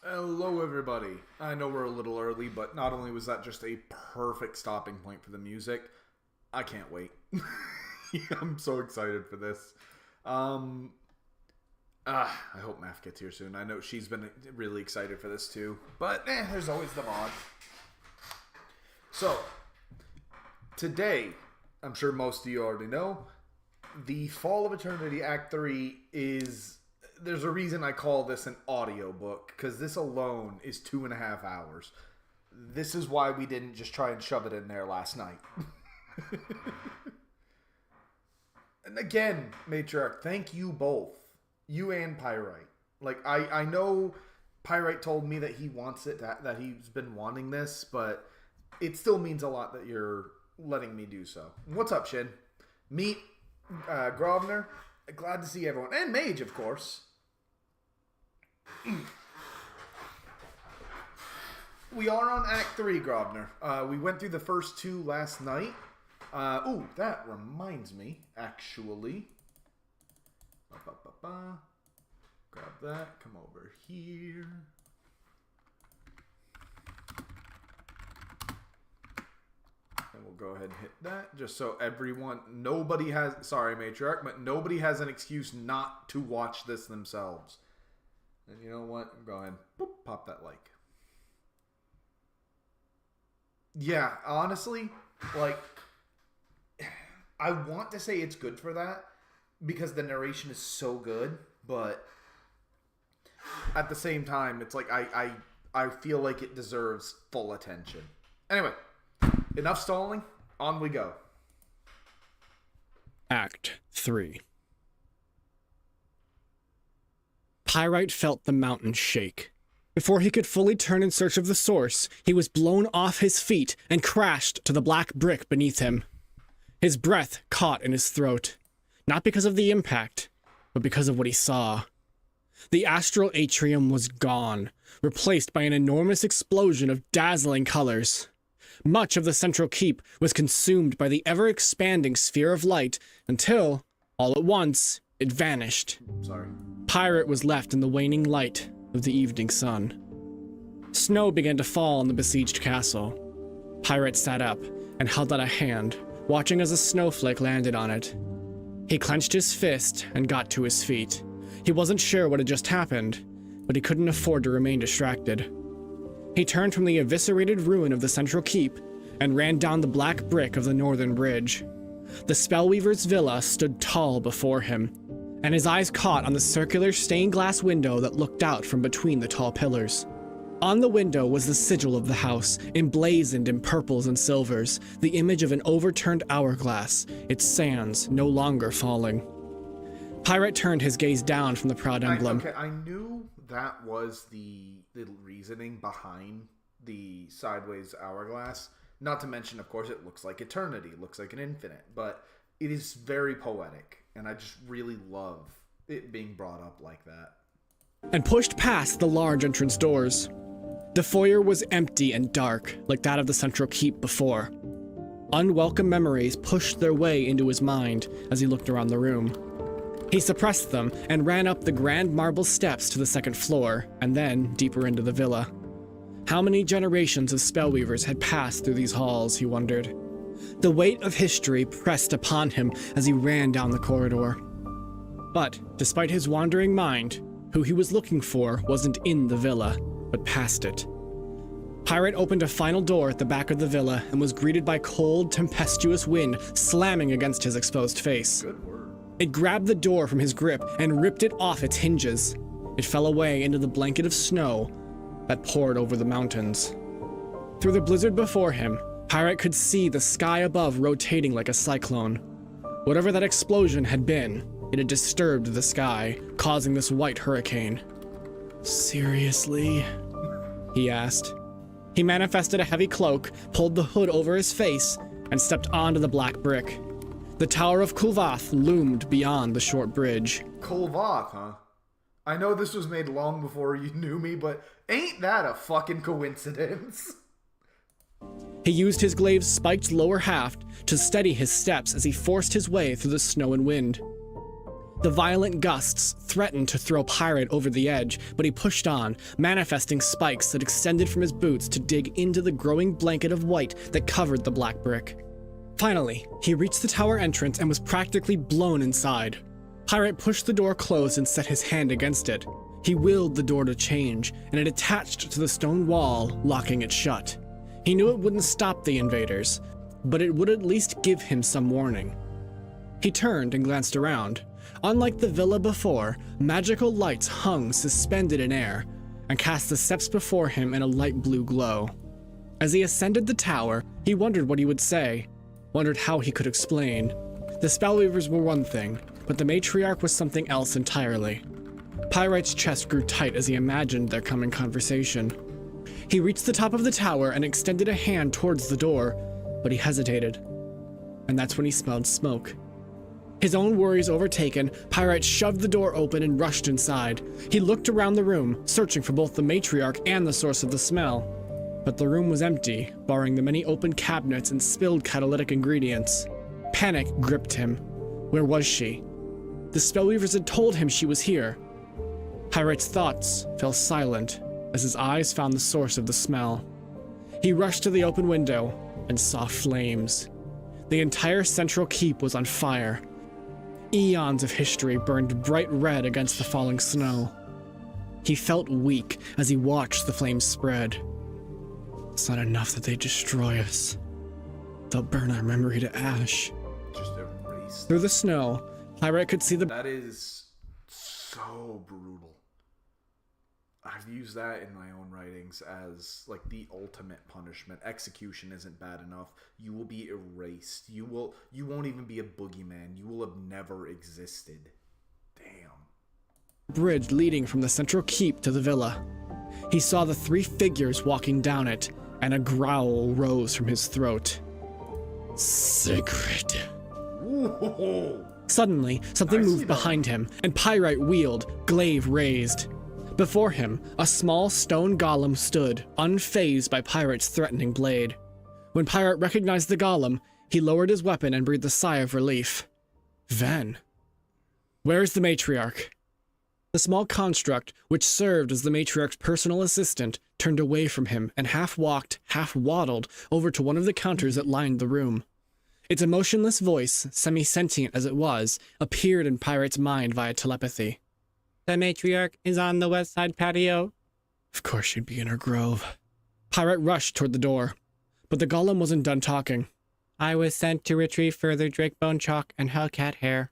Hello, everybody. I know we're a little early, but not only was that just a perfect stopping point for the music, I can't wait. I'm so excited for this. I hope Math gets here soon. I know she's been really excited for this too, but there's always the mod. So, today, I'm sure most of you already know, the Fall of Eternity Act 3 is... There's a reason I call this an audio book, because this alone is 2.5 hours. This is why we didn't just try and shove it in there last night. And again, Matriarch, thank you both. You and Pyrite. Like, I know Pyrite told me that he wants it, that he's been wanting this, but it still means a lot that you're letting me do so. What's up, Shin? Meet Grosvenor. Glad to see everyone. And Mage, of course. We are on Act 3, Grosvenor. We went through the first two last night. Ooh, that reminds me, actually. Grab that. Come over here. And we'll go ahead and hit that. Just so everyone, nobody has, sorry Matriarch, but nobody has an excuse not to watch this themselves. And you know what? Go ahead. Boop, pop that like. Yeah, honestly, like, I want to say it's good for that because the narration is so good, but at the same time, it's like I feel like it deserves full attention. Anyway, enough stalling. On we go. Act 3. Pyrite felt the mountain shake. Before he could fully turn in search of the source, he was blown off his feet and crashed to the black brick beneath him. His breath caught in his throat, not because of the impact, but because of what he saw. The astral atrium was gone, replaced by an enormous explosion of dazzling colors. Much of the central keep was consumed by the ever-expanding sphere of light until, all at once, it vanished. Sorry. Pyrite was left in the waning light of the evening sun. Snow began to fall on the besieged castle. Pyrite sat up and held out a hand, watching as a snowflake landed on it. He clenched his fist and got to his feet. He wasn't sure what had just happened, but he couldn't afford to remain distracted. He turned from the eviscerated ruin of the central keep and ran down the black brick of the northern bridge. The Spellweaver's villa stood tall before him, and his eyes caught on the circular stained glass window that looked out from between the tall pillars. On the window was the sigil of the house, emblazoned in purples and silvers, the image of an overturned hourglass, its sands no longer falling. Pyrite turned his gaze down from the proud emblem. I knew that was the reasoning behind the sideways hourglass. Not to mention, of course, it looks like eternity, it looks like an infinite, but it is very poetic, and I just really love it being brought up like that. And pushed past the large entrance doors. The foyer was empty and dark, like that of the central keep before. Unwelcome memories pushed their way into his mind as he looked around the room. He suppressed them and ran up the grand marble steps to the second floor, and then deeper into the villa. How many generations of Spellweavers had passed through these halls, he wondered. The weight of history pressed upon him as he ran down the corridor. But, despite his wandering mind, who he was looking for wasn't in the villa, but past it. Pyrite opened a final door at the back of the villa and was greeted by cold, tempestuous wind slamming against his exposed face. Good word. It grabbed the door from his grip and ripped it off its hinges. It fell away into the blanket of snow that poured over the mountains. Through the blizzard before him, Pyrite could see the sky above rotating like a cyclone. Whatever that explosion had been, it had disturbed the sky, causing this white hurricane. Seriously? He asked. He manifested a heavy cloak, pulled the hood over his face, and stepped onto the black brick. The Tower of Kav'Voth loomed beyond the short bridge. Kav'Voth, huh? I know this was made long before you knew me, but ain't that a fucking coincidence? He used his glaive's spiked lower haft to steady his steps as he forced his way through the snow and wind. The violent gusts threatened to throw Pirate over the edge, but he pushed on, manifesting spikes that extended from his boots to dig into the growing blanket of white that covered the black brick. Finally, he reached the tower entrance and was practically blown inside. Pirate pushed the door closed and set his hand against it. He willed the door to change, and it attached to the stone wall, locking it shut. He knew it wouldn't stop the invaders, but it would at least give him some warning. He turned and glanced around. Unlike the villa before, magical lights hung suspended in air and cast the steps before him in a light blue glow. As he ascended the tower, he wondered what he would say, wondered how he could explain. The spellweavers were one thing, but the matriarch was something else entirely. Pyrite's chest grew tight as he imagined their coming conversation. He reached the top of the tower and extended a hand towards the door, but he hesitated. And that's when he smelled smoke. His own worries overtaken, Pyrite shoved the door open and rushed inside. He looked around the room, searching for both the matriarch and the source of the smell. But the room was empty, barring the many open cabinets and spilled catalytic ingredients. Panic gripped him. Where was she? The spellweavers had told him she was here. Pyrite's thoughts fell silent as his eyes found the source of the smell. He rushed to the open window and saw flames. The entire central keep was on fire. Eons of history burned bright red against the falling snow. He felt weak as he watched the flames spread. It's not enough that they destroy us. They'll burn our memory to ash. Just erase. Through the snow, Pyrite could see the... That is so brutal. I've used that in my own writings as like the ultimate punishment. Execution isn't bad enough. You will be erased. You won't even be a boogeyman. You will have never existed. Damn. Bridge leading from the central keep to the villa. He saw the three figures walking down it, and a growl rose from his throat. Sacred. Ooh. Suddenly, something moved behind him, and Pyrite wheeled, glaive raised. Before him, a small stone golem stood, unfazed by Pyrite's threatening blade. When Pyrite recognized the golem, he lowered his weapon and breathed a sigh of relief. Ven. Where's the matriarch? The small construct, which served as the matriarch's personal assistant, turned away from him and half walked, half waddled over to one of the counters that lined the room. Its emotionless voice, semi-sentient as it was, appeared in Pyrite's mind via telepathy. The matriarch is on the west side patio. Of course she'd be in her grove. Pyrite rushed toward the door, but the golem wasn't done talking. I was sent to retrieve further drakebone chalk and hellcat hair.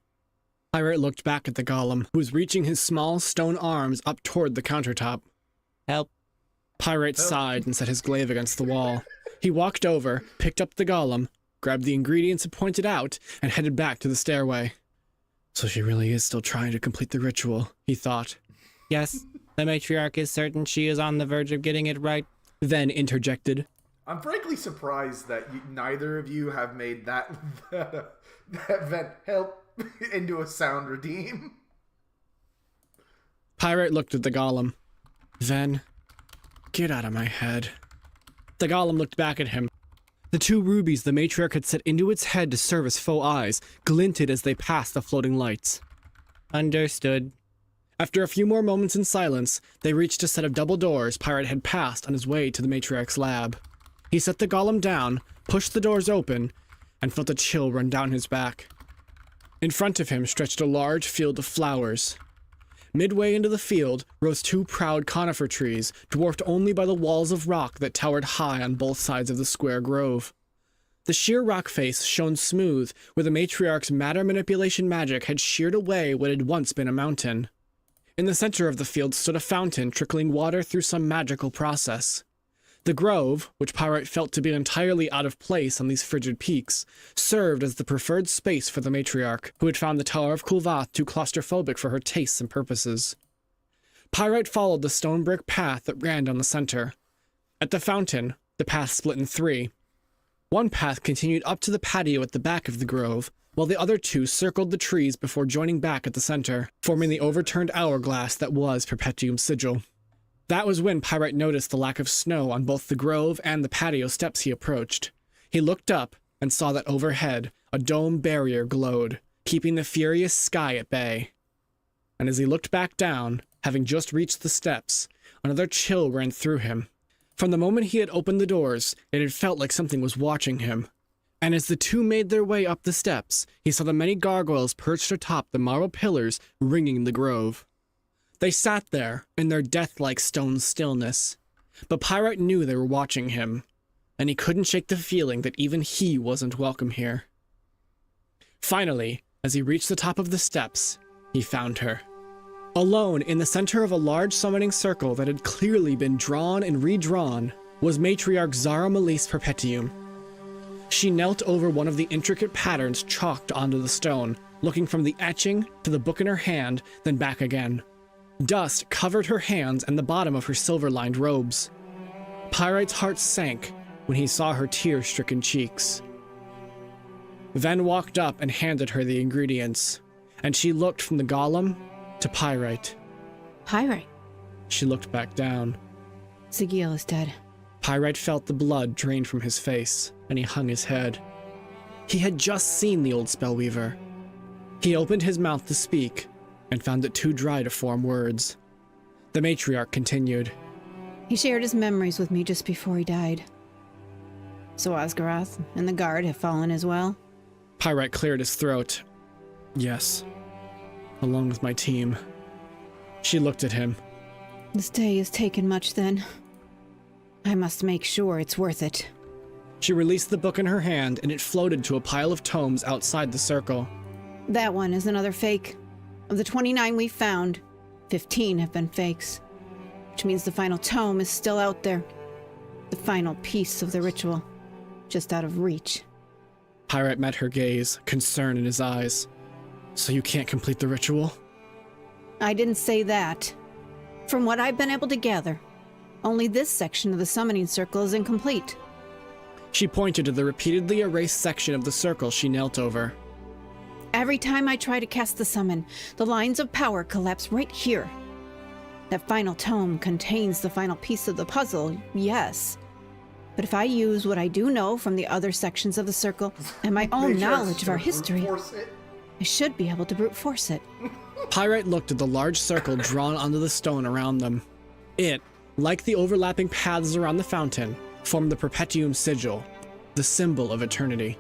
Pyrite looked back at the golem, who was reaching his small stone arms up toward the countertop. Help. Pyrite sighed and set his glaive against the wall. He walked over, picked up the golem, grabbed the ingredients it pointed out, and headed back to the stairway. So she really is still trying to complete the ritual, he thought. Yes, the matriarch is certain she is on the verge of getting it right. Then interjected. I'm frankly surprised that neither of you have made that vent help into a sound redeem. Pyrite looked at the golem. Ven, get out of my head. The golem looked back at him. The two rubies the matriarch had set into its head to serve as faux eyes glinted as they passed the floating lights. Understood. After a few more moments in silence, they reached a set of double doors Pyrite had passed on his way to the matriarch's lab. He set the golem down, pushed the doors open, and felt a chill run down his back. In front of him stretched a large field of flowers. Midway into the field rose two proud conifer trees, dwarfed only by the walls of rock that towered high on both sides of the square grove. The sheer rock face shone smooth, where the matriarch's matter manipulation magic had sheared away what had once been a mountain. In the center of the field stood a fountain trickling water through some magical process. The grove, which Pyrite felt to be entirely out of place on these frigid peaks, served as the preferred space for the matriarch, who had found the Tower of Kav'Voth too claustrophobic for her tastes and purposes. Pyrite followed the stone brick path that ran down the center. At the fountain, the path split in three. One path continued up to the patio at the back of the grove, while the other two circled the trees before joining back at the center, forming the overturned hourglass that was Perpetuum's sigil. That was when Pyrite noticed the lack of snow on both the grove and the patio steps he approached. He looked up and saw that overhead, a dome barrier glowed, keeping the furious sky at bay. and as he looked back down, having just reached the steps, another chill ran through him. From the moment he had opened the doors, it had felt like something was watching him. And as the two made their way up the steps, he saw the many gargoyles perched atop the marble pillars ringing the grove. They sat there in their death-like stone stillness, but Pyrite knew they were watching him, and he couldn't shake the feeling that even he wasn't welcome here. Finally, as he reached the top of the steps, he found her. Alone in the center of a large summoning circle that had clearly been drawn and redrawn was Matriarch Zara Melise Perpetuum. She knelt over one of the intricate patterns chalked onto the stone, looking from the etching to the book in her hand, then back again. Dust covered her hands and the bottom of her silver-lined robes. Pyrite's heart sank when he saw her tear-stricken cheeks. Ven walked up and handed her the ingredients, and she looked from the golem to Pyrite. Pyrite? She looked back down. Sigil is dead. Pyrite felt the blood drain from his face, and he hung his head. He had just seen the old spellweaver. He opened his mouth to speak, and found it too dry to form words. The matriarch continued. He shared his memories with me just before he died. So Osgaroth and the guard have fallen as well? Pyrite cleared his throat. Yes, along with my team. She looked at him. This day has taken much then. I must make sure it's worth it. She released the book in her hand, and it floated to a pile of tomes outside the circle. That one is another fake. Of the 29 we found, 15 have been fakes. Which means the final tome is still out there. The final piece of the ritual. Just out of reach. Pyrite met her gaze, concern in his eyes. So you can't complete the ritual? I didn't say that. From what I've been able to gather, only this section of the summoning circle is incomplete. She pointed to the repeatedly erased section of the circle she knelt over. Every time I try to cast the summon, the lines of power collapse right here. That final tome contains the final piece of the puzzle, yes. But if I use what I do know from the other sections of the circle and my own knowledge of our history, I should be able to brute force it. Pyrite looked at the large circle drawn onto the stone around them. It, like the overlapping paths around the fountain, formed the Perpetuum sigil, the symbol of eternity.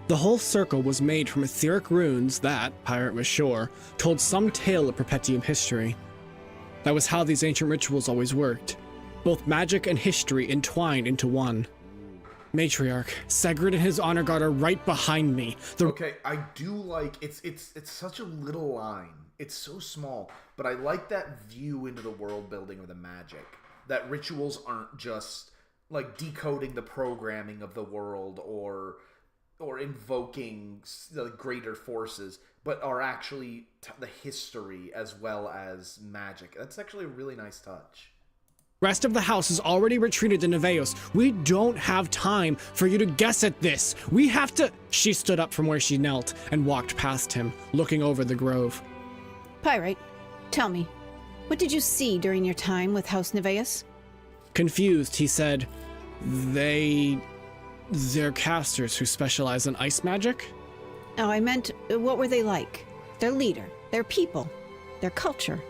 The whole circle was made from etheric runes that, Pyrite was sure, told some tale of Perpetuum history. That was how these ancient rituals always worked. Both magic and history entwined into one. Matriarch, Segrid and his honor guard are right behind me. Okay, I do like it's such a little line. It's so small, but I like that view into the world building of the magic. That rituals aren't just like decoding the programming of the world or invoking the greater forces, but are actually the history as well as magic. That's actually a really nice touch. Rest of the house has already retreated to Neveos. We don't have time for you to guess at this. We have to... She stood up from where she knelt and walked past him, looking over the grove. Pyrite, tell me, what did you see during your time with House Neveos? Confused, he said, They're casters who specialize in ice magic? Oh, I meant, what were they like? Their leader, their people, their culture.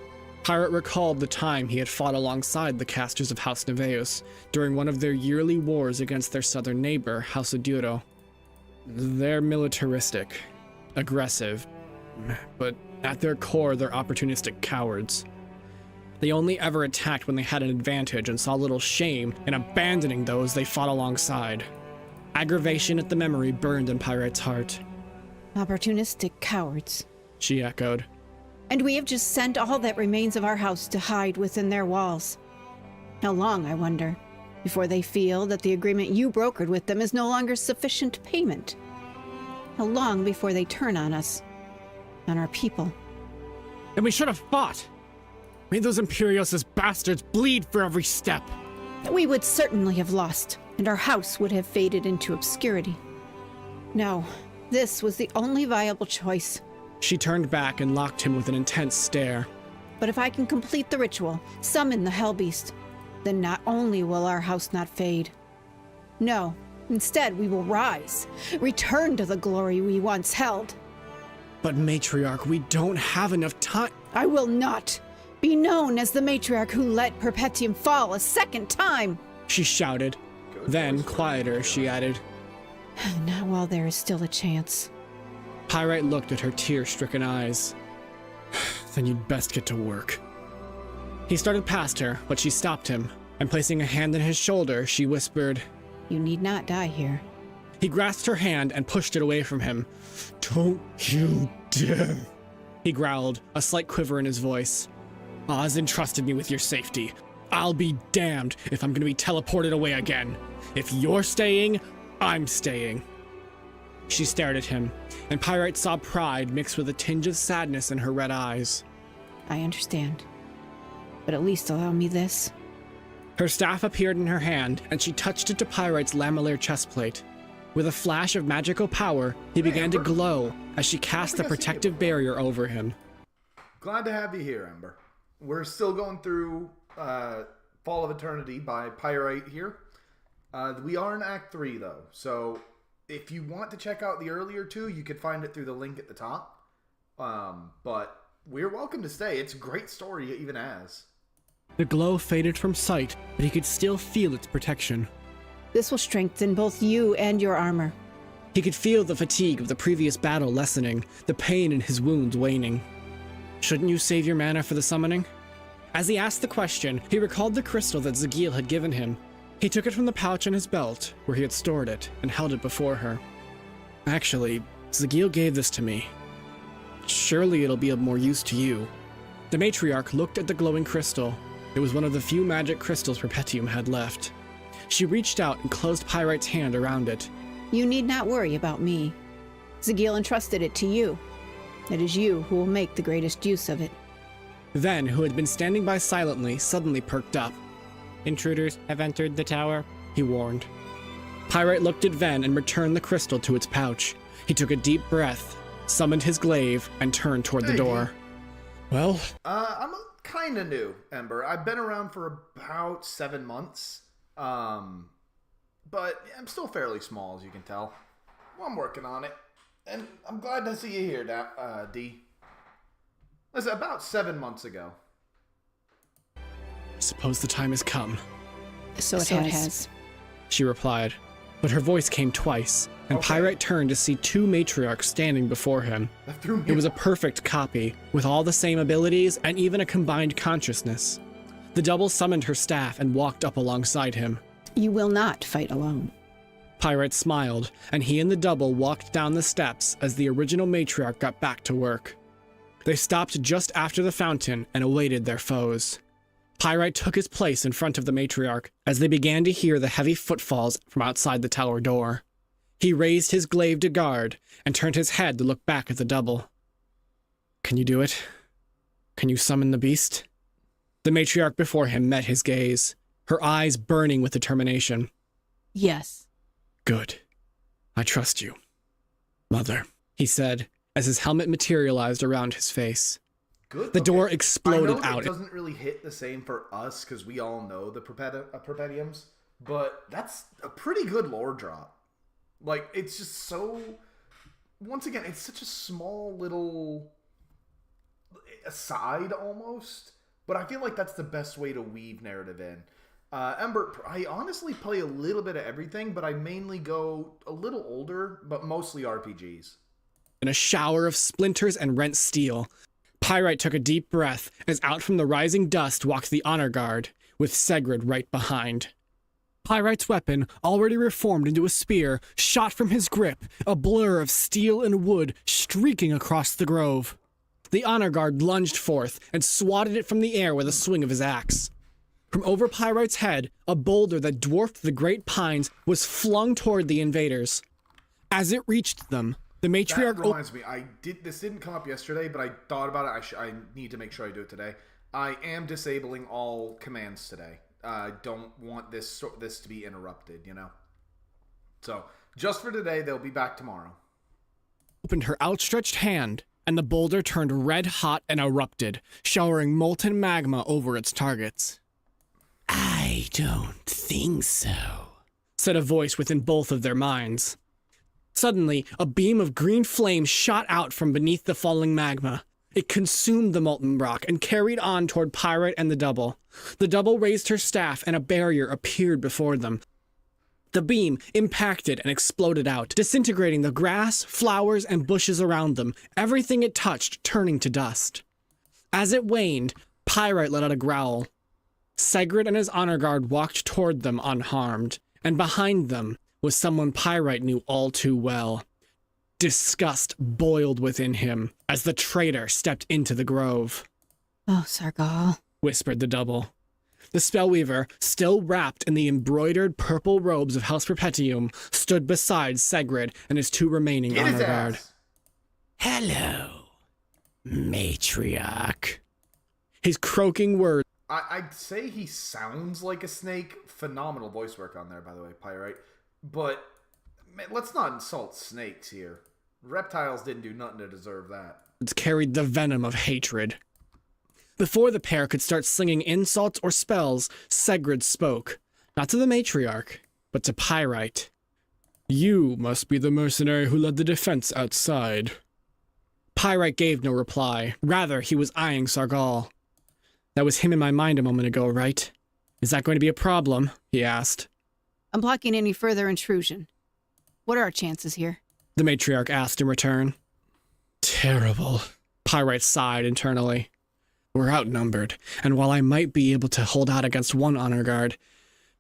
Pyrite recalled the time he had fought alongside the casters of House Neveos during one of their yearly wars against their southern neighbor, House Aduro. They're militaristic, aggressive, but at their core, they're opportunistic cowards. They only ever attacked when they had an advantage and saw little shame in abandoning those they fought alongside. Aggravation at the memory burned in Pyrite's heart. Opportunistic cowards, She echoed. And we have just sent all that remains of our house to hide within their walls. How long, I wonder, before they feel that the agreement you brokered with them is no longer sufficient payment? How long before they turn on us, on our people? And we should have fought! Made those Imperios bastards bleed for every step! We would certainly have lost, and our house would have faded into obscurity. No, this was the only viable choice. She turned back and locked him with an intense stare. But if I can complete the ritual, summon the Hellbeast, then not only will our house not fade. No, instead we will rise, return to the glory we once held. But Matriarch, we don't have enough time. I will not be known as the matriarch who let Perpetuum fall a second time. She shouted. Then, quieter, she added, Not while there is still a chance. Pyrite looked at her tear-stricken eyes. Then you'd best get to work. He started past her, but she stopped him, and placing a hand on his shoulder, she whispered, You need not die here. He grasped her hand and pushed it away from him. Don't you dare, he growled, a slight quiver in his voice. Oz entrusted me with your safety. I'll be damned if I'm gonna be teleported away again. If you're staying, I'm staying. She stared at him, and Pyrite saw pride mixed with a tinge of sadness in her red eyes. I understand. But at least allow me this. Her staff appeared in her hand, and she touched it to Pyrite's lamellar chestplate. With a flash of magical power, he began to glow as she cast the protective barrier over him. Glad to have you here, Ember. We're still going through Fall of Eternity by Pyrite here. We are in Act 3, though, so if you want to check out the earlier two, you can find it through the link at the top. But we're welcome to stay. It's a great story, even as. The glow faded from sight, but he could still feel its protection. This will strengthen both you and your armor. He could feel the fatigue of the previous battle lessening, the pain in his wounds waning. Shouldn't you save your mana for the summoning? As he asked the question, he recalled the crystal that Zagil had given him. He took it from the pouch on his belt, where he had stored it, and held it before her. Actually, Zagil gave this to me. Surely it'll be of more use to you. The matriarch looked at the glowing crystal. It was one of the few magic crystals Perpetuum had left. She reached out and closed Pyrite's hand around it. You need not worry about me. Zagil entrusted it to you. It is you who will make the greatest use of it. Ven, who had been standing by silently, suddenly perked up. Intruders have entered the tower, he warned. Pyrite looked at Ven and returned the crystal to its pouch. He took a deep breath, summoned his glaive, and turned toward the door. Well? I'm kind of new, Ember. I've been around for about 7 months. But I'm still fairly small, as you can tell. Well, I'm working on it. And I'm glad to see you here, D. Listen, about 7 months ago. I suppose the time has come. So it has. She replied, but her voice came twice, and Okay. Pyrite turned to see two matriarchs standing before him. That threw me It was a off. perfect copy, with all the same abilities and even a combined consciousness. The double summoned her staff and walked up alongside him. You will not fight alone. Pyrite smiled, and he and the double walked down the steps as the original matriarch got back to work. They stopped just after the fountain and awaited their foes. Pyrite took his place in front of the matriarch as they began to hear the heavy footfalls from outside the tower door. He raised his glaive to guard and turned his head to look back at the double. Can you do it? Can you summon the beast? The matriarch before him met his gaze, her eyes burning with determination. Yes. Good. I trust you. Mother, he said, as his helmet materialized around his face. Good. The door I exploded know out. It doesn't really hit the same for us because we all know the Perpetuums, but that's a pretty good lore drop. Like, it's just so... Once again, it's such a small little aside almost, but I feel like that's the best way to weave narrative in. Ember, I honestly play a little bit of everything, but I mainly go a little older, but mostly RPGs. In a shower of splinters and rent steel, Pyrite took a deep breath as out from the rising dust walked the honor guard, with Segrid right behind. Pyrite's weapon, already reformed into a spear, shot from his grip, a blur of steel and wood streaking across the grove. The honor guard lunged forth and swatted it from the air with a swing of his axe. From over Pyrite's head, a boulder that dwarfed the great pines was flung toward the invaders. As it reached them, the matriarch... That reminds me, this didn't come up yesterday, but I thought about it. I need to make sure I do it today. I am disabling all commands today. I don't want this to be interrupted, you know? So, just for today, they'll be back tomorrow. Opened her outstretched hand, and the boulder turned red hot and erupted, showering molten magma over its targets. I don't think so, said a voice within both of their minds. Suddenly, a beam of green flame shot out from beneath the falling magma. It consumed the molten rock and carried on toward Pyrite and the double. The double raised her staff and a barrier appeared before them. The beam impacted and exploded out, disintegrating the grass, flowers, and bushes around them, everything it touched turning to dust. As it waned, Pyrite let out a growl. Sigrid and his honor guard walked toward them unharmed, and behind them was someone Pyrite knew all too well. Disgust boiled within him as the traitor stepped into the grove. Oh, Sargal, whispered the double. The spellweaver, still wrapped in the embroidered purple robes of House Perpetuum, stood beside Sigrid and his two remaining honor guard. Hello, matriarch. His croaking words. I'd say he sounds like a snake. Phenomenal voice work on there, by the way, Pyrite. But man, let's not insult snakes here. Reptiles didn't do nothing to deserve that. Carried the venom of hatred. Before the pair could start slinging insults or spells, Sigrid spoke, not to the matriarch, but to Pyrite. You must be the mercenary who led the defense outside. Pyrite gave no reply. Rather, he was eyeing Sargal. That was him in my mind a moment ago, right? Is that going to be a problem? He asked. I'm blocking any further intrusion. What are our chances here? The matriarch asked in return. Terrible. Pyrite sighed internally. We're outnumbered, and while I might be able to hold out against one honor guard,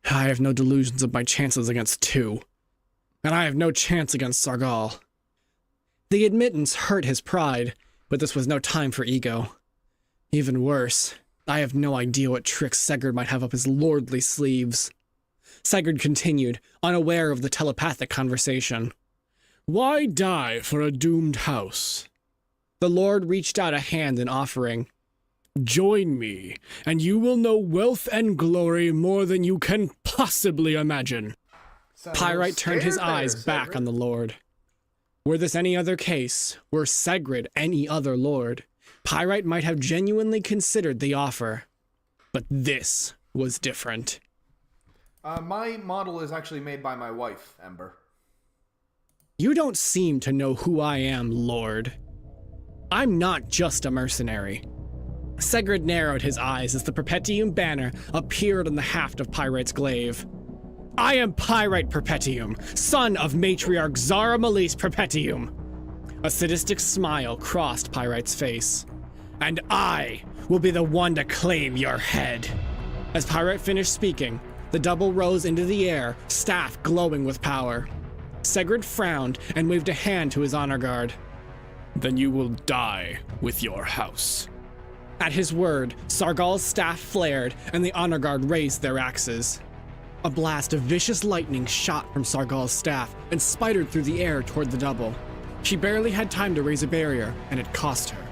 I have no delusions of my chances against two. And I have no chance against Sargal. The admittance hurt his pride, but this was no time for ego. Even worse, I have no idea what tricks Sigurd might have up his lordly sleeves. Sigurd continued, unaware of the telepathic conversation. Why die for a doomed house? The Lord reached out a hand in offering. Join me, and you will know wealth and glory more than you can possibly imagine. Pyrite turned his eyes back on the Lord. Were this any other case, were Sigrid any other lord, Pyrite might have genuinely considered the offer. But this was different. My model is actually made by my wife, Ember. You don't seem to know who I am, Lord. I'm not just a mercenary. Sigrid narrowed his eyes as the Perpetuum banner appeared on the haft of Pyrite's glaive. I am Pyrite Perpetuum, son of Matriarch Zara Malise Perpetuum. A sadistic smile crossed Pyrite's face. And I will be the one to claim your head. As Pyrite finished speaking, the double rose into the air, staff glowing with power. Sigrid frowned and waved a hand to his honor guard. Then you will die with your house. At his word, Sargal's staff flared and the honor guard raised their axes. A blast of vicious lightning shot from Sargal's staff and spidered through the air toward the double. She barely had time to raise a barrier, and it cost her.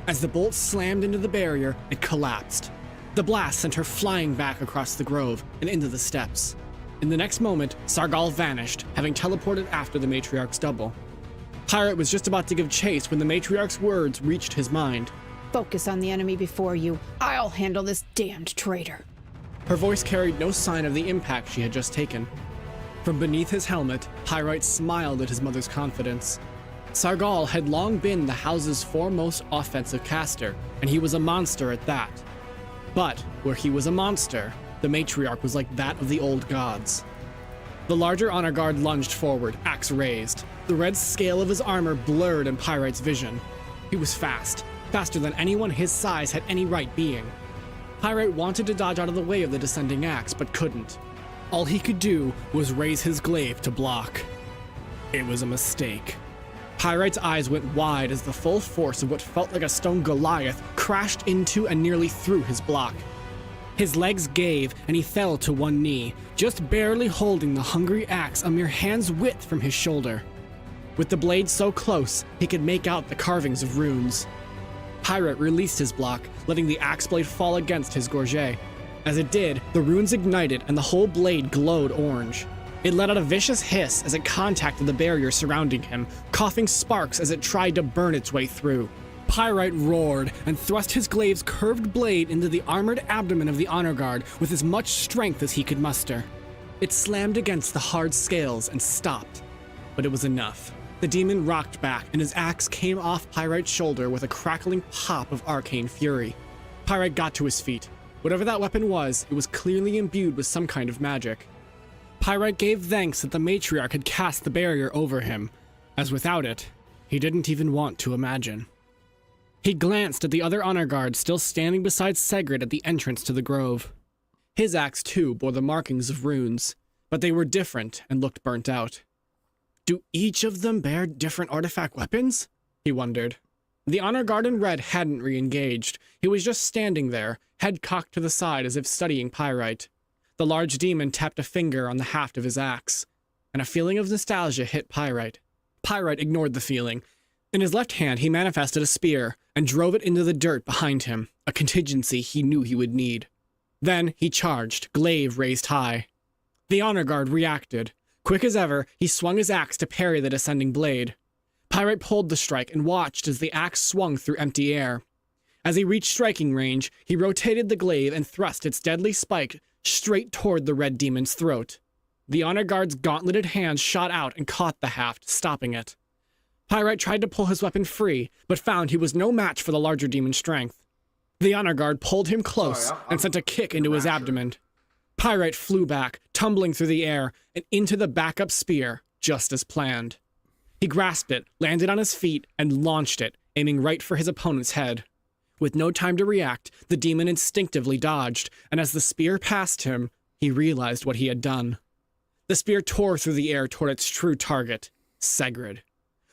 As the bolt slammed into the barrier, it collapsed. The blast sent her flying back across the grove and into the steps. In the next moment, Sargal vanished, having teleported after the matriarch's double. Pyrite was just about to give chase when the matriarch's words reached his mind. Focus on the enemy before you. I'll handle this damned traitor. Her voice carried no sign of the impact she had just taken. From beneath his helmet, Pyrite smiled at his mother's confidence. Sargal had long been the house's foremost offensive caster, and he was a monster at that. But where he was a monster, the matriarch was like that of the old gods. The larger honor guard lunged forward, axe raised. The red scale of his armor blurred in Pyrite's vision. He was fast, faster than anyone his size had any right being. Pyrite wanted to dodge out of the way of the descending axe, but couldn't. All he could do was raise his glaive to block. It was a mistake. Pyrite's eyes went wide as the full force of what felt like a stone Goliath crashed into and nearly through his block. His legs gave, and he fell to one knee, just barely holding the hungry axe a mere hand's width from his shoulder. With the blade so close, he could make out the carvings of runes. Pyrite released his block, letting the axe blade fall against his gorget. As it did, the runes ignited and the whole blade glowed orange. It let out a vicious hiss as it contacted the barrier surrounding him, coughing sparks as it tried to burn its way through. Pyrite roared and thrust his glaive's curved blade into the armored abdomen of the honor guard with as much strength as he could muster. It slammed against the hard scales and stopped, but it was enough. The demon rocked back, and his axe came off Pyrite's shoulder with a crackling pop of arcane fury. Pyrite got to his feet. Whatever that weapon was, it was clearly imbued with some kind of magic. Pyrite gave thanks that the matriarch had cast the barrier over him, as without it, he didn't even want to imagine. He glanced at the other honor guard still standing beside Segrid at the entrance to the grove. His axe too bore the markings of runes, but they were different and looked burnt out. Do each of them bear different artifact weapons? He wondered. The honor guard in red hadn't re-engaged. He was just standing there, head cocked to the side as if studying Pyrite. The large demon tapped a finger on the haft of his axe, and a feeling of nostalgia hit Pyrite. Pyrite ignored the feeling. In his left hand, he manifested a spear and drove it into the dirt behind him, a contingency he knew he would need. Then he charged, glaive raised high. The honor guard reacted. Quick as ever, he swung his axe to parry the descending blade. Pyrite pulled the strike and watched as the axe swung through empty air. As he reached striking range, he rotated the glaive and thrust its deadly spike straight toward the red demon's throat. The honor guard's gauntleted hands shot out and caught the haft, stopping it. Pyrite tried to pull his weapon free, but found he was no match for the larger demon's strength. The honor guard pulled him close and sent a kick into his abdomen. Pyrite flew back, tumbling through the air and into the backup spear, just as planned. He grasped it, landed on his feet, and launched it, aiming right for his opponent's head. With no time to react, the demon instinctively dodged, and as the spear passed him, he realized what he had done. The spear tore through the air toward its true target, Segrid.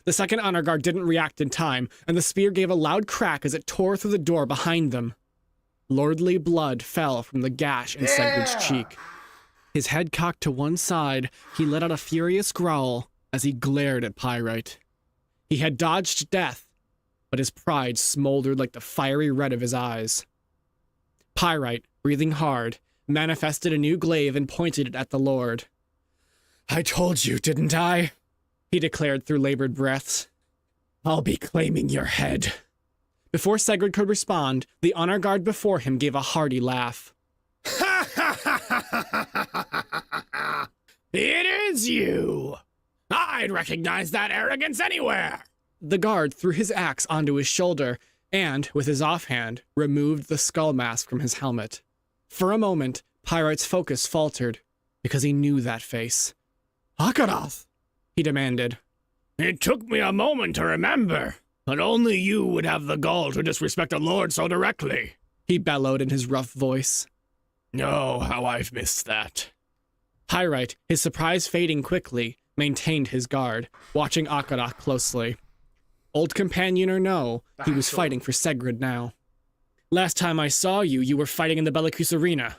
The second honor guard didn't react in time, and the spear gave a loud crack as it tore through the door behind them. Lordly blood fell from the gash in Segrid's cheek. His head cocked to one side, he let out a furious growl as he glared at Pyrite. He had dodged death, but his pride smoldered like the fiery red of his eyes. Pyrite, breathing hard, manifested a new glaive and pointed it at the Lord. "I told you, didn't I?" he declared through labored breaths. "I'll be claiming your head." Before Segrid could respond, the honor guard before him gave a hearty laugh. It is you! I'd recognize that arrogance anywhere! The guard threw his axe onto his shoulder and, with his offhand, removed the skull mask from his helmet. For a moment, Pyrite's focus faltered, because he knew that face. "Nakarada," he demanded. It took me a moment to remember, but only you would have the gall to disrespect a lord so directly, he bellowed in his rough voice. Oh, how I've missed that. Pyrite, his surprise fading quickly, maintained his guard, watching Nakarada closely. Old companion or no, he was fighting for Segrid now. "Last time I saw you, you were fighting in the Bellicose arena.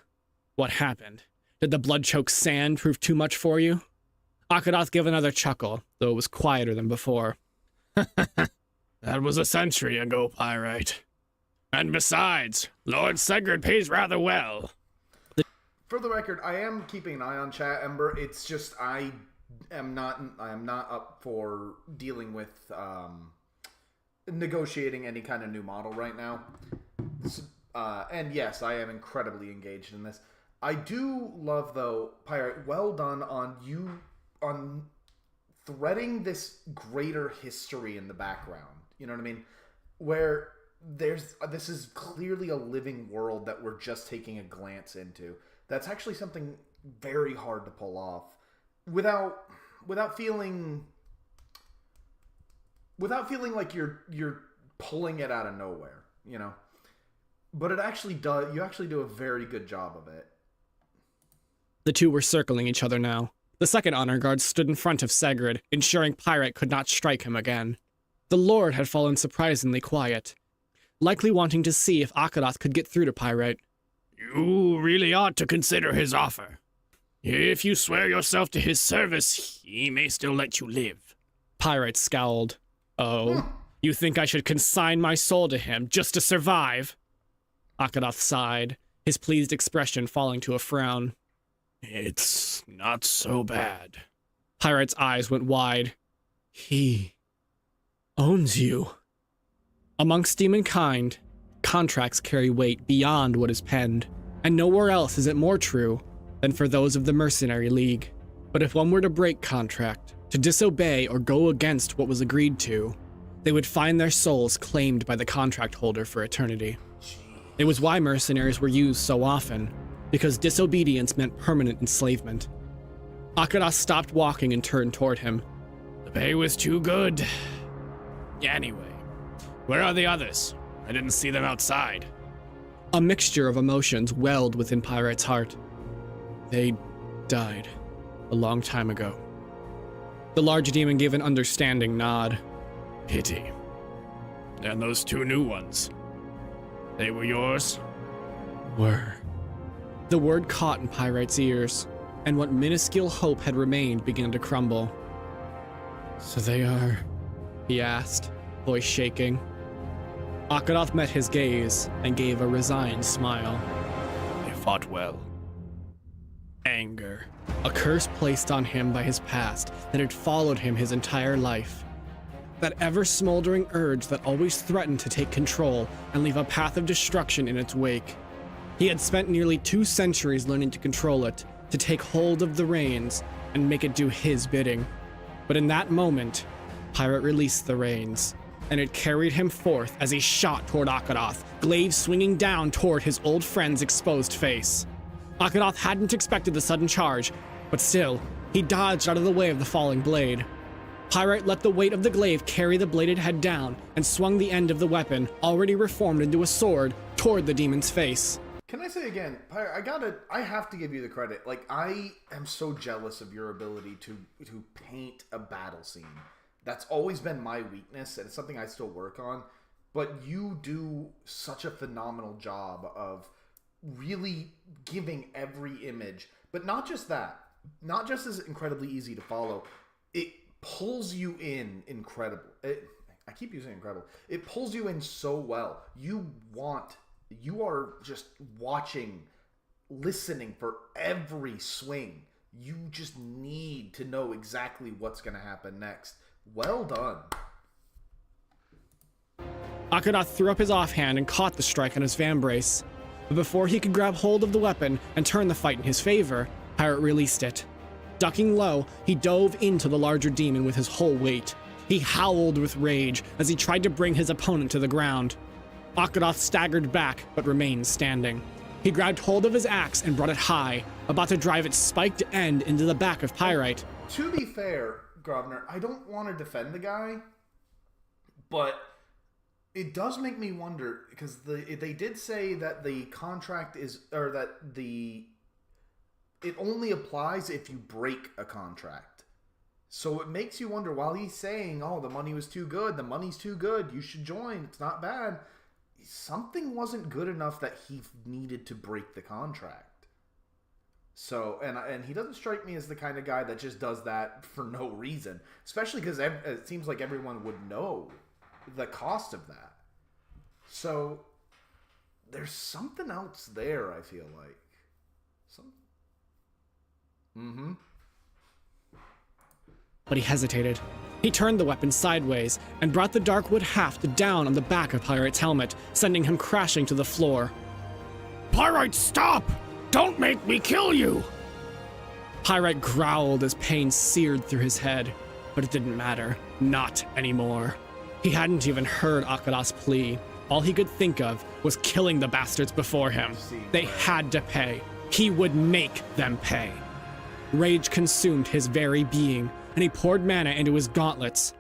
What happened? Did the blood-choked sand prove too much for you?" Nakarada gave another chuckle, though it was quieter than before. That was a century ago, Pyrite. And besides, Lord Segrid pays rather well. For the record, I am keeping an eye on chat, Ember. It's just I am not up for dealing with negotiating any kind of new model right now. And yes, I am incredibly engaged in this. I do love, though, Pyrite, well done on threading this greater history in the background. You know what I mean? Where this is clearly a living world that we're just taking a glance into. That's actually something very hard to pull off without feeling like you're pulling it out of nowhere, you know. But it actually does. You actually do a very good job of it. The two were circling each other now. The second honor guard stood in front of Segrid, ensuring Pyrite could not strike him again. The Lord had fallen surprisingly quiet, likely wanting to see if Nakarada could get through to Pyrite. You really ought to consider his offer. If you swear yourself to his service, he may still let you live. Pyrite scowled. Oh, you think I should consign my soul to him just to survive? Nakarada sighed, his pleased expression falling to a frown. It's not so bad. Pyrite's eyes went wide. He owns you. Amongst demonkind, contracts carry weight beyond what is penned, and nowhere else is it more true than for those of the Mercenary League. But if one were to break contract, To disobey or go against what was agreed to, they would find their souls claimed by the contract holder for eternity. It was why mercenaries were used so often, because disobedience meant permanent enslavement. Akadoth stopped walking and turned toward him. The pay was too good. Anyway, where are the others? I didn't see them outside. A mixture of emotions welled within Pyrite's heart. They died a long time ago. The large demon gave an understanding nod. Pity. And those 2 new ones. They were yours? Were. The word caught in Pyrite's ears, and what minuscule hope had remained began to crumble. So they are... he asked, voice shaking. Akadoth met his gaze and gave a resigned smile. They fought well. Anger. A curse placed on him by his past that had followed him his entire life. That ever-smoldering urge that always threatened to take control and leave a path of destruction in its wake. He had spent nearly 2 centuries learning to control it, to take hold of the reins and make it do his bidding. But in that moment, Pyrite released the reins, and it carried him forth as he shot toward Akadoth, glaive swinging down toward his old friend's exposed face. Akadoth hadn't expected the sudden charge, but still, he dodged out of the way of the falling blade. Pyrite let the weight of the glaive carry the bladed head down and swung the end of the weapon, already reformed into a sword, toward the demon's face. Can I say again, Pyrite, I have to give you the credit. Like, I am so jealous of your ability to paint a battle scene. That's always been my weakness, and it's something I still work on. But you do such a phenomenal job of really giving every image. But not just that. Not just is it incredibly easy to follow. It pulls you in incredible. I keep using incredible. It pulls you in so well. You are just watching, listening for every swing. You just need to know exactly what's going to happen next. Well done. Akadoth threw up his offhand and caught the strike on his vambrace. But before he could grab hold of the weapon and turn the fight in his favor, Pyrite released it. Ducking low, he dove into the larger demon with his whole weight. He howled with rage as he tried to bring his opponent to the ground. Akadoth staggered back, but remained standing. He grabbed hold of his axe and brought it high, about to drive its spiked end into the back of Pyrite. To be fair, Governor, I don't want to defend the guy, but it does make me wonder, because they did say that the contract is, or that it only applies if you break a contract. So it makes you wonder, while he's saying, oh, the money was too good, the money's too good, you should join, it's not bad, something wasn't good enough that he needed to break the contract. So, and he doesn't strike me as the kind of guy that just does that for no reason, especially because it seems like everyone would know the cost of that. So there's something else there, I feel like. But he hesitated. He turned the weapon sideways and brought the dark wood haft down on the back of Pyrite's helmet, sending him crashing to the floor. Pyrite, stop! Don't make me kill you! Pyrite growled as pain seared through his head, but it didn't matter. Not anymore. He hadn't even heard Akadoth's plea. All he could think of was killing the bastards before him. They had to pay. He would make them pay. Rage consumed his very being, and he poured mana into his gauntlets.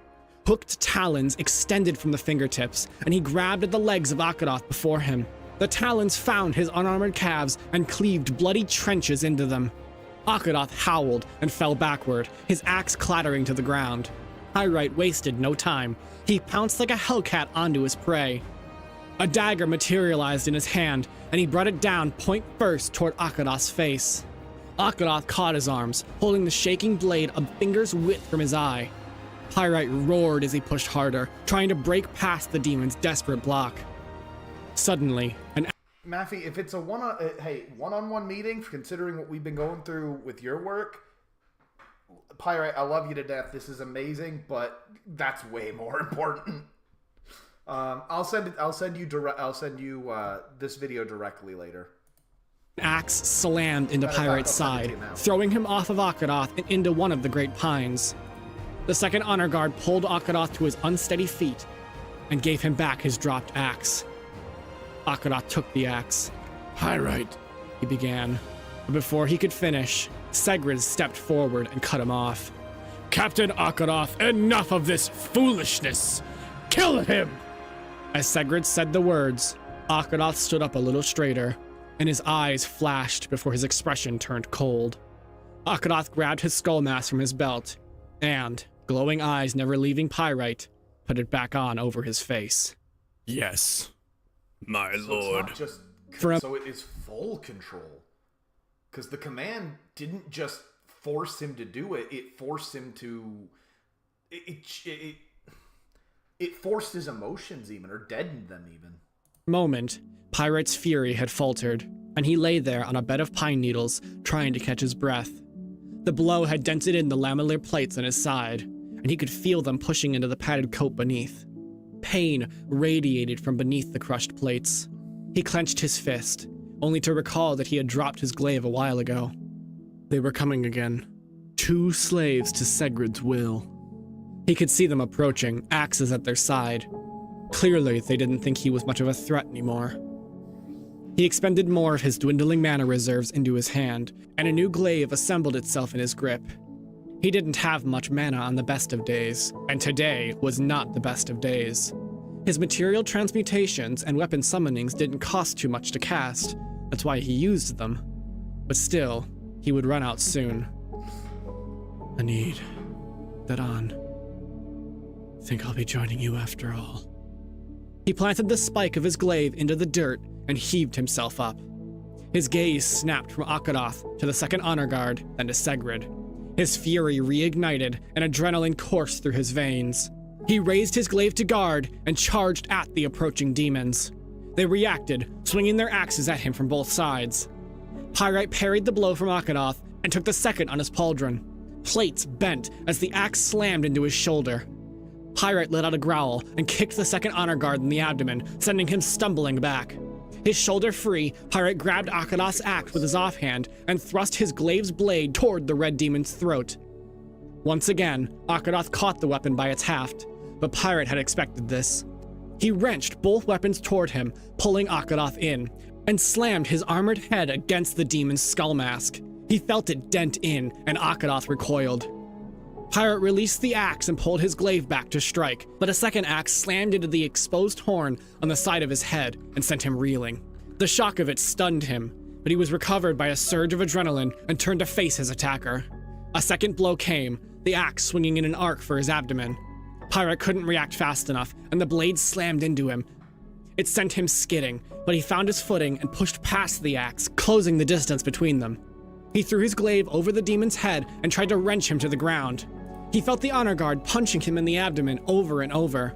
Hooked talons extended from the fingertips, and he grabbed at the legs of Akadoth before him. The talons found his unarmored calves and cleaved bloody trenches into them. Akadoth howled and fell backward, his axe clattering to the ground. Pyrite wasted no time. He pounced like a hellcat onto his prey. A dagger materialized in his hand, and he brought it down point first toward Akadoth's face. Akadoth caught his arms, holding the shaking blade a finger's width from his eye. Pyrite roared as he pushed harder, trying to break past the demon's desperate block. Suddenly, an Maffey, if it's a one-on-one meeting, considering what we've been going through with your work, Pyrite, I love you to death. This is amazing, but that's way more important. I'll send you this video directly later. axe slammed into Pyrite's side, throwing him off of Akadoth and into one of the great pines. The second honor guard pulled Akaroth to his unsteady feet and gave him back his dropped axe. Akaroth took the axe. Pyrite, He began, but before he could finish, Segrid stepped forward and cut him off. Captain Akaroth, enough of this foolishness! Kill him! As Segrid said the words, Akaroth stood up a little straighter, and his eyes flashed before his expression turned cold. Akaroth grabbed his skull mask from his belt, and, glowing eyes never leaving Pyrite, put it back on over his face. Yes, my So lord. it's not just For a- so it is full control. Because the command didn't just force him to do it; it forced him to. It forced his emotions even, or deadened them even. Moment, Pyrite's fury had faltered, and he lay there on a bed of pine needles, trying to catch his breath. The blow had dented in the lamellar plates on his side, and he could feel them pushing into the padded coat beneath. Pain radiated from beneath the crushed plates. He clenched his fist, only to recall that he had dropped his glaive a while ago. They were coming again. 2 slaves to Segrid's will. He could see them approaching, axes at their side. Clearly, they didn't think he was much of a threat anymore. He expended more of his dwindling mana reserves into his hand, and a new glaive assembled itself in his grip. He didn't have much mana on the best of days, and today was not the best of days. His material transmutations and weapon summonings didn't cost too much to cast, that's why he used them. But still, he would run out soon. I need that on. Think I'll be joining you after all. He planted the spike of his glaive into the dirt and heaved himself up. His gaze snapped from Akaroth to the second honor guard, then to Segrid. His fury reignited and adrenaline coursed through his veins. He raised his glaive to guard and charged at the approaching demons. They reacted, swinging their axes at him from both sides. Pyrite parried the blow from Akaroth and took the second on his pauldron. Plates bent as the axe slammed into his shoulder. Pyrite let out a growl and kicked the second honor guard in the abdomen, sending him stumbling back. His shoulder free, Pyrite grabbed Akaroth's axe with his offhand and thrust his glaive's blade toward the red demon's throat. Once again, Akaroth caught the weapon by its haft, but Pyrite had expected this. He wrenched both weapons toward him, pulling Akaroth in, and slammed his armored head against the demon's skull mask. He felt it dent in, and Akaroth recoiled. Pyrite released the axe and pulled his glaive back to strike, but a second axe slammed into the exposed horn on the side of his head and sent him reeling. The shock of it stunned him, but he was recovered by a surge of adrenaline and turned to face his attacker. A second blow came, the axe swinging in an arc for his abdomen. Pyrite couldn't react fast enough, and the blade slammed into him. It sent him skidding, but he found his footing and pushed past the axe, closing the distance between them. He threw his glaive over the demon's head and tried to wrench him to the ground. He felt the honor guard punching him in the abdomen over and over.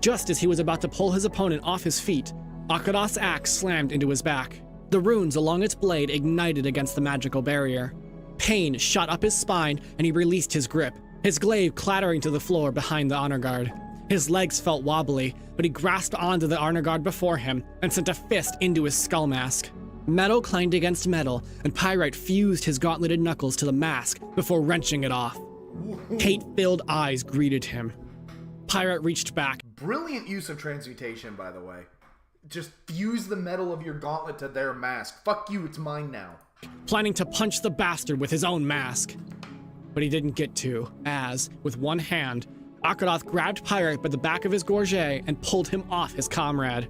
Just as he was about to pull his opponent off his feet, Akaroth's axe slammed into his back. The runes along its blade ignited against the magical barrier. Pain shot up his spine and he released his grip, his glaive clattering to the floor behind the honor guard. His legs felt wobbly, but he grasped onto the honor guard before him and sent a fist into his skull mask. Metal clanged against metal, and Pyrite fused his gauntleted knuckles to the mask before wrenching it off. Hate-filled eyes greeted him. Pyrite reached back. Brilliant use of transmutation, by the way. Just fuse the metal of your gauntlet to their mask. Fuck you, it's mine now. Planning to punch the bastard with his own mask. But he didn't get to, as, with one hand, Akaroth grabbed Pyrite by the back of his gorget and pulled him off his comrade.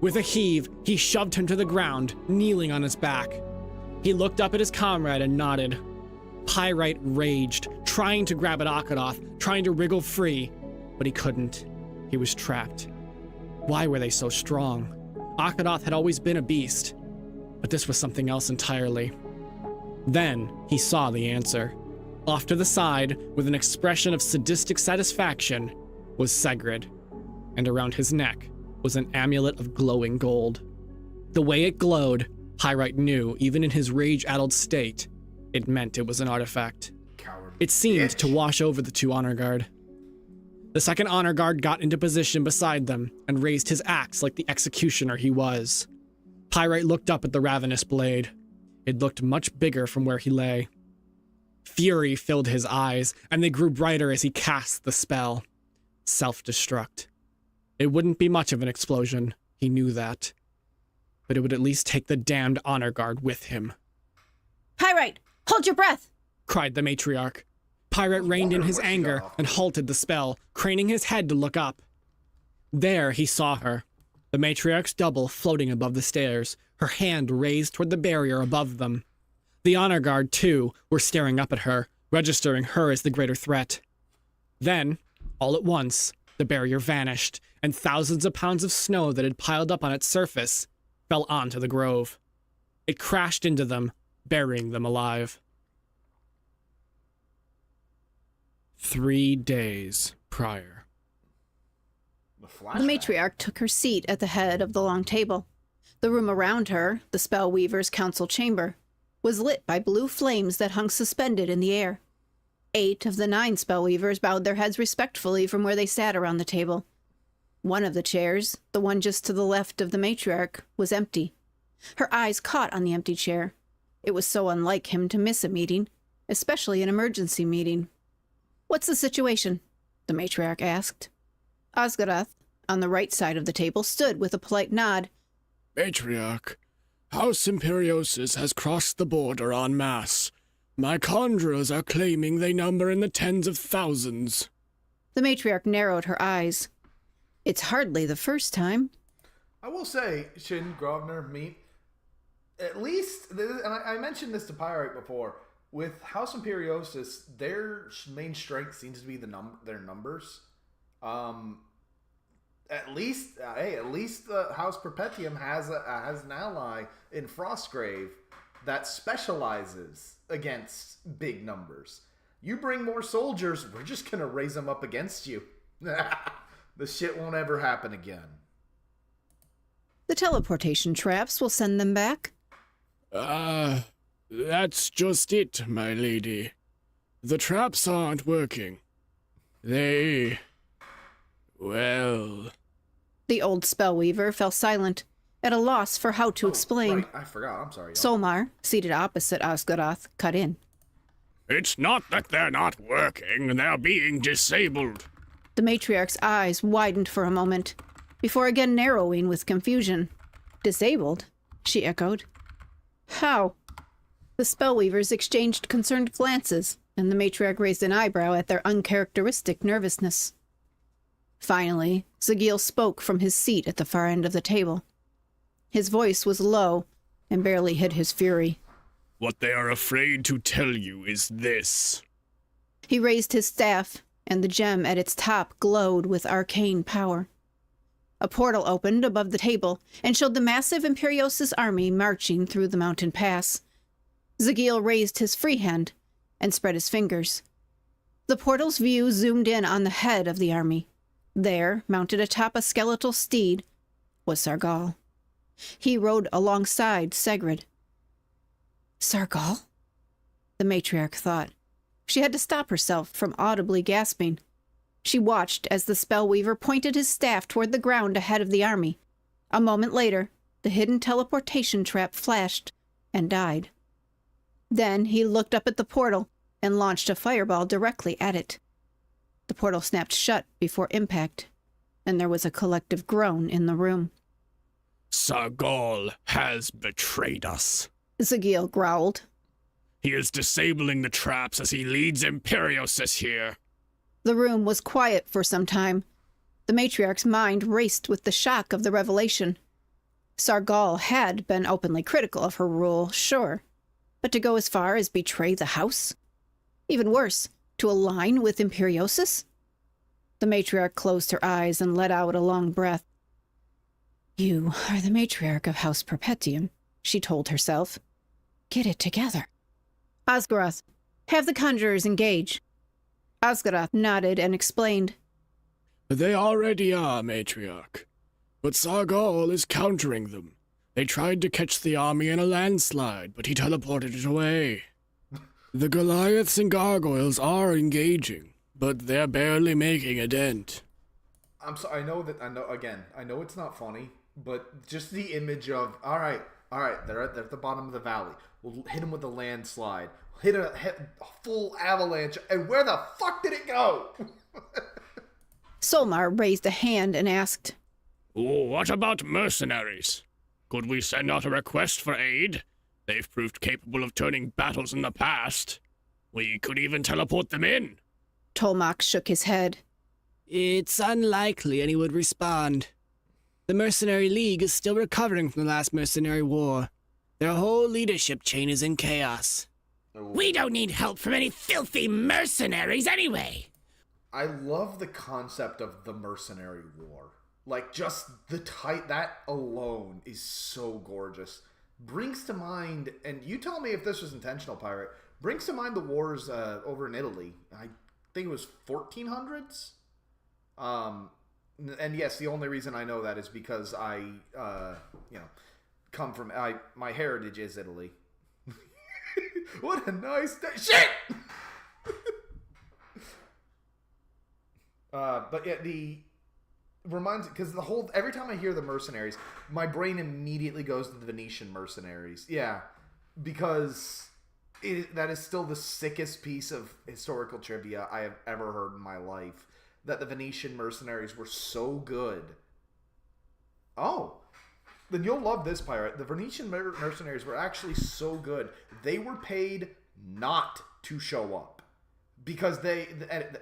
With a heave, he shoved him to the ground, kneeling on his back. He looked up at his comrade and nodded. Pyrite raged, trying to grab at Akaroth, trying to wriggle free, but he couldn't. He was trapped. Why were they so strong? Akaroth had always been a beast, but this was something else entirely. Then he saw the answer. Off to the side, with an expression of sadistic satisfaction, was Segrid, and around his neck was an amulet of glowing gold. The way it glowed, Pyrite knew, even in his rage-addled state, it meant it was an artifact. Coward. It seemed bitch. to wash over the 2 honor guard. The second honor guard got into position beside them and raised his axe like the executioner he was. Pyrite looked up at the ravenous blade. It looked much bigger from where he lay. Fury filled his eyes, and they grew brighter as he cast the spell. Self-destruct. It wouldn't be much of an explosion, he knew that. But it would at least take the damned honor guard with him. Pyrite, hold your breath! Cried the matriarch. Pirate reined in his anger and halted the spell, craning his head to look up. There he saw her, the matriarch's double floating above the stairs, her hand raised toward the barrier above them. The honor guard, too, were staring up at her, registering her as the greater threat. Then, all at once, the barrier vanished, and thousands of pounds of snow that had piled up on its surface fell onto the grove. It crashed into them, burying them alive. 3 days prior. The matriarch took her seat at the head of the long table. The room around her, the Spellweaver's council chamber, was lit by blue flames that hung suspended in the air. 8 of the 9 Spellweavers bowed their heads respectfully from where they sat around the table. One of the chairs, the one just to the left of the matriarch, was empty. Her eyes caught on the empty chair. It was so unlike him to miss a meeting, especially an emergency meeting. "What's the situation?" the matriarch asked. Osgarath, on the right side of the table, stood with a polite nod. Matriarch, House Imperiosus has crossed the border en masse. My conjurers are claiming they number in the tens of thousands. The matriarch narrowed her eyes. It's hardly the first time. I will say, Shin, Grosvenor, me, at least, and I mentioned this to Pyrite before, with House Imperiosus, their main strength seems to be their numbers. At least House Perpetuum has an ally in Frostgrave that specializes against big numbers. You bring more soldiers, we're just gonna raise them up against you. This shit won't ever happen again. The teleportation traps will send them back. That's just it, my lady. The traps aren't working. Well... The old Spellweaver fell silent, at a loss for how to explain. Right, I forgot. I'm sorry. Solmar, seated opposite Osgarath, cut in. It's not that they're not working, they're being disabled. The matriarch's eyes widened for a moment, before again narrowing with confusion. Disabled? She echoed. How? The Spellweavers exchanged concerned glances, and the matriarch raised an eyebrow at their uncharacteristic nervousness. Finally, Zagil spoke from his seat at the far end of the table. His voice was low and barely hid his fury. What they are afraid to tell you is this. He raised his staff, and the gem at its top glowed with arcane power. A portal opened above the table and showed the massive Imperiosus army marching through the mountain pass. Zagil raised his free hand and spread his fingers. The portal's view zoomed in on the head of the army. There, mounted atop a skeletal steed, was Sargal. He rode alongside Segrid. Sargal? The matriarch thought. She had to stop herself from audibly gasping. She watched as the Spellweaver pointed his staff toward the ground ahead of the army. A moment later, the hidden teleportation trap flashed and died. Then he looked up at the portal and launched a fireball directly at it. The portal snapped shut before impact, and there was a collective groan in the room. Sargal has betrayed us, Zagil growled. He is disabling the traps as he leads Imperiosus here. The room was quiet for some time. The matriarch's mind raced with the shock of the revelation. Sargal had been openly critical of her rule, sure, but to go as far as betray the house? Even worse, to align with Imperiosus? The matriarch closed her eyes and let out a long breath. You are the matriarch of House Perpetuum, she told herself. Get it together. Osgarath, have the conjurers engage. Osgarath nodded and explained. They already are, matriarch. But Sargal is countering them. They tried to catch the army in a landslide, but he teleported it away. The Goliaths and Gargoyles are engaging, but they're barely making a dent. I'm sorry. I know it's not funny, but just the image of, all right, they're at the bottom of the valley. We'll hit them with a landslide. hit a full avalanche, and where the fuck did it go? Solmar raised a hand and asked, Oh, what about mercenaries? Could we send out a request for aid? They've proved capable of turning battles in the past. We could even teleport them in. Tolmak shook his head. It's unlikely any would respond. The Mercenary League is still recovering from the last mercenary war. Their whole leadership chain is in chaos. We don't need help from any filthy mercenaries anyway. I love the concept of the mercenary war. Like, just the type, that alone is so gorgeous. Brings to mind, and you tell me if this was intentional, Pirate, brings to mind the wars over in Italy. I think it was 1400s? And yes, the only reason I know that is because I, come from, my heritage is Italy. What a nice day. Shit! But yeah, reminds, because every time I hear the mercenaries, my brain immediately goes to the Venetian mercenaries. Yeah, because that is still the sickest piece of historical trivia I have ever heard in my life. That the Venetian mercenaries were so good. Oh, then you'll love this, Pirate. The Venetian mercenaries were actually so good. They were paid not to show up. Because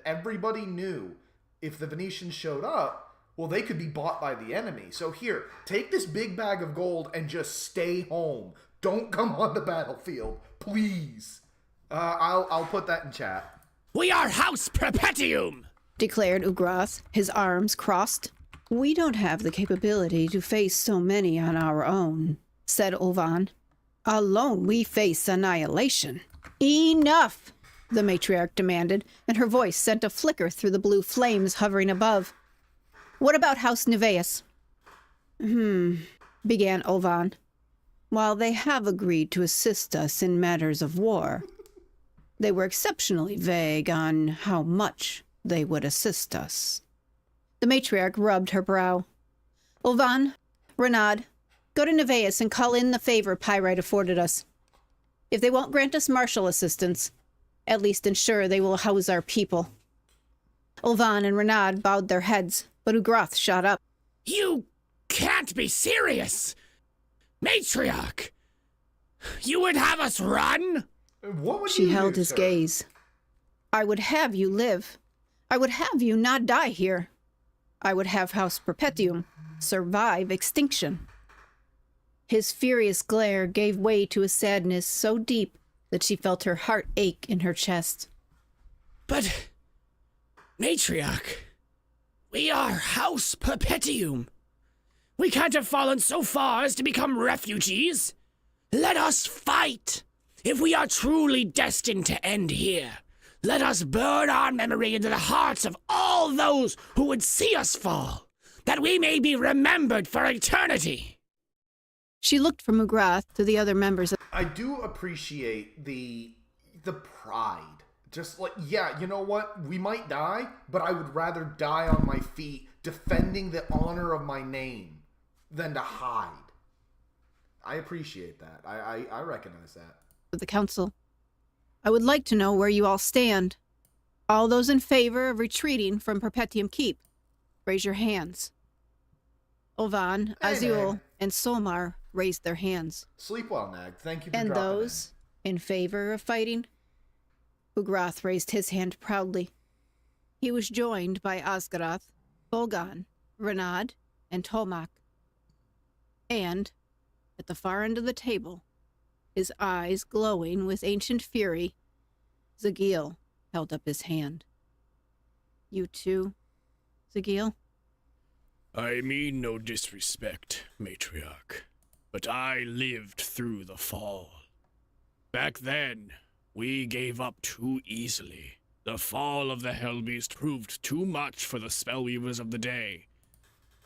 everybody knew if the Venetians showed up, well, they could be bought by the enemy. So here, take this big bag of gold and just stay home. Don't come on the battlefield, please. I'll put that in chat. We are House Perpetuum, declared Ugrath, his arms crossed. We don't have the capability to face so many on our own, said Ulvan. Alone we face annihilation. Enough, the matriarch demanded, and her voice sent a flicker through the blue flames hovering above. What about House Nevaeus? Began Ulvan. While they have agreed to assist us in matters of war, they were exceptionally vague on how much they would assist us. The matriarch rubbed her brow. Ulvan, Renaud, go to Nevaeus and call in the favor Pyrite afforded us. If they won't grant us martial assistance, at least ensure they will house our people. Ulvan and Renaud bowed their heads, but Ugrath shot up. You can't be serious! Matriarch! You would have us run? What would She you held do, his sir? gaze. I would have you live. I would have you not die here. I would have House Perpetuum survive extinction. His furious glare gave way to a sadness so deep that she felt her heart ache in her chest. But, Matriarch, we are House Perpetuum. We can't have fallen so far as to become refugees. Let us fight. If we are truly destined to end here, let us burn our memory into the hearts of all those who would see us fall, that we may be remembered for eternity. She looked from Ugrath to the other members. I do appreciate the pride. Just like, yeah, you know what? We might die, but I would rather die on my feet defending the honor of my name than to hide. I appreciate that. I recognize that. Of the council. I would like to know where you all stand. All those in favor of retreating from Perpetuum Keep, raise your hands. Ulvan, Hey, Azul, Nag. and Solmar raised their hands. Sleep well, Nag. Thank you for And dropping those in favor of fighting? Ugrath raised his hand proudly. He was joined by Osgarath, Bolgan, Renaud, and Tolmak. And, at the far end of the table, his eyes glowing with ancient fury, Zagil held up his hand. You too, Zagil? I mean no disrespect, Matriarch, but I lived through the fall. Back then, we gave up too easily. The fall of the Hellbeast proved too much for the Spellweavers of the day,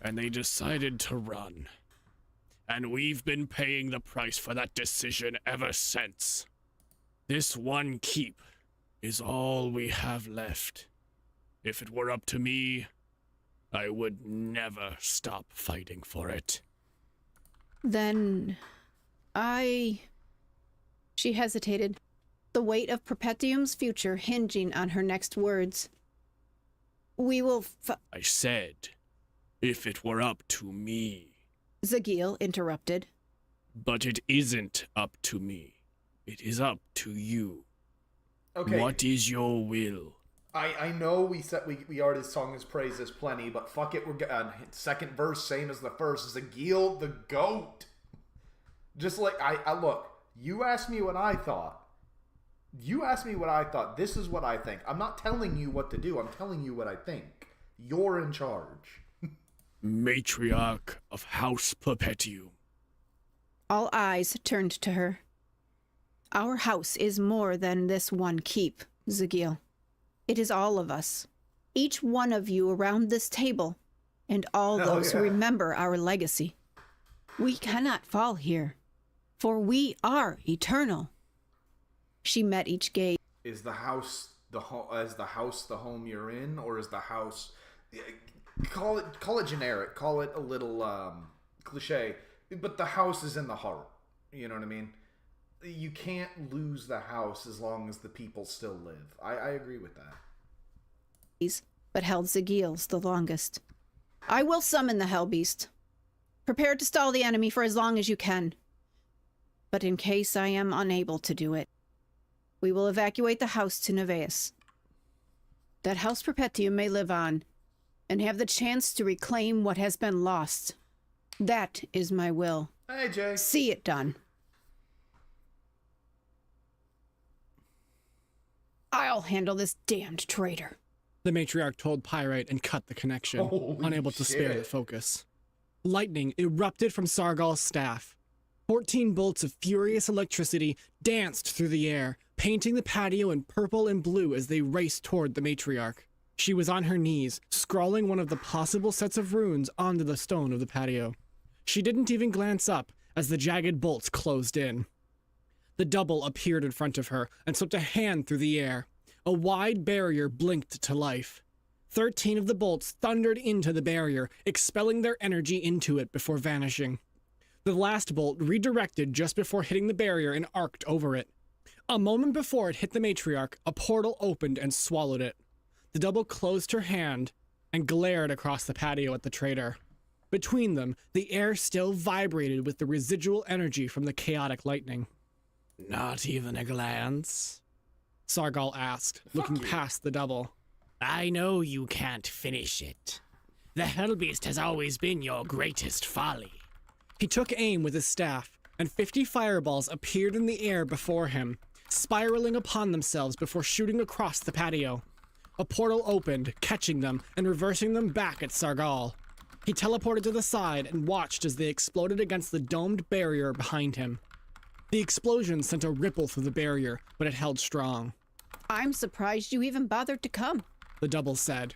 and they decided to run. And we've been paying the price for that decision ever since. This one keep is all we have left. If it were up to me, I would never stop fighting for it. Then, She hesitated. the weight of Perpetuum's future hinging on her next words. We will I said, if it were up to me. Zagiel interrupted. But it isn't up to me. It is up to you. Okay. What is your will? I know we said we already sung his praises plenty, but fuck it, we're second verse, same as the first. Zagiel the goat. Just like I look, you asked me what I thought. This is what I think. I'm not telling you what to do. I'm telling you what I think. You're in charge. Matriarch of House Perpetuum. All eyes turned to her. Our house is more than this one keep, Zagiel. It is all of us. Each one of you around this table, and all those who remember our legacy. We cannot fall here, for we are eternal. She met each gaze. Is the house the home you're in, or is the house? Call it generic. Call it a little cliche. But the house is in the heart. You know what I mean? You can't lose the house as long as the people still live. I agree with that. But held Zagiel's the longest. I will summon the Hellbeast. Prepare to stall the enemy for as long as you can. But in case I am unable to do it, we will evacuate the house to Nevaeus. That House Perpetuum may live on, and have the chance to reclaim what has been lost. That is my will. Hey, Jay. See it done. I'll handle this damned traitor. The matriarch told Pyrite and cut the connection, Holy unable to spare the shit. focus. Lightning erupted from Sargal's staff. 14 bolts of furious electricity danced through the air, painting the patio in purple and blue as they raced toward the matriarch. She was on her knees, scrawling one of the possible sets of runes onto the stone of the patio. She didn't even glance up as the jagged bolts closed in. The double appeared in front of her and swept a hand through the air. A wide barrier blinked to life. 13 of the bolts thundered into the barrier, expelling their energy into it before vanishing. The last bolt redirected just before hitting the barrier and arced over it. A moment before it hit the matriarch, a portal opened and swallowed it. The double closed her hand and glared across the patio at the traitor. Between them, the air still vibrated with the residual energy from the chaotic lightning. Not even a glance? Sargal asked, looking past the double. I know you can't finish it. The Hellbeast has always been your greatest folly. He took aim with his staff, and 50 fireballs appeared in the air before him, spiraling upon themselves before shooting across the patio. A portal opened, catching them and reversing them back at Sargal. He teleported to the side and watched as they exploded against the domed barrier behind him. The explosion sent a ripple through the barrier, but it held strong. I'm surprised you even bothered to come. The double said.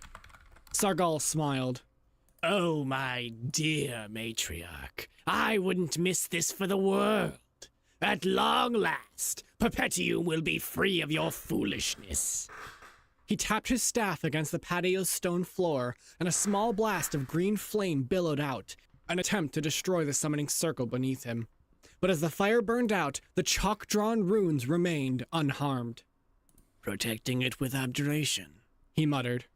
Sargal smiled. Oh, my dear matriarch, I wouldn't miss this for the world. At long last, Perpetuum will be free of your foolishness. He tapped his staff against the patio's stone floor, and a small blast of green flame billowed out, an attempt to destroy the summoning circle beneath him. But as the fire burned out, the chalk-drawn runes remained unharmed. Protecting it with abjuration, he muttered.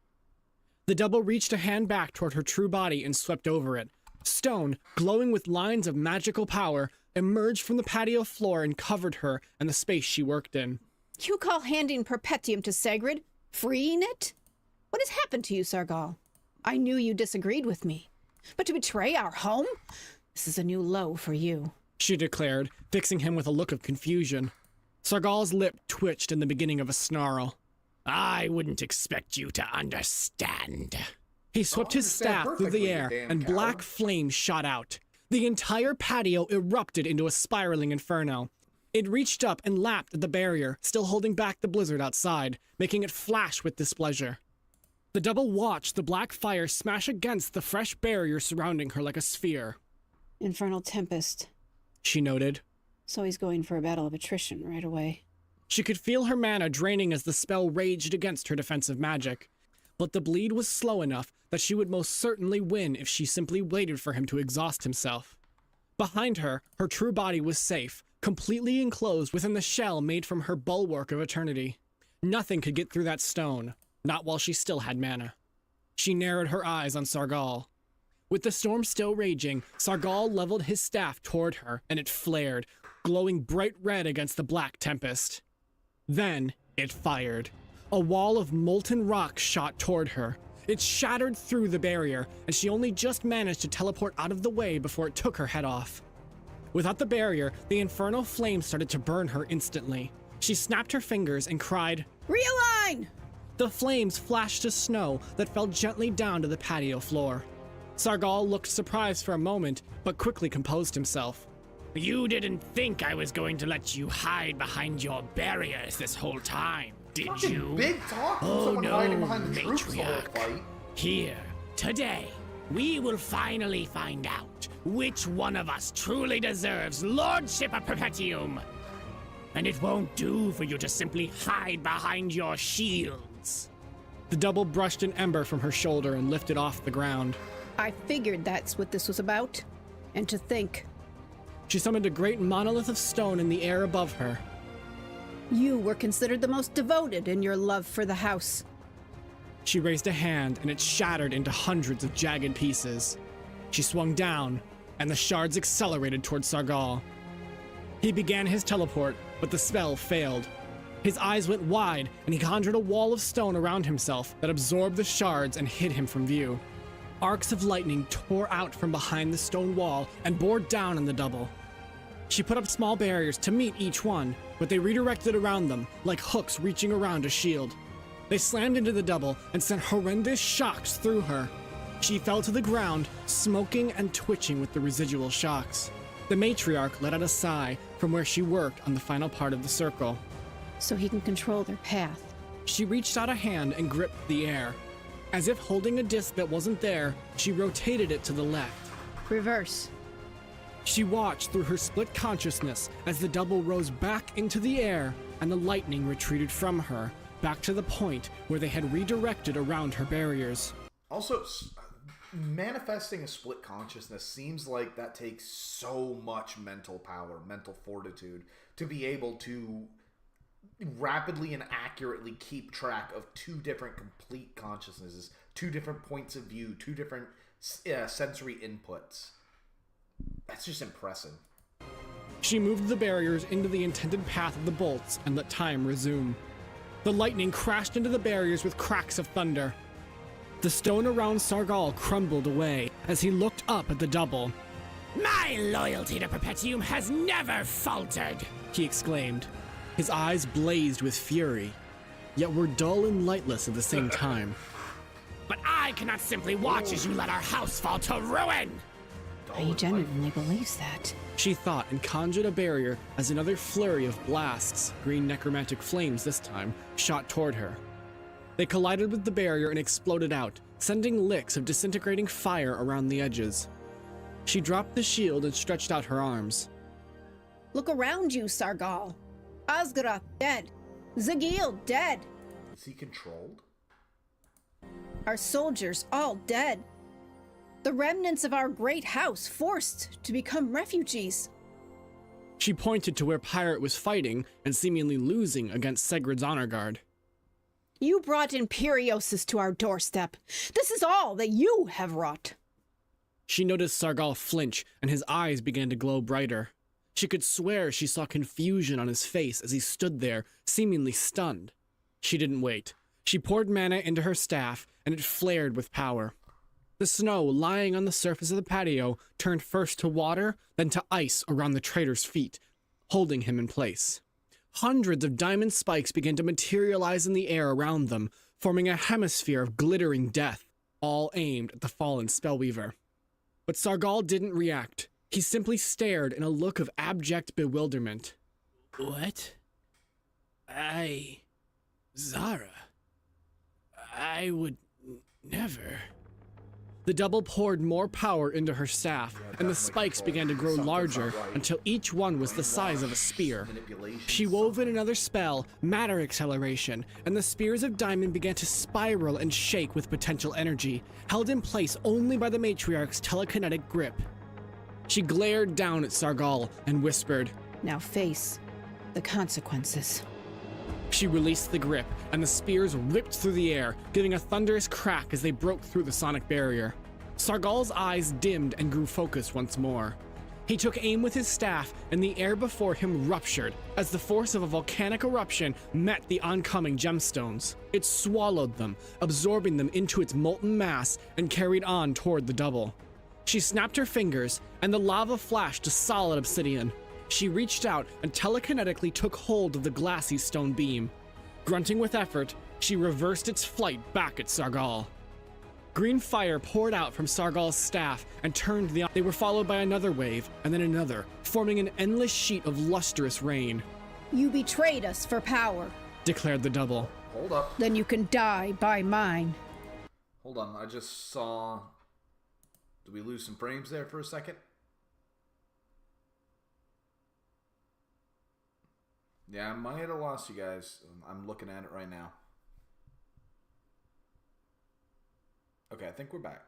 The double reached a hand back toward her true body and swept over it. Stone, glowing with lines of magical power, emerged from the patio floor and covered her and the space she worked in. You call handing Perpetuum to Sagrid freeing it? What has happened to you, Sargal? I knew you disagreed with me. But to betray our home? This is a new low for you, she declared, fixing him with a look of confusion. Sargal's lip twitched in the beginning of a snarl. I wouldn't expect you to understand. He swept his staff through the air, and black flames shot out. The entire patio erupted into a spiraling inferno. It reached up and lapped at the barrier, still holding back the blizzard outside, making it flash with displeasure. The double watched the black fire smash against the fresh barrier surrounding her like a sphere. Infernal Tempest, she noted. So he's going for a battle of attrition right away. She could feel her mana draining as the spell raged against her defensive magic. But the bleed was slow enough that she would most certainly win if she simply waited for him to exhaust himself. Behind her, her true body was safe, completely enclosed within the shell made from her bulwark of eternity. Nothing could get through that stone, not while she still had mana. She narrowed her eyes on Sargal. With the storm still raging, Sargal leveled his staff toward her, and it flared, glowing bright red against the black tempest. Then, it fired. A wall of molten rock shot toward her. It shattered through the barrier, and she only just managed to teleport out of the way before it took her head off. Without the barrier, the infernal flames started to burn her instantly. She snapped her fingers and cried, Realign! The flames flashed to snow that fell gently down to the patio floor. Sargal looked surprised for a moment, but quickly composed himself. You didn't think I was going to let you hide behind your barriers this whole time, did Fucking you? big talk from Oh someone hiding no, behind the troops the whole matriarch. fight. Here, today, we will finally find out which one of us truly deserves Lordship of Perpetuum. And it won't do for you to simply hide behind your shields. The double brushed an ember from her shoulder and lifted off the ground. I figured that's what this was about. And to think, She summoned a great monolith of stone in the air above her. you were considered the most devoted in your love for the house. She raised a hand and it shattered into hundreds of jagged pieces. She swung down, and the shards accelerated toward Sargal. He began his teleport, but the spell failed. His eyes went wide, and he conjured a wall of stone around himself that absorbed the shards and hid him from view. Arcs of lightning tore out from behind the stone wall and bore down on the double. She put up small barriers to meet each one, but they redirected around them, like hooks reaching around a shield. They slammed into the double and sent horrendous shocks through her. She fell to the ground, smoking and twitching with the residual shocks. The matriarch let out a sigh from where she worked on the final part of the circle. So he can control their path. She reached out a hand and gripped the air. As if holding a disc that wasn't there, she rotated it to the left. Reverse. She watched through her split consciousness as the double rose back into the air and the lightning retreated from her, back to the point where they had redirected around her barriers. Also, manifesting a split consciousness seems like that takes so much mental power, mental fortitude, to be able to rapidly and accurately keep track of two different complete consciousnesses, two different points of view, two different sensory inputs. That's just impressive. She moved the barriers into the intended path of the bolts and let time resume. The lightning crashed into the barriers with cracks of thunder. The stone around Sargal crumbled away as he looked up at the double. My loyalty to Perpetuum has never faltered. He exclaimed. His eyes blazed with fury, yet were dull and lightless at the same time. But I cannot simply watch as you let our house fall to ruin. He genuinely believes that. She thought and conjured a barrier as another flurry of blasts, green necromantic flames this time, shot toward her. They collided with the barrier and exploded out, sending licks of disintegrating fire around the edges. She dropped the shield and stretched out her arms. Look around you, Sargal. Osgarath dead. Zagil dead. Is he controlled? Our soldiers all dead. The remnants of our great house forced to become refugees. She pointed to where Pirate was fighting and seemingly losing against Segrid's honor guard. You brought Imperiosis to our doorstep. This is all that you have wrought. She noticed Sargal flinch, and his eyes began to glow brighter. She could swear she saw confusion on his face as he stood there, seemingly stunned. She didn't wait. She poured mana into her staff, and it flared with power. The snow lying on the surface of the patio turned first to water, then to ice around the traitor's feet, holding him in place. Hundreds of diamond spikes began to materialize in the air around them, forming a hemisphere of glittering death, all aimed at the fallen spellweaver. But Sargal didn't react. He simply stared in a look of abject bewilderment. What? Zara. I would never. The double poured more power into her staff, and the spikes began to grow larger until each one was the size of a spear. She wove in another spell, matter acceleration, and the spears of diamond began to spiral and shake with potential energy, held in place only by the matriarch's telekinetic grip. She glared down at Sargal and whispered, Now face the consequences. She released the grip, and the spears ripped through the air, giving a thunderous crack as they broke through the sonic barrier. Sargal's eyes dimmed and grew focused once more. He took aim with his staff, and the air before him ruptured as the force of a volcanic eruption met the oncoming gemstones. It swallowed them, absorbing them into its molten mass, and carried on toward the double. She snapped her fingers, and the lava flashed to solid obsidian. She reached out and telekinetically took hold of the glassy stone beam. Grunting with effort, she reversed its flight back at Sargal. Green fire poured out from Sargal's staff and turned the... They were followed by another wave, and then another, forming an endless sheet of lustrous rain. You betrayed us for power. Declared the double. Hold up. Then you can die by mine. Hold on. I just saw... Did we lose some frames there for a second? Yeah, I might have lost you guys. I'm looking at it right now. Okay, I think we're back.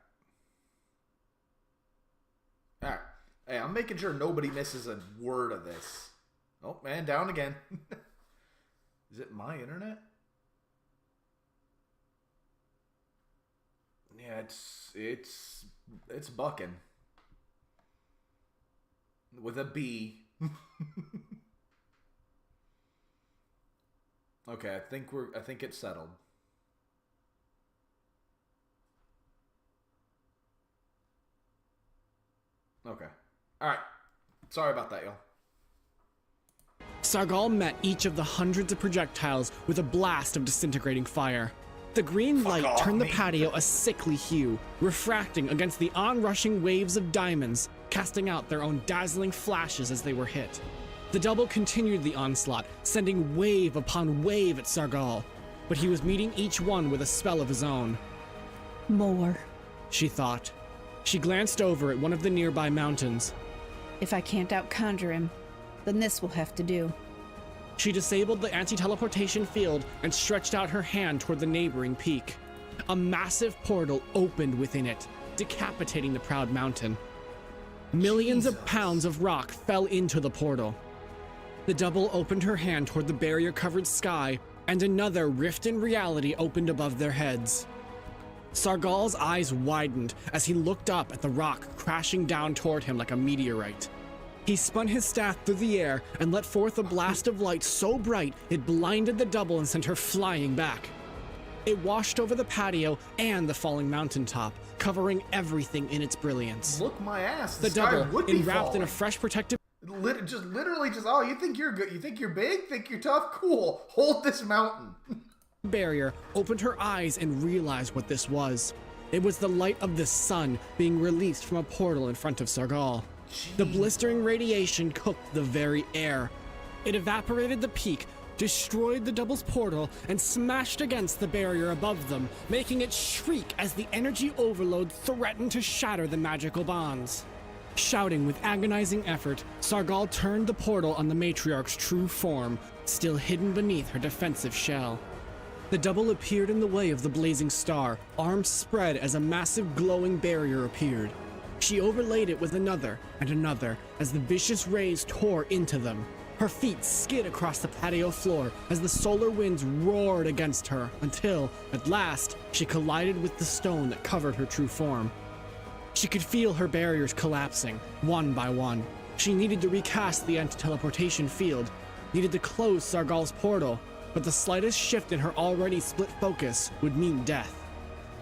Alright. Hey, I'm making sure nobody misses a word of this. Oh, man, down again. Is it my internet? Yeah, it's bucking. With a B. Okay, I think it's settled. Okay. Alright. Sorry about that, y'all. Sargal met each of the hundreds of projectiles with a blast of disintegrating fire. The green light turned the patio a sickly hue, refracting against the onrushing waves of diamonds, casting out their own dazzling flashes as they were hit. The double continued the onslaught, sending wave upon wave at Sargal, but he was meeting each one with a spell of his own. More. She thought. She glanced over at one of the nearby mountains. If I can't out-conjure him, then this will have to do. She disabled the anti-teleportation field and stretched out her hand toward the neighboring peak. A massive portal opened within it, decapitating the proud mountain. Millions of pounds of rock fell into the portal. The double opened her hand toward the barrier-covered sky, and another rift in reality opened above their heads. Sargal's eyes widened as he looked up at the rock crashing down toward him like a meteorite. He spun his staff through the air and let forth a blast of light so bright it blinded the double and sent her flying back. It washed over the patio and the falling mountaintop, covering everything in its brilliance. Look my ass. The double, enwrapped in a fresh protective Literally, oh, you think you're good? You think you're big? Think you're tough? Cool. Hold this mountain. barrier, opened her eyes and realized what this was. It was the light of the sun being released from a portal in front of Sargal. The blistering radiation cooked the very air. It evaporated the peak, destroyed the double's portal, and smashed against the barrier above them, making it shriek as the energy overload threatened to shatter the magical bonds. Shouting with agonizing effort, Sargal turned the portal on the matriarch's true form, still hidden beneath her defensive shell. The double appeared in the way of the blazing star, arms spread as a massive glowing barrier appeared. She overlaid it with another and another as the vicious rays tore into them. Her feet skid across the patio floor as the solar winds roared against her until, at last, she collided with the stone that covered her true form. She could feel her barriers collapsing, one by one. She needed to recast the anti-teleportation field, needed to close Sargal's portal, but the slightest shift in her already split focus would mean death.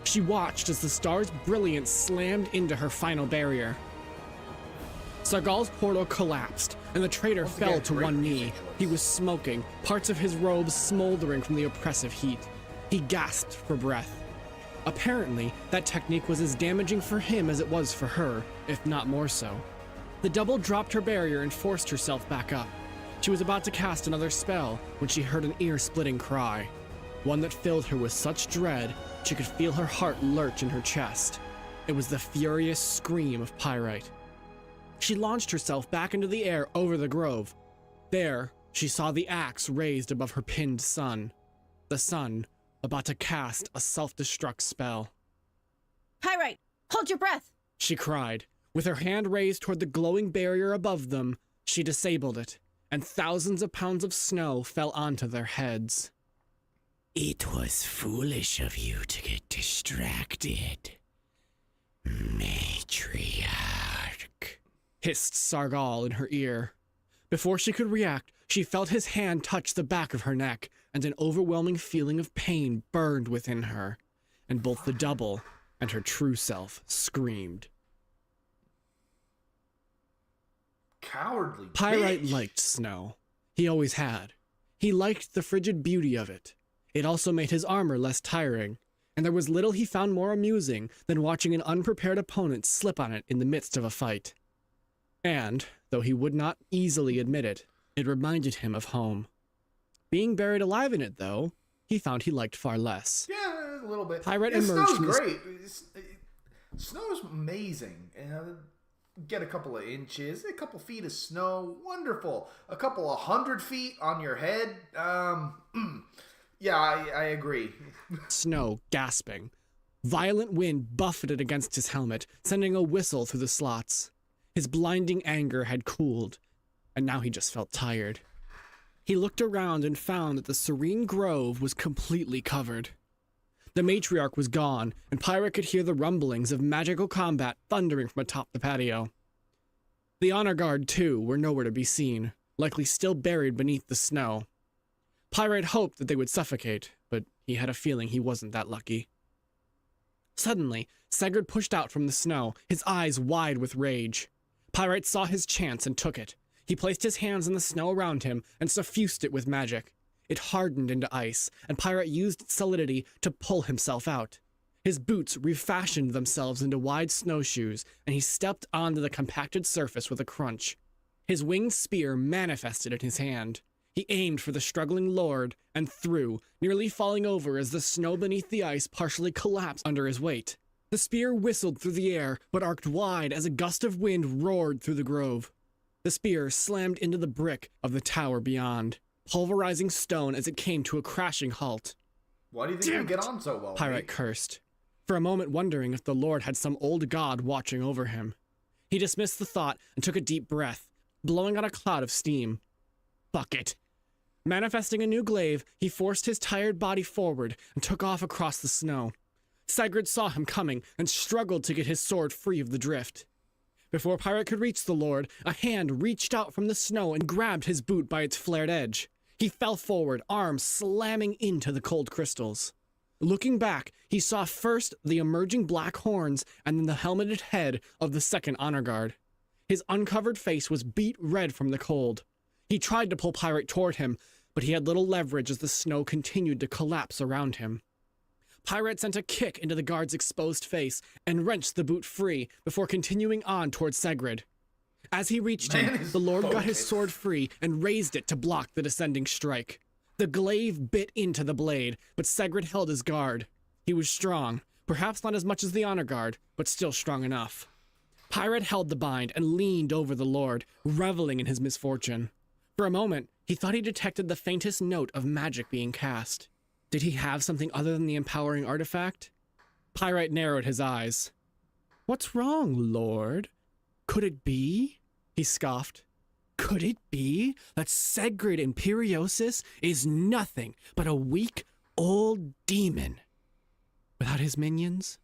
She watched as the star's brilliance slammed into her final barrier. Sargal's portal collapsed, and the traitor fell to one knee. He was smoking, parts of his robes smoldering from the oppressive heat. He gasped for breath. Apparently, that technique was as damaging for him as it was for her, if not more so. The double dropped her barrier and forced herself back up. She was about to cast another spell when she heard an ear-splitting cry, one that filled her with such dread she could feel her heart lurch in her chest. It was the furious scream of Pyrite. She launched herself back into the air over the grove. There, she saw the axe raised above her pinned son. The sun, about to cast a self-destruct spell. Pyrite, hold your breath! She cried. With her hand raised toward the glowing barrier above them, she disabled it, and thousands of pounds of snow fell onto their heads. It was foolish of you to get distracted, matriarch, hissed Sargal in her ear. Before she could react, she felt his hand touch the back of her neck, and an overwhelming feeling of pain burned within her, and both the double and her true self screamed. Cowardly Pyrite bitch. liked snow. He always had. He liked the frigid beauty of it. It also made his armor less tiring, and there was little he found more amusing than watching an unprepared opponent slip on it in the midst of a fight. And, though he would not easily admit it, it reminded him of home. Being buried alive in it, though, he found he liked far less. Yeah, a little bit. Pyrite yeah, emerged snow's from the- great. Snow's amazing. Get a couple of inches, a couple feet of snow, wonderful. A couple of 100 feet on your head, yeah, I agree. Snow gasping. Violent wind buffeted against his helmet, sending a whistle through the slots. His blinding anger had cooled, and now he just felt tired. He looked around and found that the serene grove was completely covered. The matriarch was gone, and Pyrite could hear the rumblings of magical combat thundering from atop the patio. The honor guard, too, were nowhere to be seen, likely still buried beneath the snow. Pyrite hoped that they would suffocate, but he had a feeling he wasn't that lucky. Suddenly, Sigurd pushed out from the snow, his eyes wide with rage. Pyrite saw his chance and took it. He placed his hands in the snow around him and suffused it with magic. It hardened into ice, and Pyrite used its solidity to pull himself out. His boots refashioned themselves into wide snowshoes, and he stepped onto the compacted surface with a crunch. His winged spear manifested in his hand. He aimed for the struggling lord and threw, nearly falling over as the snow beneath the ice partially collapsed under his weight. The spear whistled through the air, but arced wide as a gust of wind roared through the grove. The spear slammed into the brick of the tower beyond, pulverizing stone as it came to a crashing halt. Why do you think we get on so well? Pyrite mate? cursed, for a moment wondering if the Lord had some old god watching over him. He dismissed the thought and took a deep breath, blowing out a cloud of steam. Fuck it. Manifesting a new glaive, he forced his tired body forward and took off across the snow. Sigurd saw him coming and struggled to get his sword free of the drift. Before Pyrite could reach the Lord, a hand reached out from the snow and grabbed his boot by its flared edge. He fell forward, arms slamming into the cold crystals. Looking back, he saw first the emerging black horns and then the helmeted head of the second honor guard. His uncovered face was beet red from the cold. He tried to pull Pyrite toward him, but he had little leverage as the snow continued to collapse around him. Pyrite sent a kick into the guard's exposed face and wrenched the boot free before continuing on towards Sigrid. As he reached him, the Lord got his sword free and raised it to block the descending strike. The glaive bit into the blade, but Sigrid held his guard. He was strong, perhaps not as much as the honor guard, but still strong enough. Pyrite held the bind and leaned over the Lord, reveling in his misfortune. For a moment, he thought he detected the faintest note of magic being cast. Did he have something other than the empowering artifact? Pyrite narrowed his eyes. "What's wrong, Lord? Could it be?" he scoffed. "Could it be that Sigrid Imperiosis is nothing but a weak old demon without his minions?"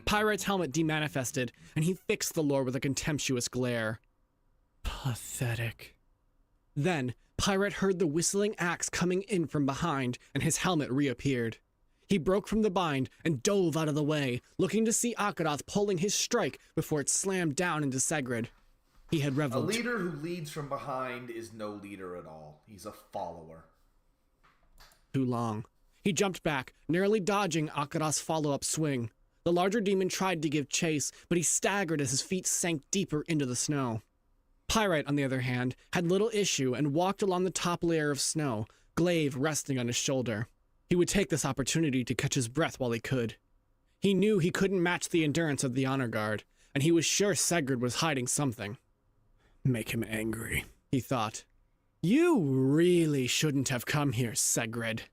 Pyrite's helmet demanifested, and he fixed the Lord with a contemptuous glare. Pathetic. Then, Pyrite heard the whistling axe coming in from behind, and his helmet reappeared. He broke from the bind and dove out of the way, looking to see Kav'Voth pulling his strike before it slammed down into Sigrid. He had A reveled. leader who leads from behind is no leader at all. He's a follower. Too long. He jumped back, narrowly dodging Kav'Voth's follow-up swing. The larger demon tried to give chase, but he staggered as his feet sank deeper into the snow. Pyrite, on the other hand, had little issue and walked along the top layer of snow, glaive resting on his shoulder. He would take this opportunity to catch his breath while he could. He knew he couldn't match the endurance of the honor guard, and he was sure Sigurd was hiding something. Make him angry, he thought. You really shouldn't have come here, Sigrid.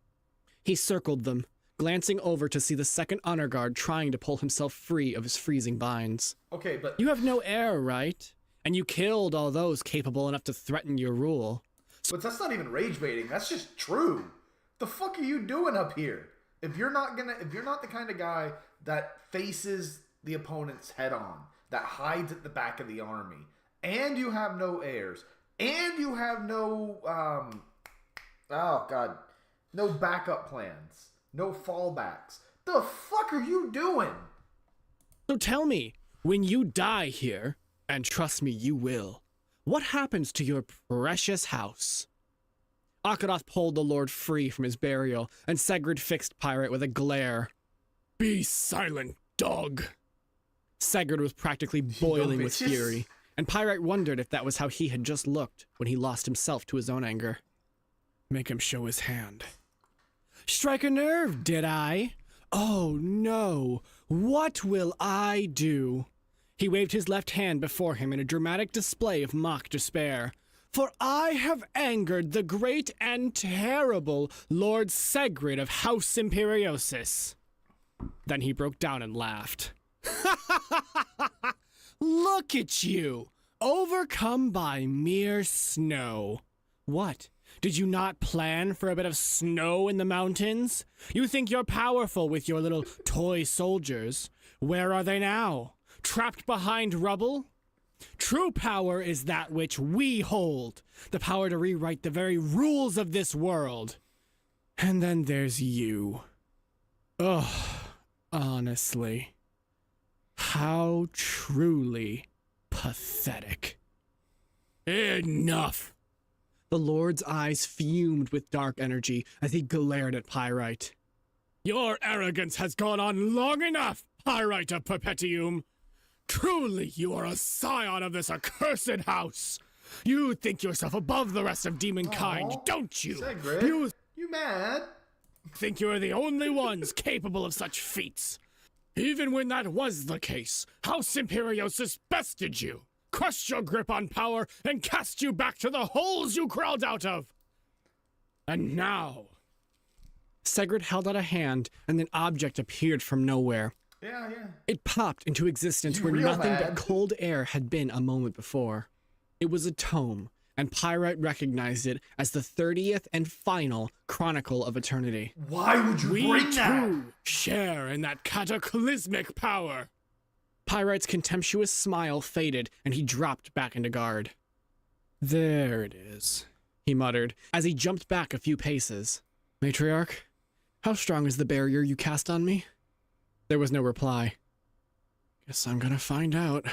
He circled them, glancing over to see the second honor guard trying to pull himself free of his freezing binds. Okay, but You have no air, right? and you killed all those capable enough to threaten your rule. But that's not even rage baiting. That's just true. The fuck are you doing up here? If you're not the kind of guy that faces the opponents head on, that hides at the back of the army, and you have no heirs, and you have no no backup plans, no fallbacks. The fuck are you doing? So tell me, when you die here, and trust me, you will, what happens to your precious house? Nakaroth pulled the Lord free from his burial, and Sigrid fixed Pirate with a glare. Be silent, dog. Sigrid was practically boiling with bitches. fury, and Pirate wondered if that was how he had just looked when he lost himself to his own anger. Make him show his hand. Strike a nerve, did I? Oh no, what will I do? He waved his left hand before him in a dramatic display of mock despair. For I have angered the great and terrible Lord Sigrid of House Imperiosis. Then he broke down and laughed. Look at you, overcome by mere snow. What? Did you not plan for a bit of snow in the mountains? You think you're powerful with your little toy soldiers. Where are they now? Trapped behind rubble? True power is that which we hold, the power to rewrite the very rules of this world. And then there's you. Ugh, honestly. How truly pathetic. Enough. The Lord's eyes fumed with dark energy as he glared at Pyrite. Your arrogance has gone on long enough, Pyrite of Perpetuum. Truly, you are a scion of this accursed house. You think yourself above the rest of demonkind, Aw, don't you? Sigrid, You you mad? think you are the only ones capable of such feats. Even when that was the case, House Imperiosis bested you, crushed your grip on power, and cast you back to the holes you crawled out of. And now, Sigrid held out a hand, and an object appeared from nowhere. Yeah. It popped into existence You where real nothing mad. but cold air had been a moment before. It was a tome, and Pyrite recognized it as the 30th and final Chronicle of Eternity. Why would you we bring that? too share in that cataclysmic power. Pyrite's contemptuous smile faded, and he dropped back into guard. There it is, he muttered, as he jumped back a few paces. Matriarch, how strong is the barrier you cast on me? There was no reply. Guess I'm gonna find out.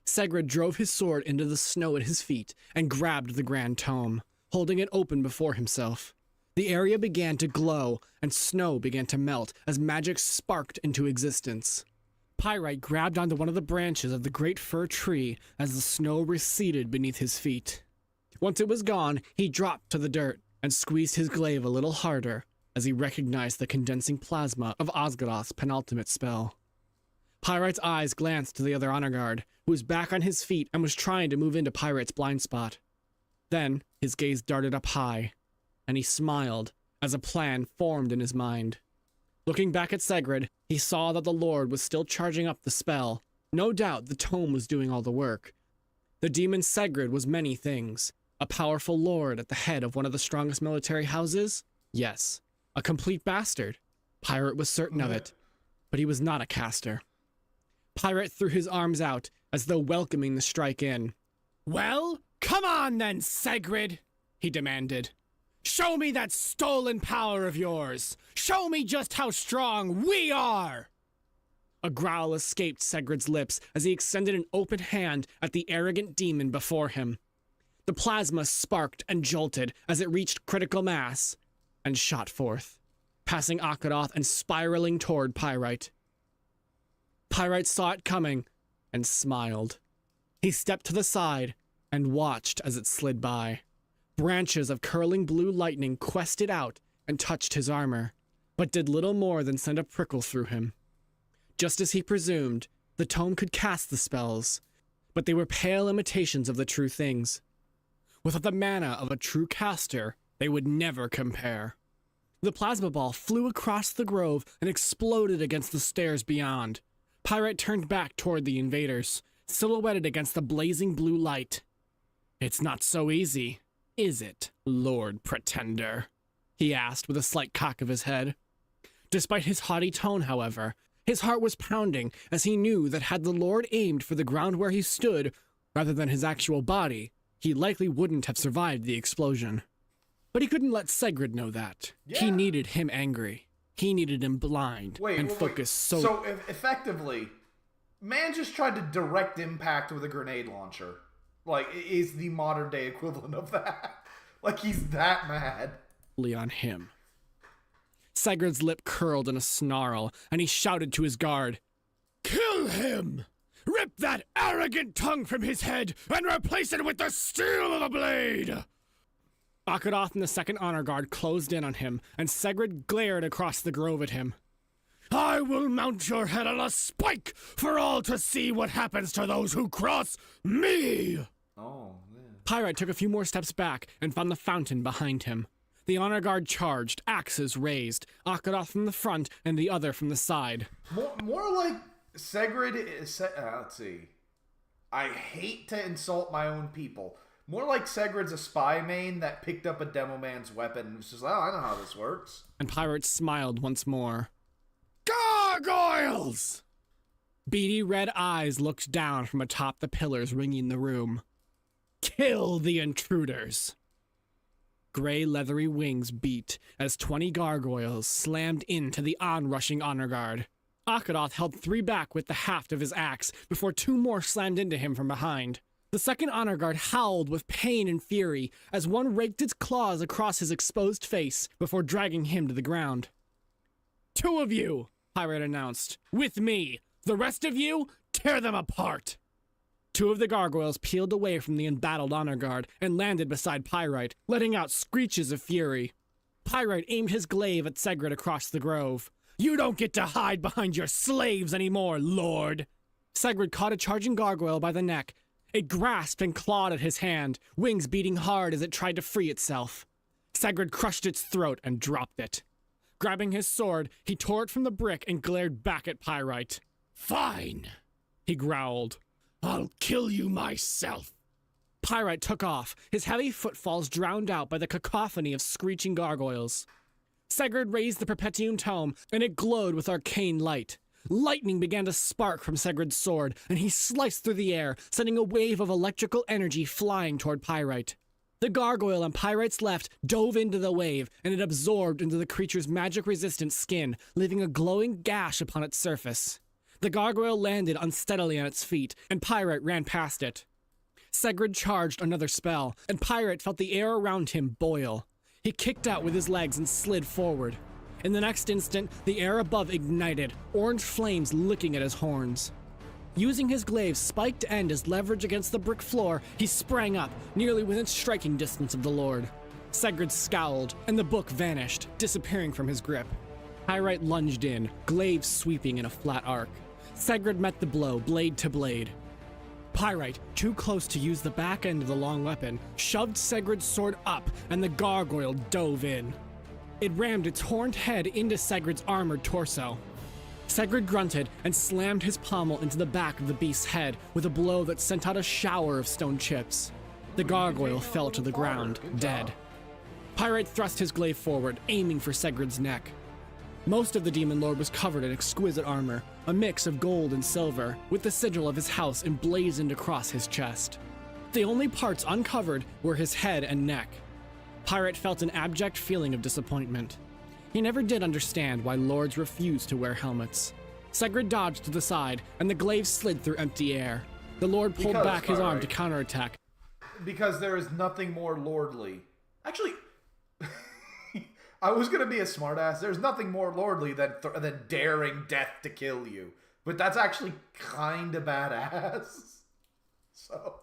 Sigrid drove his sword into the snow at his feet and grabbed the grand tome, holding it open before himself. The area began to glow, and snow began to melt as magic sparked into existence. Pyrite grabbed onto one of the branches of the great fir tree as the snow receded beneath his feet. Once it was gone, he dropped to the dirt and squeezed his glaive a little harder as he recognized the condensing plasma of Osgaroth's penultimate spell. Pyrite's eyes glanced to the other honor guard, who was back on his feet and was trying to move into Pyrite's blind spot. Then his gaze darted up high, and he smiled as a plan formed in his mind. Looking back at Sigrid, he saw that the Lord was still charging up the spell. No doubt the tome was doing all the work. The demon Sigrid was many things. A powerful lord at the head of one of the strongest military houses? Yes. A complete bastard. Pirate was certain of it. But he was not a caster. Pirate threw his arms out, as though welcoming the strike in. Well, come on then, Sigrid, he demanded. Show me that stolen power of yours. Show me just how strong we are. A growl escaped Sigrid's lips as he extended an open hand at the arrogant demon before him. The plasma sparked and jolted as it reached critical mass and shot forth, passing Nakaroth and spiraling toward Pyrite. Pyrite saw it coming and smiled. He stepped to the side and watched as it slid by. Branches of curling blue lightning quested out and touched his armor, but did little more than send a prickle through him. Just as he presumed, the tome could cast the spells, but they were pale imitations of the true things. Without the mana of a true caster, they would never compare. The plasma ball flew across the grove and exploded against the stairs beyond. Pyrite turned back toward the invaders, silhouetted against the blazing blue light. "It's not so easy, is it, Lord Pretender?" he asked with a slight cock of his head. Despite his haughty tone, however, his heart was pounding as he knew that had the Lord aimed for the ground where he stood, rather than his actual body, he likely wouldn't have survived the explosion. But he couldn't let Sigrid know that. Yeah. He needed him angry. He needed him blind and focused So effectively, man just tried to direct impact with a grenade launcher. Like, is the modern day equivalent of that. Like, he's that mad. on him. Sigurd's lip curled in a snarl, and he shouted to his guard, Kill him! Rip that arrogant tongue from his head and replace it with the steel of the blade! Kav'Voth and the second honor guard closed in on him, and Sigrid glared across the grove at him. I will mount your head on a spike for all to see what happens to those who cross me! Oh, yeah. Pyrite took a few more steps back and found the fountain behind him. The honor guard charged, axes raised, Kav'Voth from the front and the other from the side. More like Sigrid is... let's see. I hate to insult my own people. More like Sigrid's a spy main that picked up a demo man's weapon and was just like, oh, I know how this works. And Pyrite smiled once more. Gargoyles! Beady red eyes looked down from atop the pillars ringing the room. Kill the intruders! Gray leathery wings beat as 20 gargoyles slammed into the onrushing honor guard. Kav'Voth held 3 back with the haft of his axe before 2 more slammed into him from behind. The second honor guard howled with pain and fury as one raked its claws across his exposed face before dragging him to the ground. 2 of you, Pyrite announced, with me. The rest of you, tear them apart. 2 of the gargoyles peeled away from the embattled honor guard and landed beside Pyrite, letting out screeches of fury. Pyrite aimed his glaive at Sigrid across the grove. You don't get to hide behind your slaves anymore, Lord! Sigrid caught a charging gargoyle by the neck. It grasped and clawed at his hand, wings beating hard as it tried to free itself. Sigrid crushed its throat and dropped it. Grabbing his sword, he tore it from the brick and glared back at Pyrite. Fine, he growled. I'll kill you myself. Pyrite took off, his heavy footfalls drowned out by the cacophony of screeching gargoyles. Sigrid raised the Perpetuum Tome, and it glowed with arcane light. Lightning began to spark from Sigrid's sword, and he sliced through the air, sending a wave of electrical energy flying toward Pyrite. The gargoyle on Pyrite's left dove into the wave, and it absorbed into the creature's magic-resistant skin, leaving a glowing gash upon its surface. The gargoyle landed unsteadily on its feet, and Pyrite ran past it. Sigrid charged another spell, and Pyrite felt the air around him boil. He kicked out with his legs and slid forward. In the next instant, the air above ignited, orange flames licking at his horns. Using his glaive's spiked end as leverage against the brick floor, he sprang up, nearly within striking distance of the Lord. Sigrid scowled, and the book vanished, disappearing from his grip. Pyrite lunged in, glaive sweeping in a flat arc. Sigrid met the blow, blade to blade. Pyrite, too close to use the back end of the long weapon, shoved Sigrid's sword up, and the gargoyle dove in. It rammed its horned head into Sigrid's armored torso. Sigrid grunted and slammed his pommel into the back of the beast's head with a blow that sent out a shower of stone chips. The gargoyle fell to the ground, dead. Pyrite thrust his glaive forward, aiming for Sigrid's neck. Most of the Demon Lord was covered in exquisite armor, a mix of gold and silver, with the sigil of his house emblazoned across his chest. The only parts uncovered were his head and neck. Pyrite felt an abject feeling of disappointment. He never did understand why lords refused to wear helmets. Sigrid dodged to the side, and the glaive slid through empty air. The Lord pulled back his arm to counterattack. Because there is nothing more lordly. Actually, I was gonna be a smartass. There's nothing more lordly than daring death to kill you. But that's actually kind of badass. So...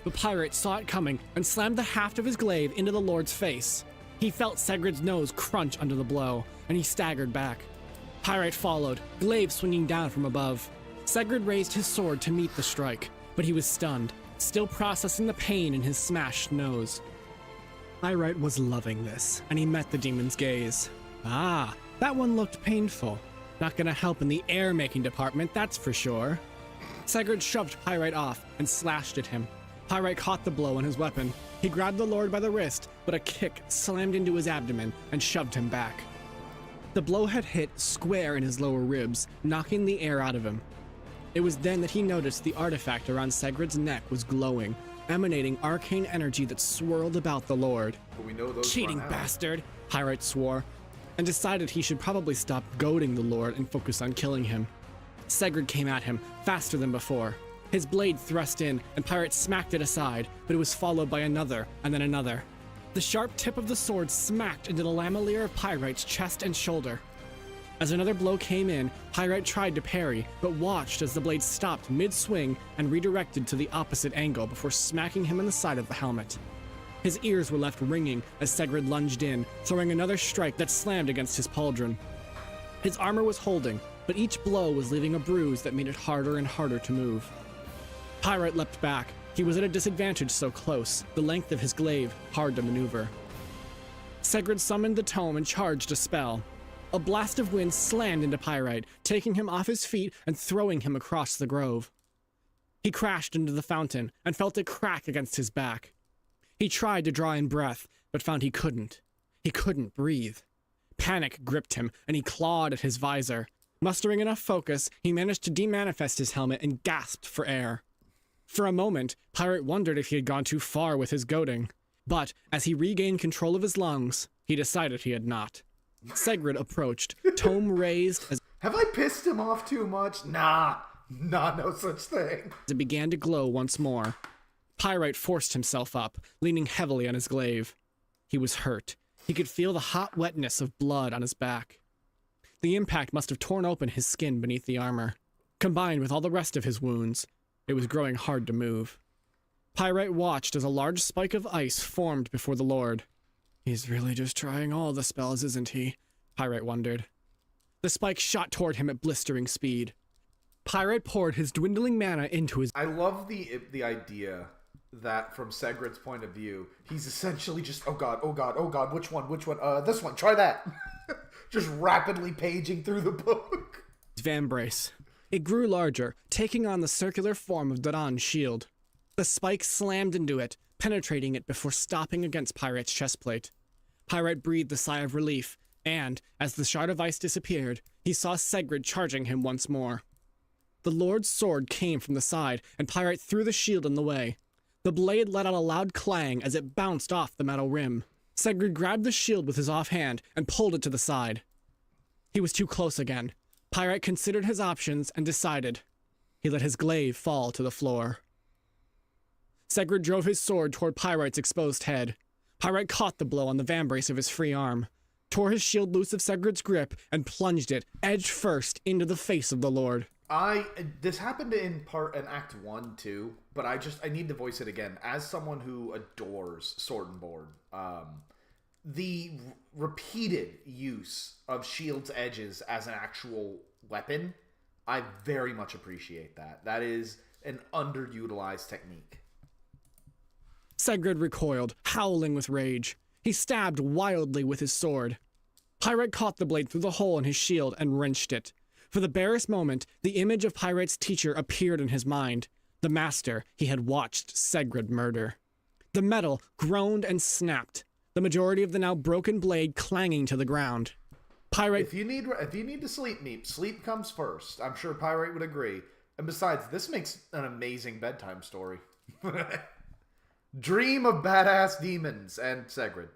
The pirate saw it coming and slammed the haft of his glaive into the Lord's face. He felt Sigrid's nose crunch under the blow, and he staggered back. Pyrite followed, glaive swinging down from above. Sigrid raised his sword to meet the strike, but he was stunned, still processing the pain in his smashed nose. Pyrite was loving this, and he met the demon's gaze. Ah, that one looked painful. Not gonna help in the air-making department, that's for sure. Sigurd shoved Pyrite off and slashed at him. Pyrite caught the blow on his weapon. He grabbed the Lord by the wrist, but a kick slammed into his abdomen and shoved him back. The blow had hit square in his lower ribs, knocking the air out of him. It was then that he noticed the artifact around Sigurd's neck was glowing, emanating arcane energy that swirled about the Lord. But we know those Cheating run out. bastard, Pyrite swore, and decided he should probably stop goading the Lord and focus on killing him. Sigurd came at him, faster than before. His blade thrust in, and Pyrite smacked it aside, but it was followed by another, and then another. The sharp tip of the sword smacked into the lamellibia of Pyrite's chest and shoulder. As another blow came in, Pyrite tried to parry, but watched as the blade stopped mid-swing and redirected to the opposite angle before smacking him in the side of the helmet. His ears were left ringing as Sigurd lunged in, throwing another strike that slammed against his pauldron. His armor was holding, but each blow was leaving a bruise that made it harder and harder to move. Pyrite leapt back. He was at a disadvantage so close, the length of his glaive hard to maneuver. Sigurd summoned the tome and charged a spell. A blast of wind slammed into Pyrite, taking him off his feet and throwing him across the grove. He crashed into the fountain and felt it crack against his back. He tried to draw in breath, but found he couldn't. He couldn't breathe. Panic gripped him, and he clawed at his visor. Mustering enough focus, he managed to demanifest his helmet and gasped for air. For a moment, Pyrite wondered if he had gone too far with his goading. But as he regained control of his lungs, he decided he had not. Sigurd approached, tome raised as Have I pissed him off too much? Nah, no such thing. it began to glow once more. Pyrite forced himself up, leaning heavily on his glaive. He was hurt. He could feel the hot wetness of blood on his back. The impact must have torn open his skin beneath the armor. Combined with all the rest of his wounds, it was growing hard to move. Pyrite watched as a large spike of ice formed before the Lord. He's really just trying all the spells, isn't he? Pyrite wondered. The spike shot toward him at blistering speed. Pyrite poured his dwindling mana into his... I love the idea that from Sigurd's point of view, he's essentially just, oh god, which one, this one, try that. Just rapidly paging through the book. Vambrace. It grew larger, taking on the circular form of Daran's shield. The spike slammed into it, penetrating it before stopping against Pyrite's chestplate. Pyrite breathed a sigh of relief, and, as the shard of ice disappeared, he saw Sigurd charging him once more. The Lord's sword came from the side, and Pyrite threw the shield in the way. The blade let out a loud clang as it bounced off the metal rim. Sigurd grabbed the shield with his offhand and pulled it to the side. He was too close again. Pyrite considered his options and decided. He let his glaive fall to the floor. Sigurd drove his sword toward Pyrite's exposed head. Pyrite caught the blow on the vambrace of his free arm, tore his shield loose of Sigurd's grip, and plunged it, edge first, into the face of the Lord. This happened in Act 1 too, but I need to voice it again. As someone who adores Sword and Board, the repeated use of shield's edges as an actual weapon, I very much appreciate that. That is an underutilized technique. Sigurd recoiled, howling with rage. He stabbed wildly with his sword. Pyrite caught the blade through the hole in his shield and wrenched it. For the barest moment, the image of Pyrite's teacher appeared in his mind, the master he had watched Sigurd murder. The metal groaned and snapped, the majority of the now broken blade clanging to the ground. Pyrite... If you need to sleep comes first. I'm sure Pyrite would agree. And besides, this makes an amazing bedtime story. Dream of badass demons and Sigurd.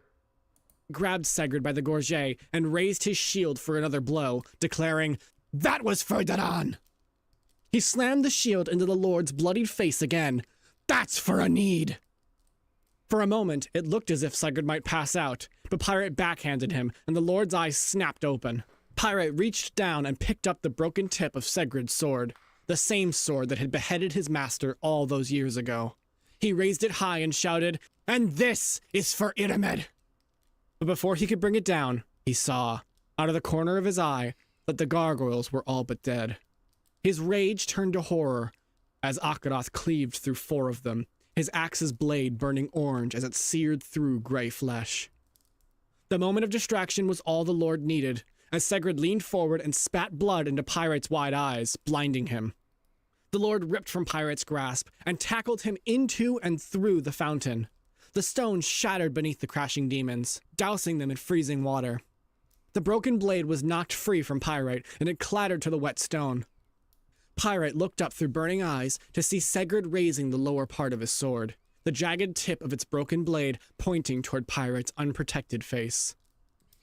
Grabbed Sigurd by the gorget and raised his shield for another blow, declaring, "That was for Daran!" He slammed the shield into the Lord's bloodied face again. "That's for a need!" For a moment, it looked as if Sigurd might pass out, but Pyrite backhanded him, and the Lord's eyes snapped open. Pyrite reached down and picked up the broken tip of Sigurd's sword, the same sword that had beheaded his master all those years ago. He raised it high and shouted, "And this is for Iramed!" But before he could bring it down, he saw, out of the corner of his eye, that the gargoyles were all but dead. His rage turned to horror as Kav'Voth cleaved through 4 of them, his axe's blade burning orange as it seared through gray flesh. The moment of distraction was all the Lord needed, as Sigurd leaned forward and spat blood into Pyrite's wide eyes, blinding him. The Lord ripped from Pyrite's grasp and tackled him into and through the fountain. The stone shattered beneath the crashing demons, dousing them in freezing water. The broken blade was knocked free from Pyrite, and it clattered to the wet stone. Pyrite looked up through burning eyes to see Sigrid raising the lower part of his sword, the jagged tip of its broken blade pointing toward Pyrite's unprotected face.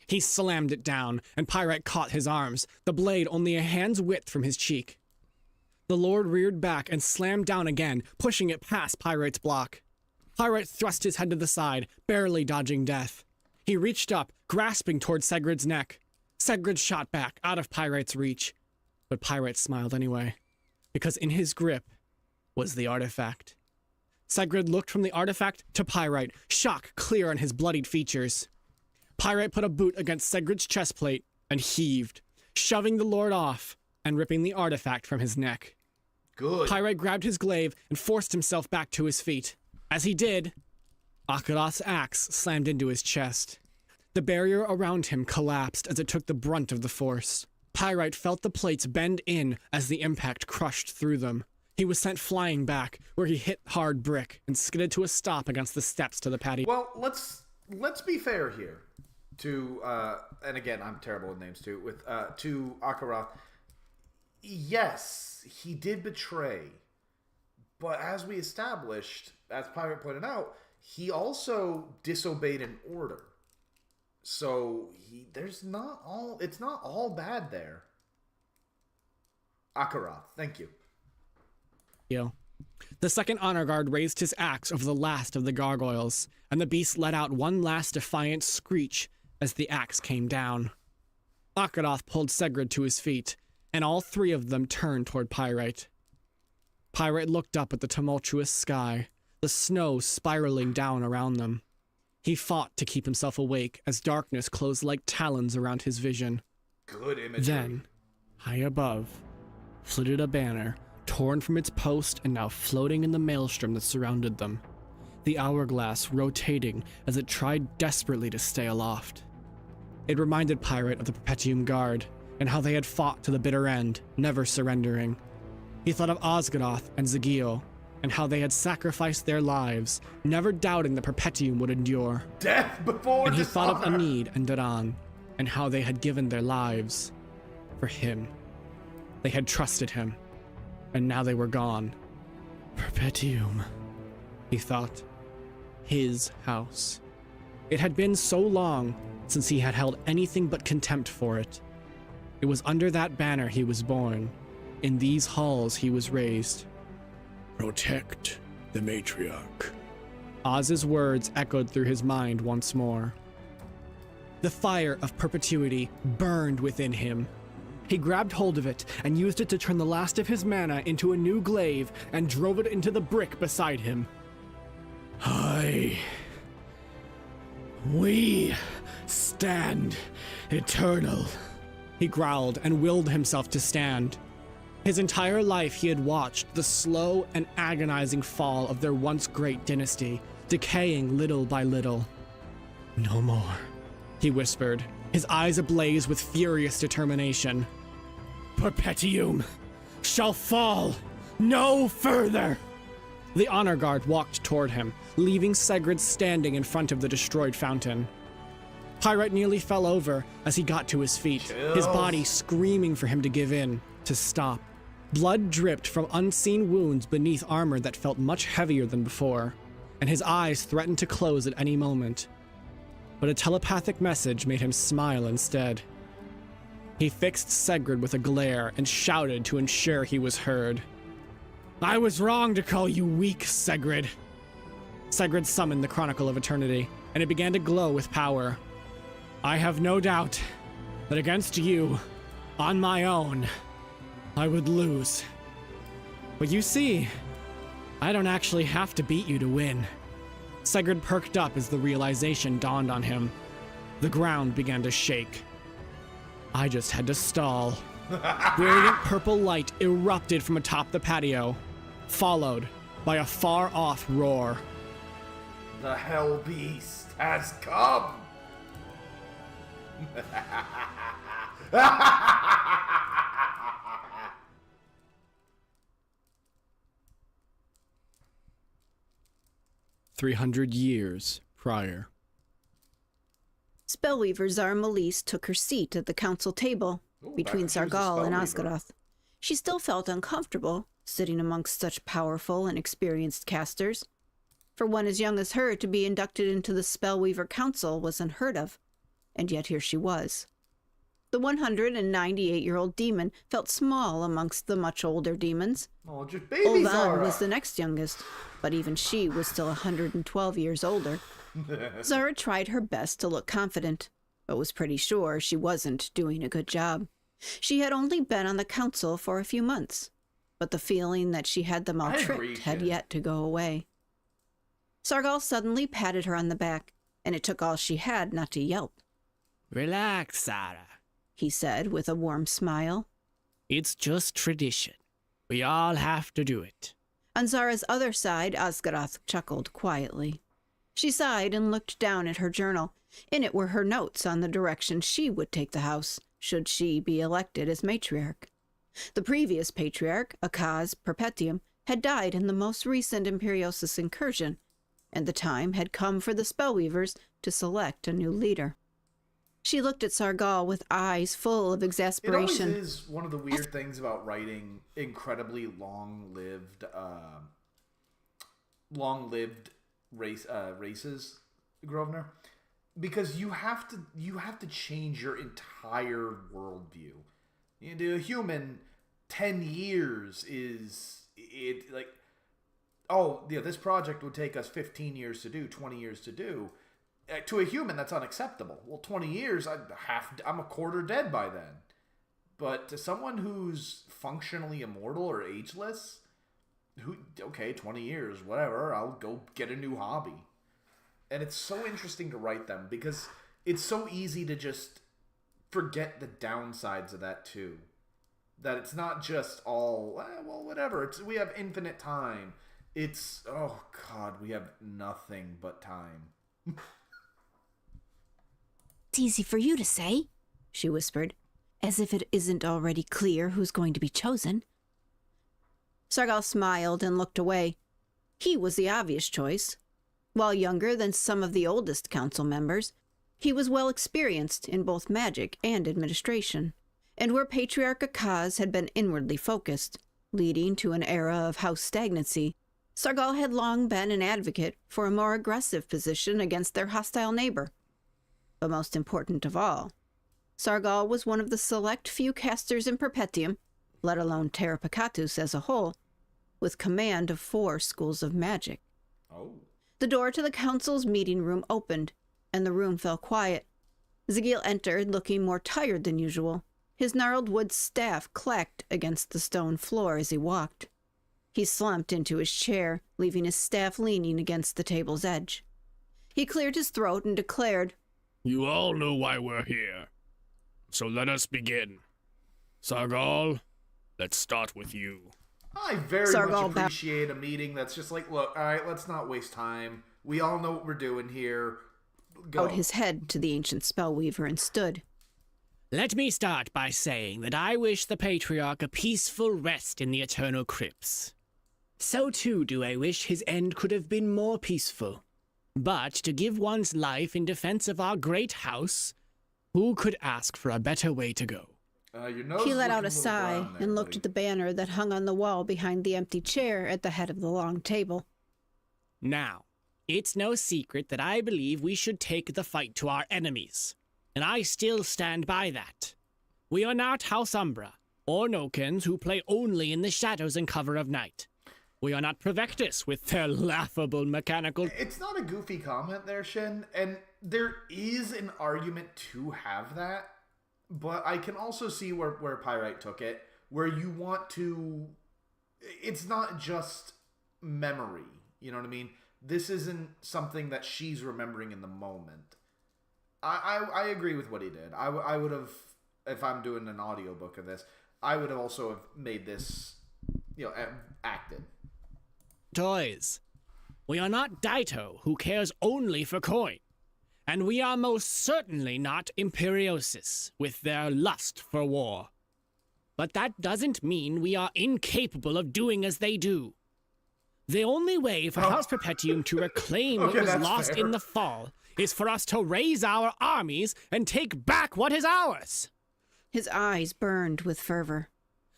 He slammed it down, and Pyrite caught his arms, the blade only a hand's width from his cheek. The Lord reared back and slammed down again, pushing it past Pyrite's block. Pyrite thrust his head to the side, barely dodging death. He reached up, grasping toward Sigrid's neck. Sigrid shot back, out of Pyrite's reach. But Pyrite smiled anyway, because in his grip was the artifact. Sigrid looked from the artifact to Pyrite, shock clear on his bloodied features. Pyrite put a boot against Sigrid's chest plate and heaved, shoving the Lord off and ripping the artifact from his neck. Good. Pyrite grabbed his glaive and forced himself back to his feet. As he did, Akaroth's axe slammed into his chest. The barrier around him collapsed as it took the brunt of the force. Pyrite felt the plates bend in as the impact crushed through them. He was sent flying back, where he hit hard brick and skidded to a stop against the steps to the patio. Well, let's be fair here to and again, I'm terrible with names too, to Akaroth. Yes, he did betray, but as we established, as Pyrite pointed out, he also disobeyed an order. So it's not all bad there. Akaroth, thank you. The second honor guard raised his axe over the last of the gargoyles, and the beast let out one last defiant screech as the axe came down. Akaroth pulled Sigrid to his feet, and all three of them turned toward Pyrite. Pyrite looked up at the tumultuous sky, the snow spiraling down around them. He fought to keep himself awake as darkness closed like talons around his vision. Good imagery. Then, high above, flitted a banner, torn from its post and now floating in the maelstrom that surrounded them, the hourglass rotating as it tried desperately to stay aloft. It reminded Pyrite of the Perpetuum Guard, and how they had fought to the bitter end, never surrendering. He thought of Osgaroth and Zagio, and how they had sacrificed their lives, never doubting the Perpetuum would endure. Death before And he dishonor. thought of Anid and Daran, and how they had given their lives for him. They had trusted him, and now they were gone. Perpetuum, he thought. His house. It had been so long since he had held anything but contempt for it. It was under that banner he was born. In these halls he was raised. Protect the matriarch. Oz's words echoed through his mind once more. The fire of perpetuity burned within him. He grabbed hold of it and used it to turn the last of his mana into a new glaive and drove it into the brick beside him. We stand eternal. He growled and willed himself to stand. His entire life he had watched the slow and agonizing fall of their once great dynasty, decaying little by little. No more, He whispered, his eyes ablaze with furious determination. Perpetuum shall fall no further. The honor guard walked toward him, leaving Sigrid standing in front of the destroyed fountain. Pyrite nearly fell over as he got to his feet, his body screaming for him to give in, to stop. Blood dripped from unseen wounds beneath armor that felt much heavier than before, and his eyes threatened to close at any moment. But a telepathic message made him smile instead. He fixed Sigrid with a glare and shouted to ensure he was heard. I was wrong to call you weak, Sigrid. Sigrid summoned the Chronicle of Eternity, and it began to glow with power. I have no doubt that against you, on my own, I would lose. But you see, I don't actually have to beat you to win. Sigrid perked up as the realization dawned on him. The ground began to shake. I just had to stall. Brilliant purple light erupted from atop the patio, followed by a far-off roar. The Hell Beast has come! 300 years prior. Spellweaver Zara Melise took her seat at the council table Ooh, between back when she was a Sargal and spellweaver. Osgaroth. She still felt uncomfortable sitting amongst such powerful and experienced casters. For one as young as her to be inducted into the Spellweaver Council was unheard of, and yet here she was. The 198-year-old demon felt small amongst the much older demons. Oh, just baby Olvan Zara. was the next youngest, but even she was still 112 years older. Zara tried her best to look confident, but was pretty sure she wasn't doing a good job. She had only been on the council for a few months, but the feeling that she had them all I tricked agree, had kid. yet to go away. Sargal suddenly patted her on the back, and it took all she had not to yelp. Relax, Sarah. He said with a warm smile. It's just tradition. We all have to do it. On Zara's other side, Osgaroth chuckled quietly. She sighed and looked down at her journal. In it were her notes on the direction she would take the house, should she be elected as matriarch. The previous patriarch, Akaz Perpetuum, had died in the most recent Imperiosis incursion, and the time had come for the Spellweavers to select a new leader. She looked at Sargal with eyes full of It always exasperation. is one of the weird things about writing incredibly long-lived races, Grosvenor, because you have to change your entire worldview. To a human, 10 years is it like, oh yeah, this project would take us 15 years to do, 20 years to do. To a human, that's unacceptable. Well, 20 years, I'm a quarter dead by then. But to someone who's functionally immortal or ageless, okay, 20 years, whatever, I'll go get a new hobby. And it's so interesting to write them because it's so easy to just forget the downsides of that too. That it's not just all, well, whatever. We have infinite time. It's, oh God, we have nothing but time. It's easy for you to say, she whispered, as if it isn't already clear who's going to be chosen. Sargal smiled and looked away. He was the obvious choice. While younger than some of the oldest council members, he was well experienced in both magic and administration. And where Patriarch Akaz had been inwardly focused, leading to an era of house stagnancy, Sargal had long been an advocate for a more aggressive position against their hostile neighbor. But most important of all, Sargal was one of the select few casters in Perpetuum, let alone Terra Picatus as a whole, with command of 4 schools of magic. Oh. The door to the council's meeting room opened, and the room fell quiet. Zigil entered, looking more tired than usual. His gnarled wood staff clacked against the stone floor as he walked. He slumped into his chair, leaving his staff leaning against the table's edge. He cleared his throat and declared, You all know why we're here. So let us begin. Sargal, let's start with you. I very Sargal much appreciate a meeting that's just like, look, all right, let's not waste time. We all know what we're doing here. Go. bowed his head to the ancient spellweaver and stood. Let me start by saying that I wish the Patriarch a peaceful rest in the eternal crypts. So too do I wish his end could have been more peaceful. But to give one's life in defense of our great house, who could ask for a better way to go? Your nose He let looking out a little sigh brown there, and looked buddy. at the banner that hung on the wall behind the empty chair at the head of the long table. Now, it's no secret that I believe we should take the fight to our enemies, and I still stand by that. We are not House Umbra, or Nokens who play only in the shadows and cover of night. We are not Provectus with their laughable mechanical... It's not a goofy comment there, Shin, and there is an argument to have that, but I can also see where Pyrite took it, where you want to... It's not just memory, you know what I mean? This isn't something that she's remembering in the moment. I agree with what he did. I would have, if I'm doing an audiobook of this, I would have also have made this, acted. Toys. We are not Daito, who cares only for coin. And we are most certainly not Imperiosis, with their lust for war. But that doesn't mean we are incapable of doing as they do. The only way for House Perpetuum to reclaim what Okay, was that's lost fair. in the fall is for us to raise our armies and take back what is ours. His eyes burned with fervor.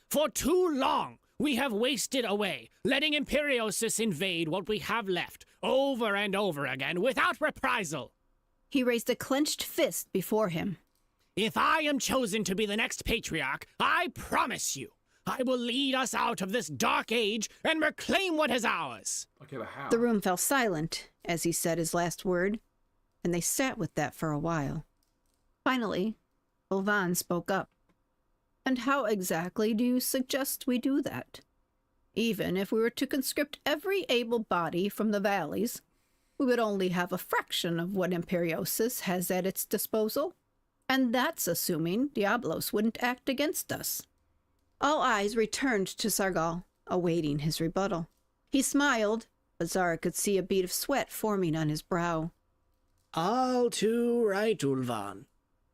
For too long, we have wasted away, letting Imperiosis invade what we have left, over and over again, without reprisal. He raised a clenched fist before him. If I am chosen to be the next patriarch, I promise you, I will lead us out of this dark age and reclaim what is ours. Okay, but how? The room fell silent as he said his last word, and they sat with that for a while. Finally, Ulvan spoke up. And how exactly do you suggest we do that? Even if we were to conscript every able body from the valleys, we would only have a fraction of what Imperiosis has at its disposal. And that's assuming Diablos wouldn't act against us. All eyes returned to Sargal, awaiting his rebuttal. He smiled, but Zara could see a bead of sweat forming on his brow. All too right, Ulvan.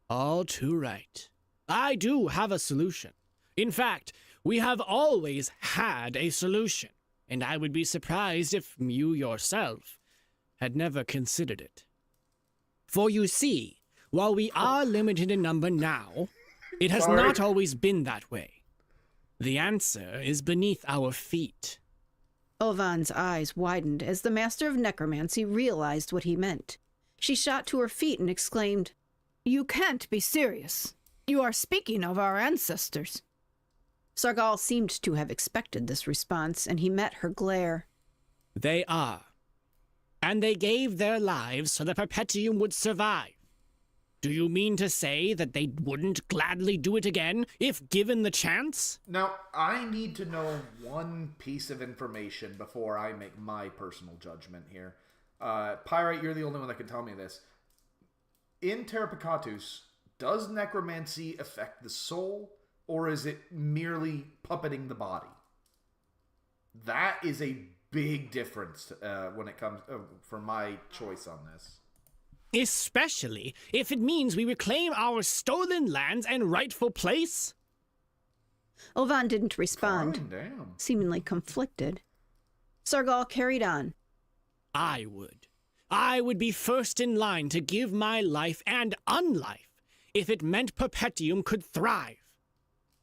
All too right. I do have a solution. In fact, we have always had a solution, and I would be surprised if you yourself had never considered it. For you see, while we are limited in number now, it has not always been that way. The answer is beneath our feet. Ulvan's eyes widened as the master of necromancy realized what he meant. She shot to her feet and exclaimed, "You can't be serious. You are speaking of our ancestors." Sargal seemed to have expected this response, and he met her glare. They are. And they gave their lives so the Perpetuum would survive. Do you mean to say that they wouldn't gladly do it again if given the chance? Now, I need to know one piece of information before I make my personal judgment here. Pyrite, you're the only one that can tell me this. In Terra Picatus, does necromancy affect the soul, or is it merely puppeting the body? That is a big difference when it comes for my choice on this. Especially if it means we reclaim our stolen lands and rightful place? Ulvan didn't respond, Calm down. seemingly conflicted. Sargal carried on. I would be first in line to give my life and unlife if it meant Perpetuum could thrive.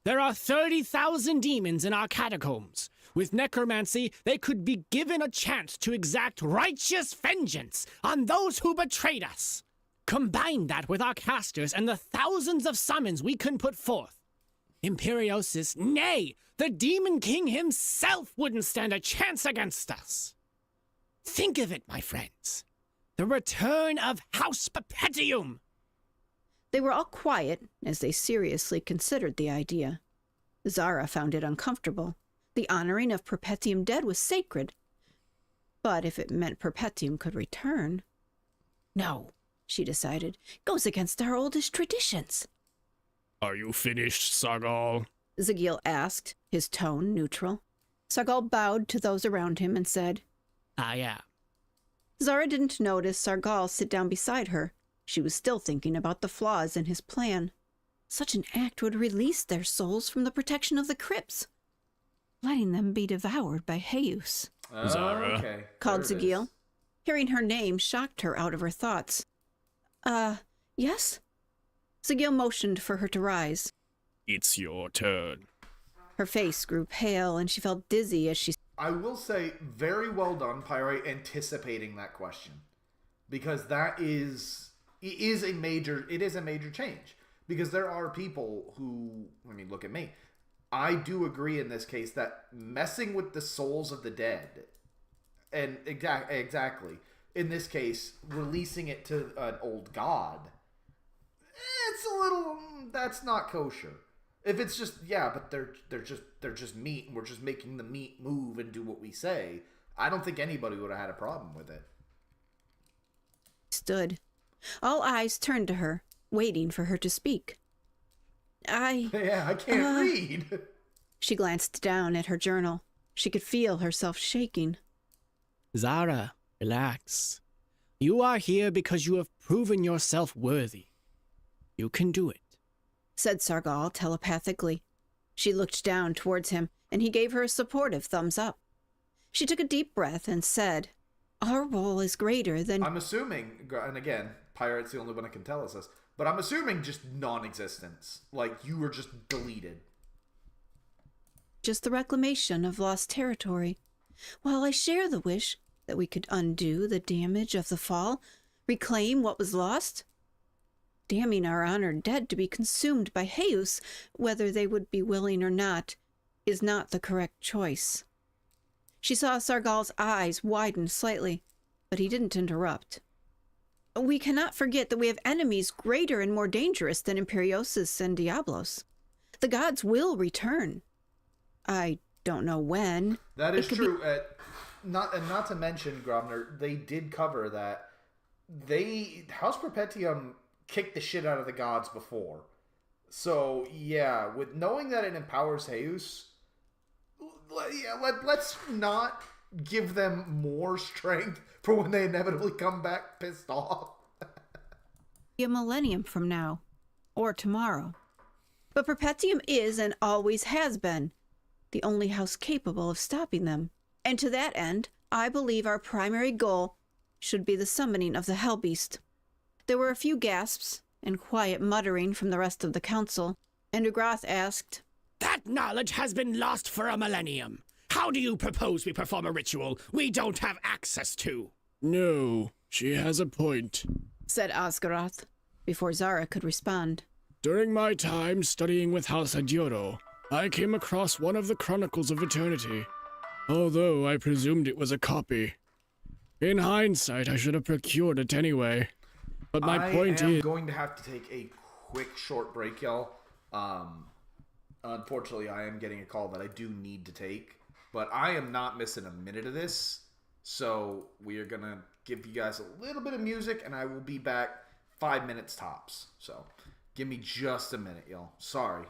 There are 30,000 demons in our catacombs. With necromancy, they could be given a chance to exact righteous vengeance on those who betrayed us. Combine that with our casters and the thousands of summons we can put forth. Imperiosis, nay, the Demon King himself wouldn't stand a chance against us. Think of it, my friends. The return of House Perpetuum. They were all quiet as they seriously considered the idea. Zara found it uncomfortable. The honoring of Perpetuum dead was sacred. But if it meant Perpetuum could return... No, she decided. Goes against our oldest traditions. Are you finished, Sargal? Zagil asked, his tone neutral. Sargal bowed to those around him and said, I am. Zara didn't notice Sargal sit down beside her. She was still thinking about the flaws in his plan. Such an act would release their souls from the protection of the crypts, letting them be devoured by Heus. Zara. Okay. Called There it Zagil. is. Hearing her name shocked her out of her thoughts. Yes? Zagil motioned for her to rise. It's your turn. Her face grew pale, and she felt dizzy as she... I will say, very well done, Pyrite, anticipating that question. Because that is... It is a major change. Because there are people who... I mean, look at me. I do agree in this case that messing with the souls of the dead... And exactly. In this case, releasing it to an old god... It's a little... That's not kosher. If it's just, yeah, but they're just meat, and we're just making the meat move and do what we say, I don't think anybody would have had a problem with it. stood. All eyes turned to her, waiting for her to speak. Yeah, I can't read. She glanced down at her journal. She could feel herself shaking. Zara, relax. You are here because you have proven yourself worthy. You can do it, Said Sargal telepathically. She looked down towards him, and he gave her a supportive thumbs up. She took a deep breath and said, "Our role is greater than..." I'm assuming, and again, Pyrite's the only one that can tell us this, but I'm assuming just non-existence. Like, you were just deleted. "just the reclamation of lost territory. While I share the wish that we could undo the damage of the fall, reclaim what was lost, damning our honored dead to be consumed by Heus, whether they would be willing or not, is not the correct choice." She saw Sargal's eyes widen slightly, but he didn't interrupt. "We cannot forget that we have enemies greater and more dangerous than Imperiosis and Diablos. The gods will return. I don't know when." That is true. Not to mention, Grobner, they did cover that House Perpetuum kicked the shit out of the gods before. So yeah, with knowing that it empowers Heus, let's not give them more strength for when they inevitably come back pissed off. A millennium from now, or tomorrow. But Perpetuum is and always has been the only house capable of stopping them. And to that end, I believe our primary goal should be the summoning of the Hellbeast. There were a few gasps and quiet muttering from the rest of the council, and Ugroth asked, That knowledge has been lost for a millennium. How do you propose we perform a ritual we don't have access to? No, she has a point. said Osgaroth, before Zara could respond. During my time studying with House Adioro, I came across one of the Chronicles of Eternity, although I presumed it was a copy. In hindsight, I should have procured it anyway. But my point I am is... going to have to take a quick short break, y'all. Unfortunately, I am getting a call that I do need to take, but I am not missing a minute of this. So we are going to give you guys a little bit of music, and I will be back 5 minutes tops. So give me just a minute, y'all. Sorry.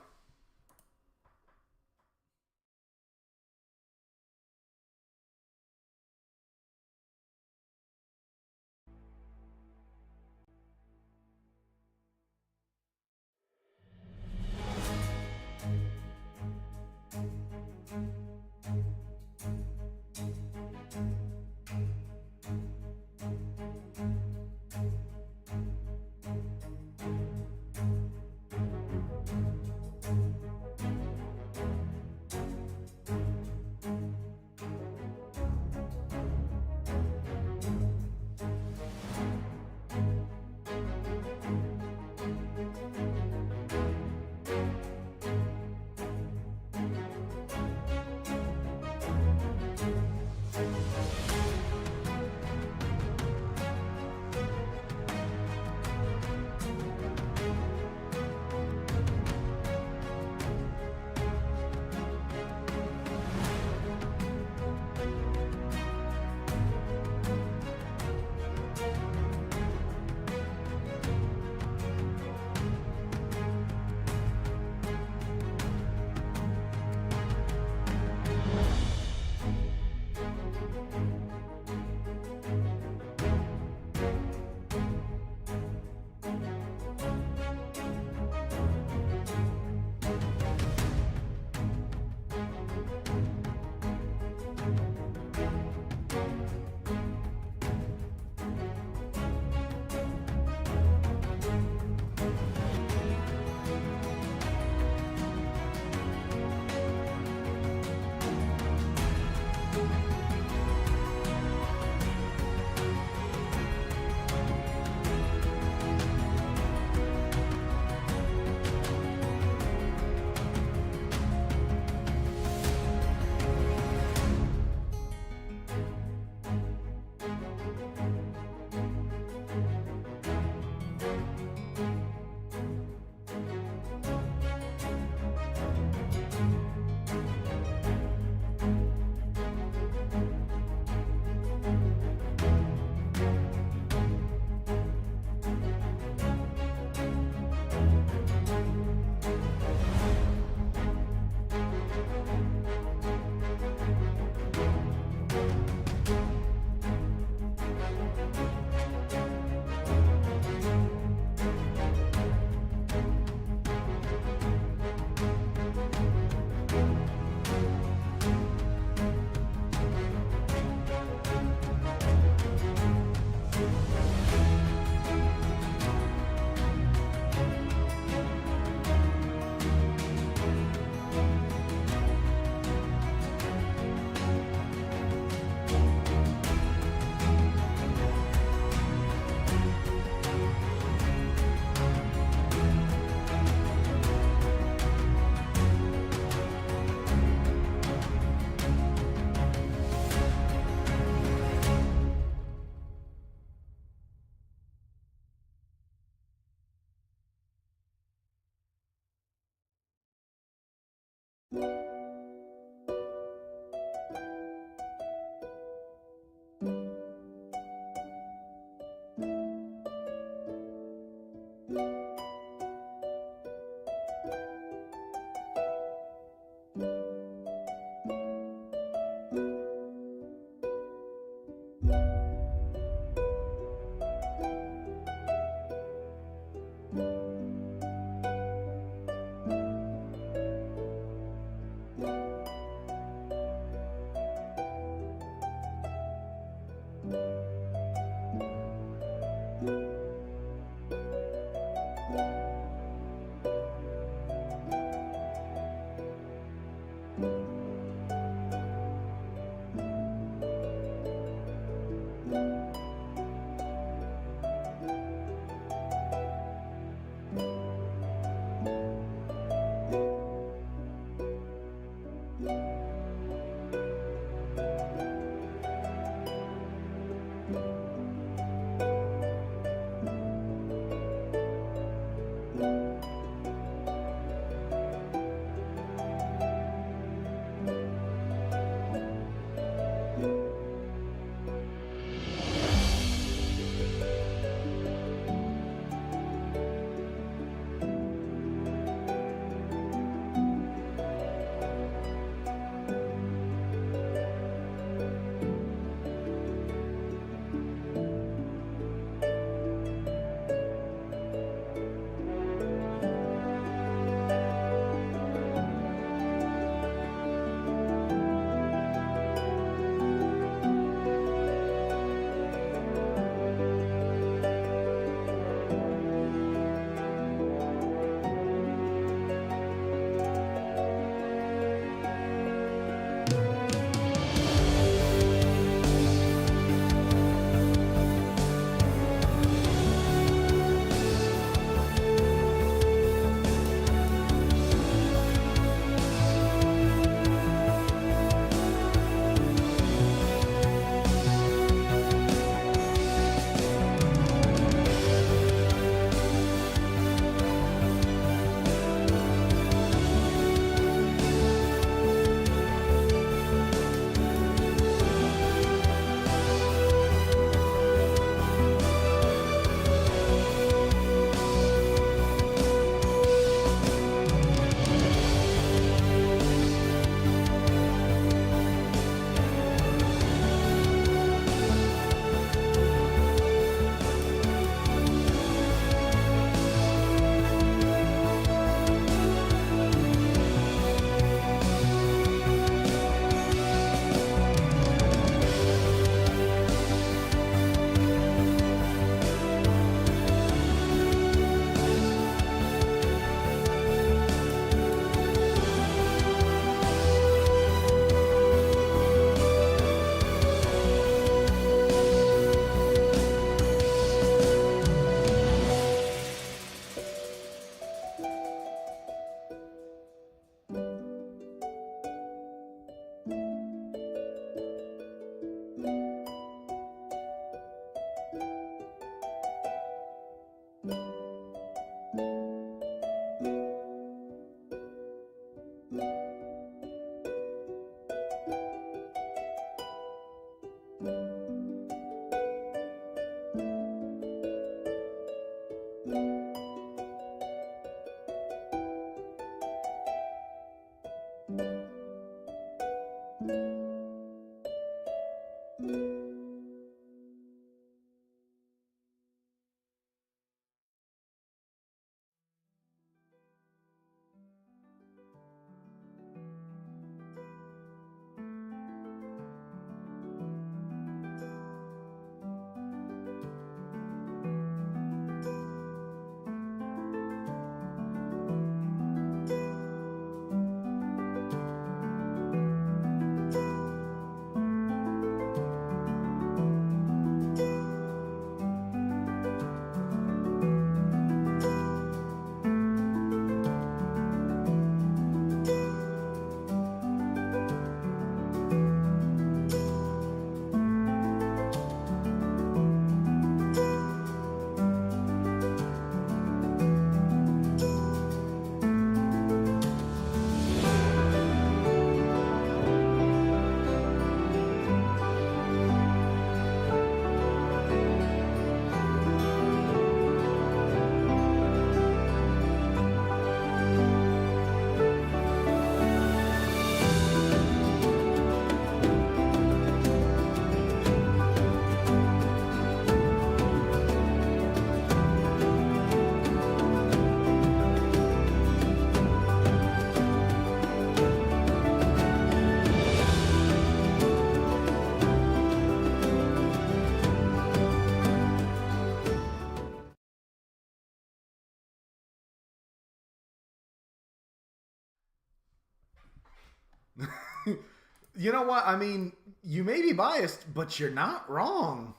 You know what? I mean, you may be biased, but you're not wrong.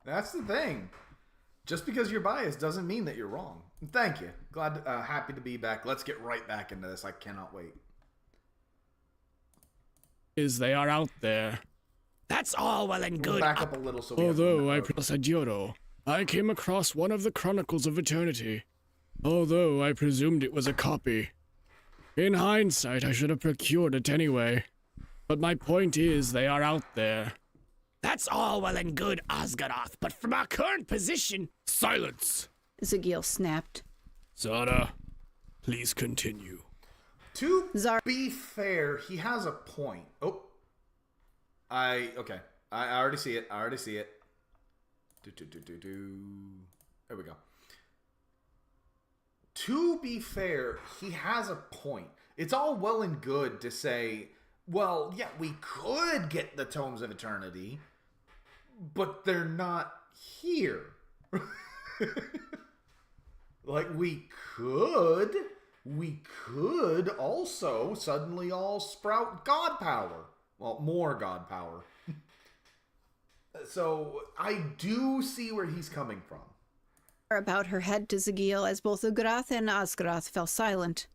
That's the thing. Just because you're biased doesn't mean that you're wrong. Thank you. Happy to be back. Let's get right back into this. I cannot wait. They are out there. That's all well and We'll good. back up a little so we Although have I came across one of the Chronicles of Eternity. Although I presumed it was a copy. In hindsight, I should have procured it anyway. But my point is, they are out there. That's all well and good, Osgaroth, but from our current position... Silence! Zagil snapped. Zara, please continue. To Zara- be fair, he has a point. Oh. Okay. I already see it. There we go. To be fair, he has a point. It's all well and good to say, well, yeah, we could get the Tomes of Eternity, but they're not here. Like, we could also suddenly all sprout god power. Well, more god power. So, I do see where he's coming from. About her head to Zagil as both Ugrath and Osgaroth fell silent.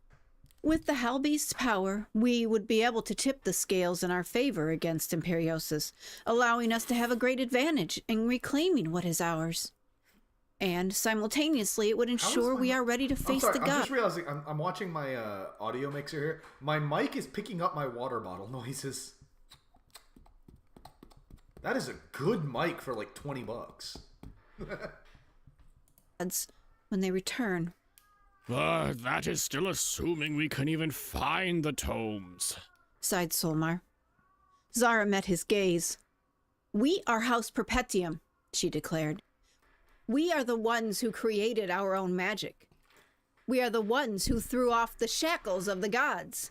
With the Hellbeast's power, we would be able to tip the scales in our favor against Imperiosis, allowing us to have a great advantage in reclaiming what is ours. And simultaneously, it would ensure we are ready to face the I'm god. just realizing, I'm watching my audio mixer here. My mic is picking up my water bottle noises. That is a good mic for like $20. When they return. That is still assuming we can even find the tomes. Sighed Solmar. Zara met his gaze. We are House Perpetuum, she declared. We are the ones who created our own magic. We are the ones who threw off the shackles of the gods.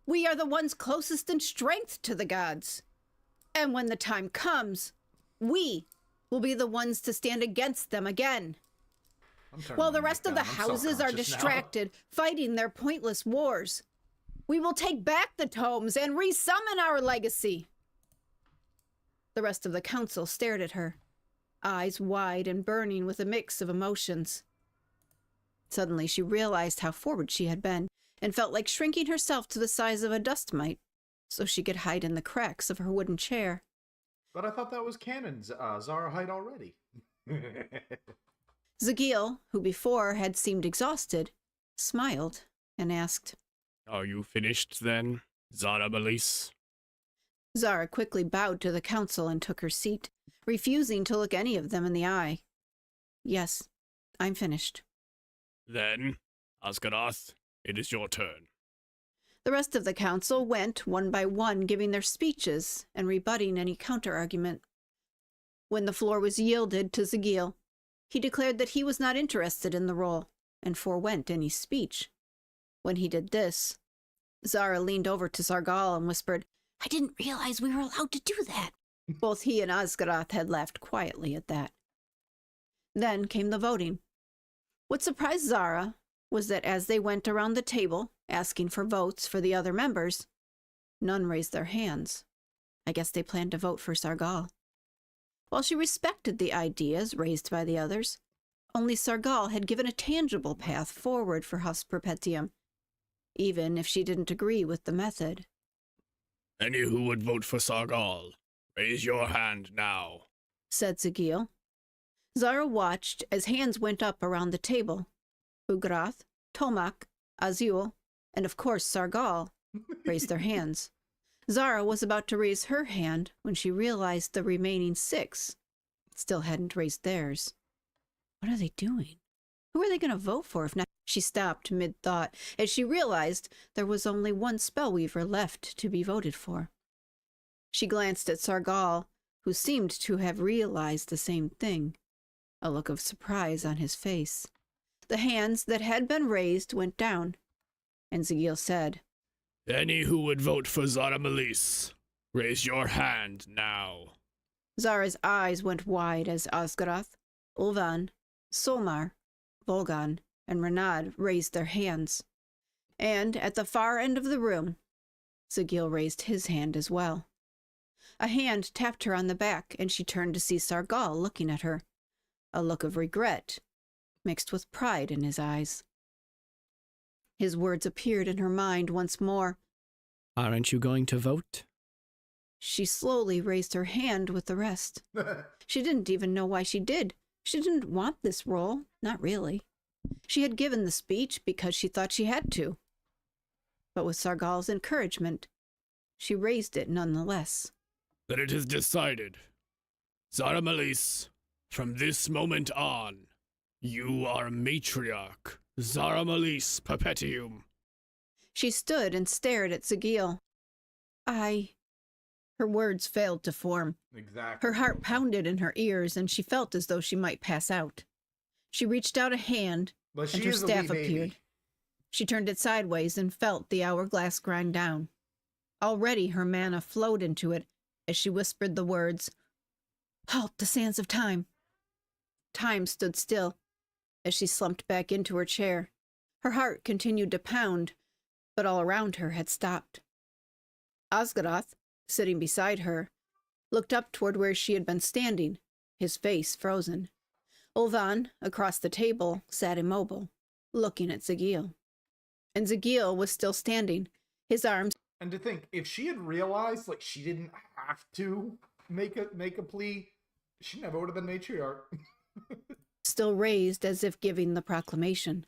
We are the ones closest in strength to the gods. And when the time comes, we will be the ones to stand against them again. While the rest of the houses are distracted, fighting their pointless wars. We will take back the tomes and resummon our legacy. The rest of the council stared at her, eyes wide and burning with a mix of emotions. Suddenly she realized how forward she had been, and felt like shrinking herself to the size of a dust mite, so she could hide in the cracks of her wooden chair. But I thought that was canon, Zara height already. Zagil, who before had seemed exhausted, smiled and asked, Are you finished then, Zara Melis? Zara quickly bowed to the council and took her seat, refusing to look any of them in the eye. Yes, I'm finished. Then, Osgaroth, it is your turn. The rest of the council went one by one, giving their speeches and rebutting any counter-argument. When the floor was yielded to Zagil, he declared that he was not interested in the role and forewent any speech. When he did this, Zara leaned over to Sargal and whispered, I didn't realize we were allowed to do that. Both he and Osgaroth had laughed quietly at that. Then came the voting. What surprised Zara was that as they went around the table, asking for votes for the other members, none raised their hands. I guess they planned to vote for Sargal. While she respected the ideas raised by the others, only Sargal had given a tangible path forward for House Perpetuum, even if she didn't agree with the method. Any who would vote for Sargal, raise your hand now, said Zagil. Zara watched as hands went up around the table. Ugrath, Tomak, Azul, and of course Sargal raised their hands. Zara was about to raise her hand when she realized the remaining 6 still hadn't raised theirs. What are they doing? Who are they going to vote for if not? She stopped mid-thought as she realized there was only one spellweaver left to be voted for. She glanced at Sargal, who seemed to have realized the same thing, a look of surprise on his face. The hands that had been raised went down, and Zagil said, Any who would vote for Zara Melis, raise your hand now. Zara's eyes went wide as Osgaroth, Ulvan, Solmar, Volgan, and Renad raised their hands. And at the far end of the room, Zagil raised his hand as well. A hand tapped her on the back, and she turned to see Sargal looking at her, a look of regret mixed with pride in his eyes. His words appeared in her mind once more. Aren't you going to vote? She slowly raised her hand with the rest. She didn't even know why she did. She didn't want this role, not really. She had given the speech because she thought she had to. But with Sargal's encouragement, she raised it nonetheless. Then it is decided. Zara Malise, from this moment on, you are matriarch. Zara Malise Perpetuum. She stood and stared at Zagil. Her words failed to form. Exactly. Her heart pounded in her ears, and she felt as though she might pass out. She reached out a hand, But and she her is a staff wee baby. appeared. She turned it sideways and felt the hourglass grind down. Already her mana flowed into it as she whispered the words, "Halt the sands of time." Time stood still as she slumped back into her chair. Her heart continued to pound, but all around her had stopped. Osgaroth, sitting beside her, looked up toward where she had been standing, his face frozen. Ulvan, across the table, sat immobile, looking at Zagil. And Zagil was still standing, his arms And to think, if she had realized, like, she didn't have to make a plea, she never would have been matriarch. still raised as if giving the proclamation.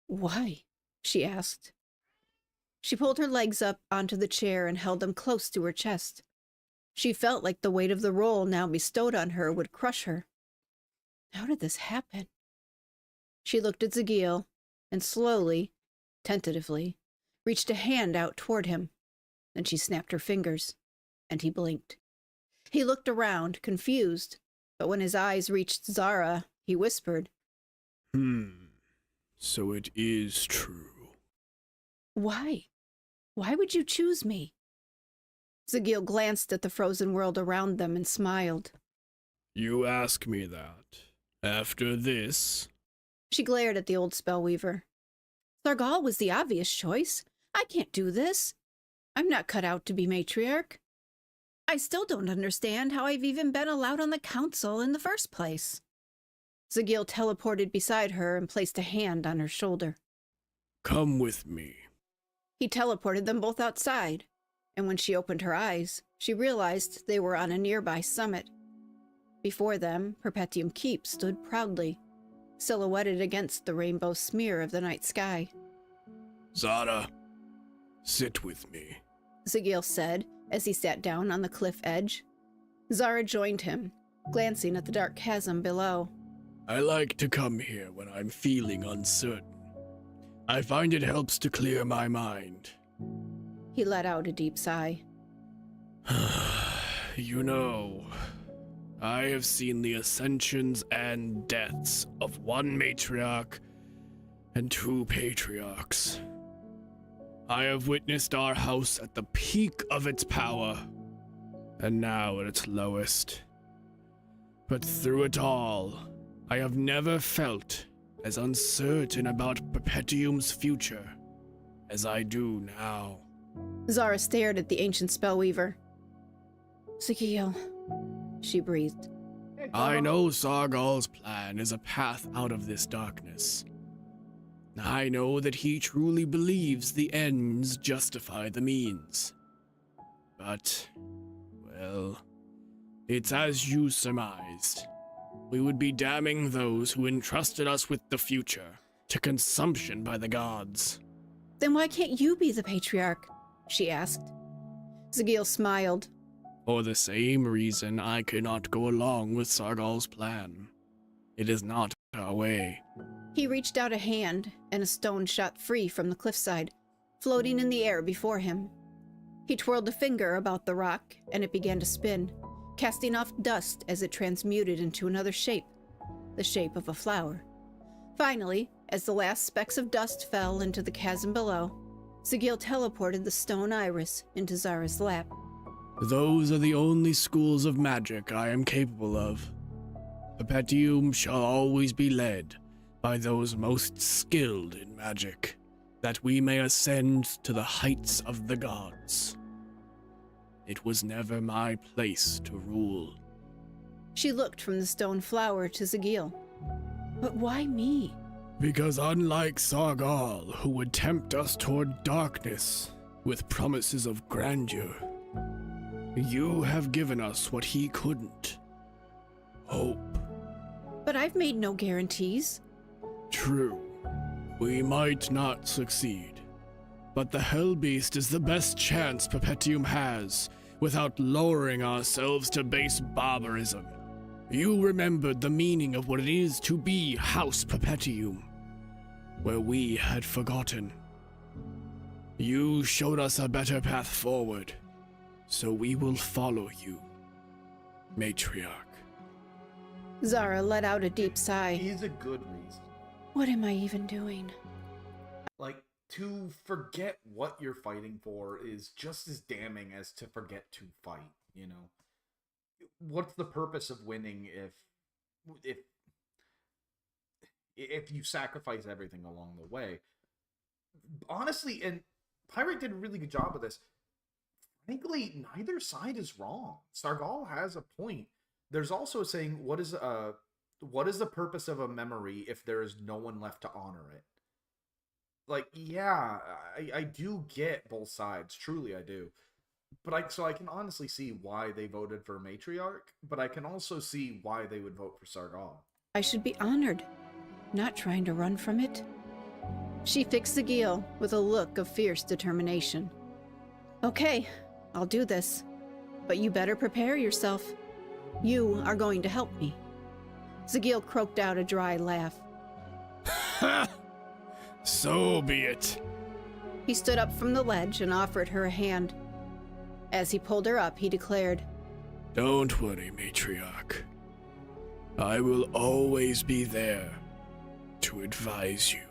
"Why?" she asked. She pulled her legs up onto the chair and held them close to her chest. She felt like the weight of the role now bestowed on her would crush her. How did this happen? She looked at Zagil and slowly, tentatively, reached a hand out toward him. Then she snapped her fingers, and he blinked. He looked around, confused, but when his eyes reached Zara, he whispered, So it is true. "Why? Why would you choose me?" Zagil glanced at the frozen world around them and smiled. You ask me that. After this, She glared at the old spellweaver. "Sargal was the obvious choice. I can't do this. I'm not cut out to be matriarch. I still don't understand how I've even been allowed on the council in the first place." Zagil teleported beside her and placed a hand on her shoulder. come with me. He teleported them both outside, and when she opened her eyes, she realized they were on a nearby summit. Before them, Perpetuum Keep stood proudly, silhouetted against the rainbow smear of the night sky. Zara, sit with me. Zagil said as he sat down on the cliff edge. Zara joined him, glancing at the dark chasm below. I like to come here when I'm feeling uncertain. I find it helps to clear my mind. He let out a deep sigh. You know, I have seen the ascensions and deaths of one matriarch and two patriarchs. I have witnessed our house at the peak of its power, and now at its lowest. But through it all, I have never felt as uncertain about Perpetuum's future as I do now. Zara stared at the ancient spellweaver. "Zagil," she breathed. I know Sargal's plan is a path out of this darkness. I know that he truly believes the ends justify the means. But, well, it's as you surmised. We would be damning those who entrusted us with the future to consumption by the gods. "Then why can't you be the patriarch?" she asked. Zagil smiled. For the same reason I cannot go along with Sargal's plan. It is not our way. He reached out a hand, and a stone shot free from the cliffside, floating in the air before him. He twirled a finger about the rock, and it began to spin, casting off dust as it transmuted into another shape, the shape of a flower. Finally, as the last specks of dust fell into the chasm below, Zagil teleported the stone iris into Zara's lap. Those are the only schools of magic I am capable of. Perpetuum shall always be led by those most skilled in magic. that we may ascend to the heights of the gods. It was never my place to rule. She looked from the stone flower to Zagil. But why me? Because unlike Sargal, who would tempt us toward darkness with promises of grandeur, you have given us what he couldn't. Hope. But I've made no guarantees. True. We might not succeed. But the Hellbeast is the best chance Perpetuum has without lowering ourselves to base barbarism. You remembered the meaning of what it is to be House Perpetuum, where we had forgotten. You showed us a better path forward, so we will follow you, Matriarch. Zara let out a deep sigh. Is a good reason. What am I even doing? Like, to forget what you're fighting for is just as damning as to forget to fight, you know? What's the purpose of winning if you sacrifice everything along the way? Honestly, and Pyrite did a really good job of this. Frankly, neither side is wrong. Sargal has a point. There's also saying, what is the purpose of a memory if there is no one left to honor it? Like, yeah, I do get both sides. Truly, I do. But I can honestly see why they voted for Matriarch, but I can also see why they would vote for Sargal. I should be honored, not trying to run from it. She fixed Zagil with a look of fierce determination. Okay, I'll do this. But you better prepare yourself. You are going to help me. Zagil croaked out a dry laugh. Ha! So be it. He stood up from the ledge and offered her a hand. As he pulled her up, he declared, Don't worry, Matriarch. I will always be there to advise you.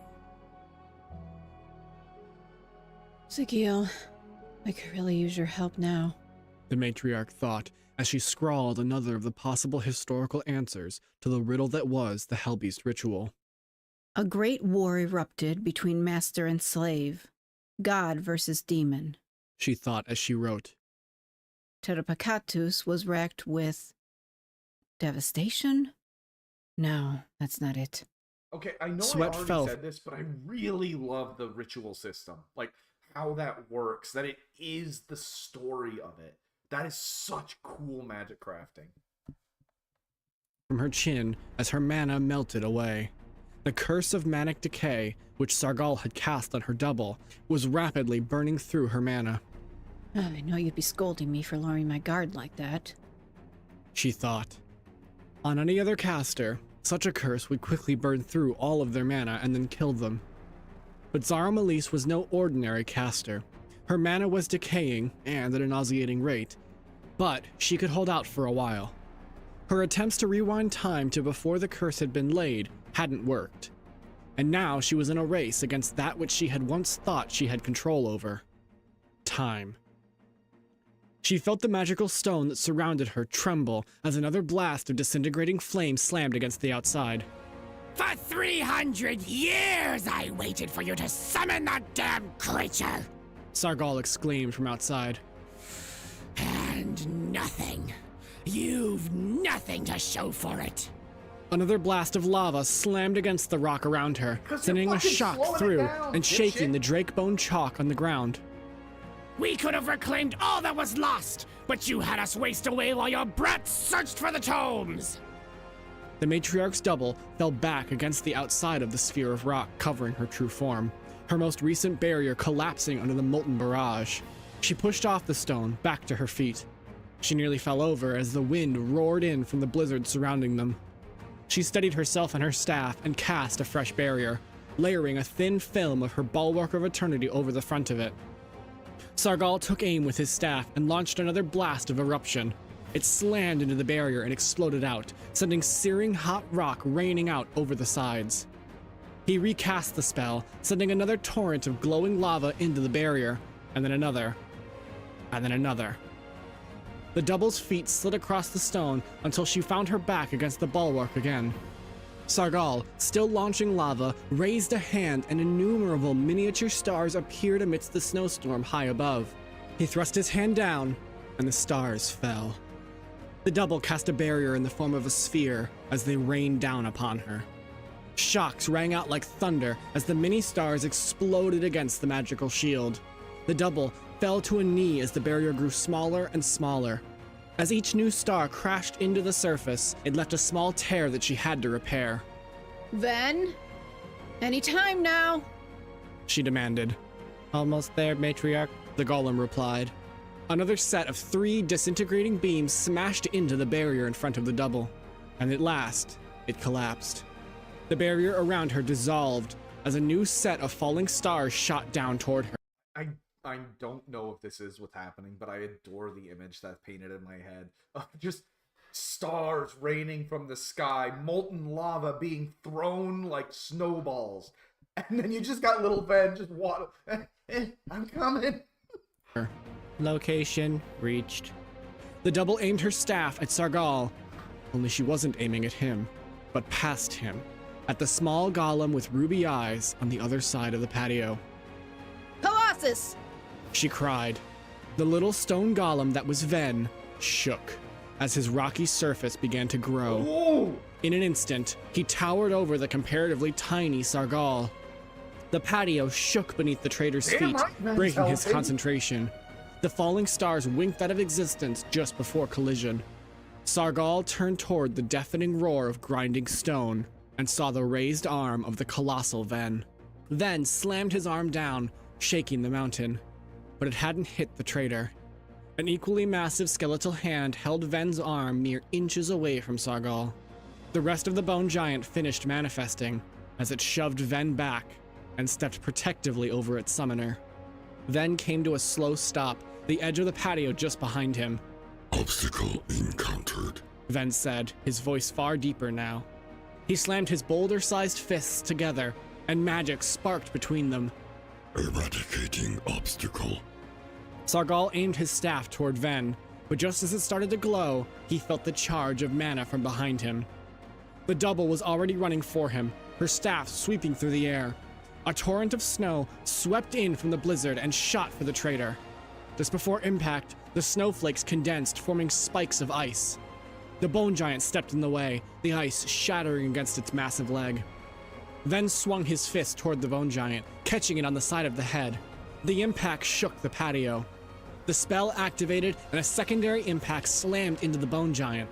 Zagil, I could really use your help now. The matriarch thought as she scrawled another of the possible historical answers to the riddle that was the Hellbeast ritual. A great war erupted between master and slave, god versus demon. She thought as she wrote. Terapakatus was racked with devastation? No, that's not it. Okay, I know Sweat I already fell. said this, but I really love the ritual system. Like, how that works, that it is the story of it. That is such cool magic crafting. From her chin as her mana melted away. The curse of manic decay, which Sargal had cast on her double, was rapidly burning through her mana. Oh, I know you'd be scolding me for lowering my guard like that. She thought. On any other caster, such a curse would quickly burn through all of their mana and then kill them. But Zara Malise was no ordinary caster. Her mana was decaying, and at a nauseating rate, but she could hold out for a while. Her attempts to rewind time to before the curse had been laid hadn't worked, and now she was in a race against that which she had once thought she had control over. Time. She felt the magical stone that surrounded her tremble as another blast of disintegrating flame slammed against the outside. For 300 years I waited for you to summon that damn creature! Sargal exclaimed from outside. And nothing. You've nothing to show for it. Another blast of lava slammed against the rock around her, 'Cause sending you're a fucking shock slowing it through down, and shaking dipshit. the drake bone chalk on the ground. We could have reclaimed all that was lost, but you had us waste away while your brats searched for the tomes! The matriarch's double fell back against the outside of the sphere of rock covering her true form, her most recent barrier collapsing under the molten barrage. She pushed off the stone, back to her feet. She nearly fell over as the wind roared in from the blizzard surrounding them. She steadied herself on her staff and cast a fresh barrier, layering a thin film of her bulwark of eternity over the front of it. Sargal took aim with his staff and launched another blast of eruption. It slammed into the barrier and exploded out, sending searing hot rock raining out over the sides. He recast the spell, sending another torrent of glowing lava into the barrier, and then another, and then another. The double's feet slid across the stone until she found her back against the bulwark again. Sargal, still launching lava, raised a hand and innumerable miniature stars appeared amidst the snowstorm high above. He thrust his hand down, and the stars fell. The double cast a barrier in the form of a sphere as they rained down upon her. Shocks rang out like thunder as the mini stars exploded against the magical shield. The double fell to a knee as the barrier grew smaller and smaller. As each new star crashed into the surface, it left a small tear that she had to repair. Ven? Any time now? She demanded. Almost there, matriarch, the golem replied. Another set of 3 disintegrating beams smashed into the barrier in front of the double, and at last, it collapsed. The barrier around her dissolved as a new set of falling stars shot down toward her. I don't know if this is what's happening, but I adore the image that's painted in my head of just stars raining from the sky, molten lava being thrown like snowballs, and then you just got little Ben just water. I'm coming. Location reached. The double aimed her staff at Sargal, only she wasn't aiming at him, but past him, at the small golem with ruby eyes on the other side of the patio. Colossus! She cried. The little stone golem that was Ven shook as his rocky surface began to grow. Ooh. In an instant, he towered over the comparatively tiny Sargal. The patio shook beneath the trader's feet, breaking his concentration. The falling stars winked out of existence just before collision. Sargal turned toward the deafening roar of grinding stone and saw the raised arm of the colossal Ven. Then slammed his arm down, shaking the mountain. But it hadn't hit the trader. An equally massive skeletal hand held Ven's arm mere inches away from Sargal. The rest of the bone giant finished manifesting as it shoved Ven back and stepped protectively over its summoner. Ven came to a slow stop, the edge of the patio just behind him. Obstacle encountered, Ven said, his voice far deeper now. He slammed his boulder-sized fists together, and magic sparked between them. Eradicating obstacle. Sargal aimed his staff toward Ven, but just as it started to glow, he felt the charge of mana from behind him. The double was already running for him, her staff sweeping through the air. A torrent of snow swept in from the blizzard and shot for the traitor. Just before impact, the snowflakes condensed, forming spikes of ice. The bone giant stepped in the way, the ice shattering against its massive leg. Ven swung his fist toward the bone giant, catching it on the side of the head. The impact shook the patio. The spell activated, and a secondary impact slammed into the bone giant.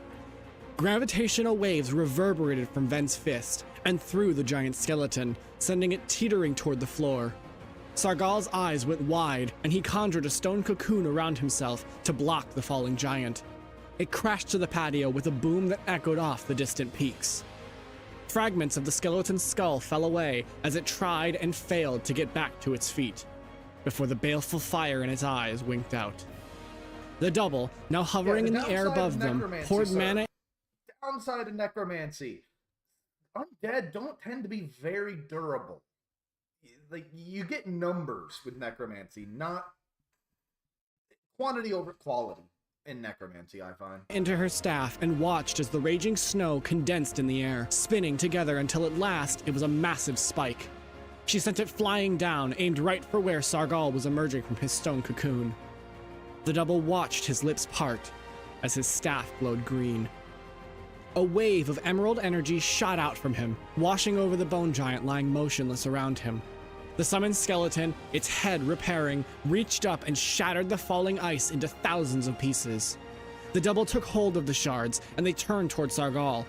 Gravitational waves reverberated from Ven's fist and through the giant's skeleton, sending it teetering toward the floor. Sargal's eyes went wide, and he conjured a stone cocoon around himself to block the falling giant. It crashed to the patio with a boom that echoed off the distant peaks. Fragments of the skeleton's skull fell away as it tried and failed to get back to its feet, before the baleful fire in its eyes winked out. The double, now hovering in the air above them, poured mana. Downside of necromancy. Undead don't tend to be very durable. Like, you get numbers with necromancy, not quantity over quality in necromancy, I find. Into her staff and watched as the raging snow condensed in the air, spinning together until at last it was a massive spike. She sent it flying down, aimed right for where Sargal was emerging from his stone cocoon. The double watched his lips part as his staff glowed green. A wave of emerald energy shot out from him, washing over the bone giant lying motionless around him. The summoned skeleton, its head repairing, reached up and shattered the falling ice into thousands of pieces. The double took hold of the shards, and they turned toward Sargal.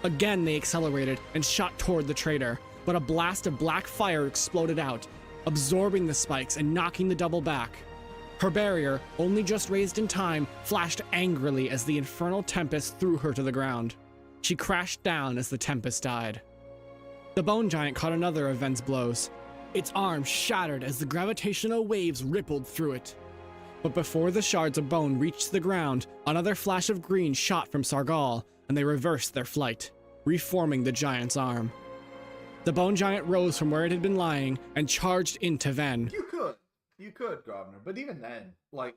Again they accelerated and shot toward the traitor, but a blast of black fire exploded out, absorbing the spikes and knocking the double back. Her barrier, only just raised in time, flashed angrily as the infernal tempest threw her to the ground. She crashed down as the tempest died. The bone giant caught another of Ven's blows. Its arm shattered as the gravitational waves rippled through it. But before the shards of bone reached the ground, another flash of green shot from Sargal, and they reversed their flight, reforming the giant's arm. The bone giant rose from where it had been lying and charged into Ven. You could, Governor, but even then, like,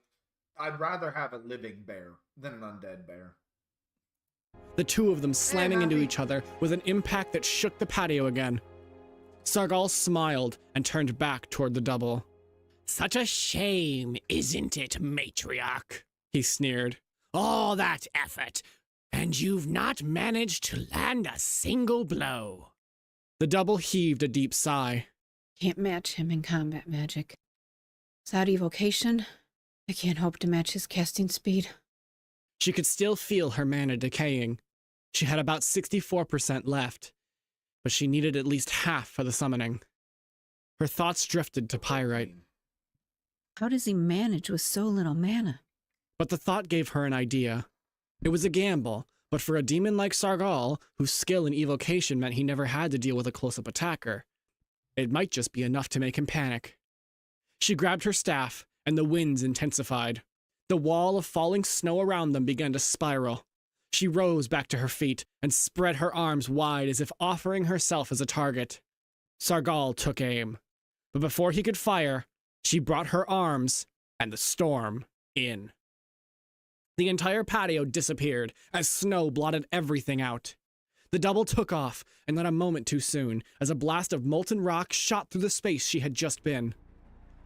I'd rather have a living bear than an undead bear. the two of them slamming into each other with an impact that shook the patio again. Sargal smiled and turned back toward the double. Such a shame, isn't it, matriarch? He sneered. All that effort, and you've not managed to land a single blow. The double heaved a deep sigh. Can't match him in combat magic. Without evocation, I can't hope to match his casting speed. She could still feel her mana decaying. She had about 64% left, but she needed at least half for the summoning. Her thoughts drifted to Pyrite. How does he manage with so little mana? But the thought gave her an idea. It was a gamble, but for a demon like Sargal, whose skill in evocation meant he never had to deal with a close-up attacker, it might just be enough to make him panic. She grabbed her staff, and the winds intensified. The wall of falling snow around them began to spiral. She rose back to her feet and spread her arms wide as if offering herself as a target. Sargal took aim, but before he could fire, she brought her arms and the storm in. The entire patio disappeared as snow blotted everything out. The double took off, and not a moment too soon, as a blast of molten rock shot through the space she had just been.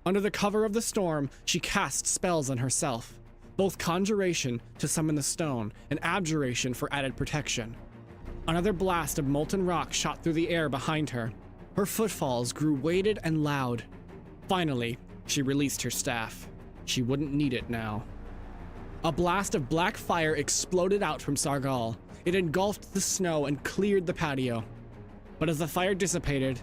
Under the cover of the storm, she cast spells on herself, both conjuration to summon the stone and abjuration for added protection. Another blast of molten rock shot through the air behind her. Her footfalls grew weighted and loud. Finally, she released her staff. She wouldn't need it now. A blast of black fire exploded out from Sargal. It engulfed the snow and cleared the patio. But as the fire dissipated,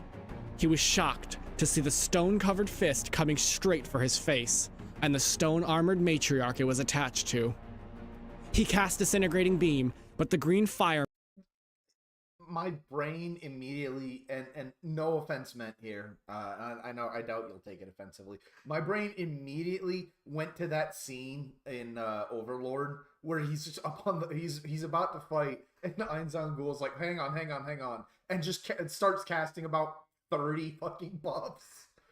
he was shocked to see the stone-covered fist coming straight for his face, and the stone-armored matriarch it was attached to. He cast Disintegrating Beam, but the green fire... My brain immediately, and no offense meant here, I know, I doubt you'll take it offensively. My brain immediately went to that scene in Overlord where he's just up on the, he's about to fight, and Ain Zangul's like, hang on, and just starts casting about 30 fucking buffs,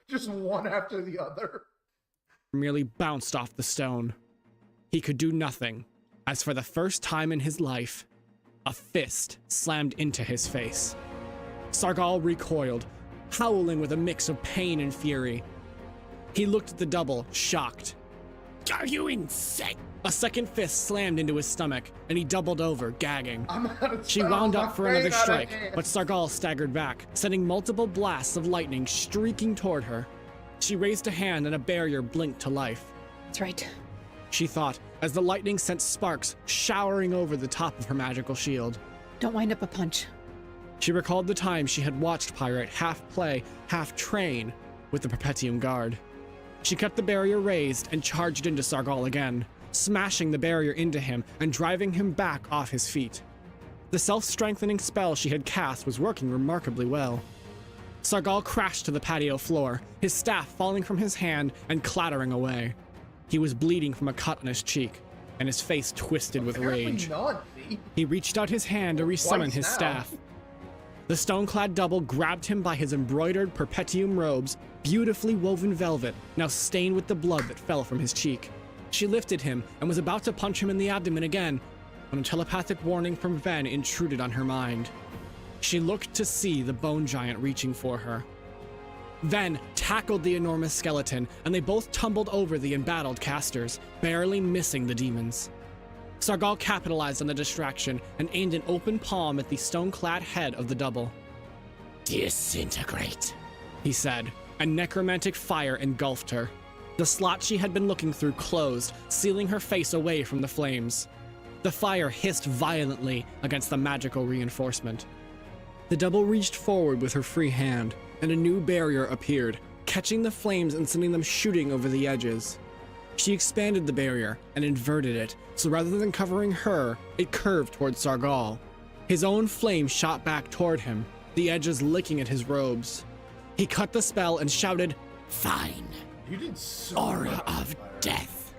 just one after the other. Merely bounced off the stone. He could do nothing, as for the first time in his life, a fist slammed into his face. Sargal recoiled, howling with a mix of pain and fury. He looked at the double, shocked. Are you insane? A second fist slammed into his stomach, and he doubled over, gagging. I'm out of She spells, wound I'm up for running another out of strike, hands. but Sargal staggered back, sending multiple blasts of lightning streaking toward her. She raised a hand and a barrier blinked to life. That's right. She thought, as the lightning sent sparks showering over the top of her magical shield. Don't wind up a punch. She recalled the time she had watched Pyrite half play, half train with the Perpetuum Guard. She kept the barrier raised and charged into Sargal again, smashing the barrier into him and driving him back off his feet. The self-strengthening spell she had cast was working remarkably well. Sargal crashed to the patio floor, his staff falling from his hand and clattering away. He was bleeding from a cut on his cheek, and his face twisted with rage. He reached out his hand to resummon his staff. The stone-clad double grabbed him by his embroidered Perpetuum robes, beautifully woven velvet, now stained with the blood that fell from his cheek. She lifted him and was about to punch him in the abdomen again, when a telepathic warning from Ven intruded on her mind. She looked to see the bone giant reaching for her. Ven tackled the enormous skeleton, and they both tumbled over the embattled casters, barely missing the demons. Sargal capitalized on the distraction and aimed an open palm at the stone-clad head of the double. Disintegrate, he said, and necromantic fire engulfed her. The slot she had been looking through closed, sealing her face away from the flames. The fire hissed violently against the magical reinforcement. The double reached forward with her free hand, and a new barrier appeared, catching the flames and sending them shooting over the edges. She expanded the barrier and inverted it, so rather than covering her, it curved toward Sargal. His own flame shot back toward him, the edges licking at his robes. He cut the spell and shouted, fine. You did so Aura well, of Fire. death.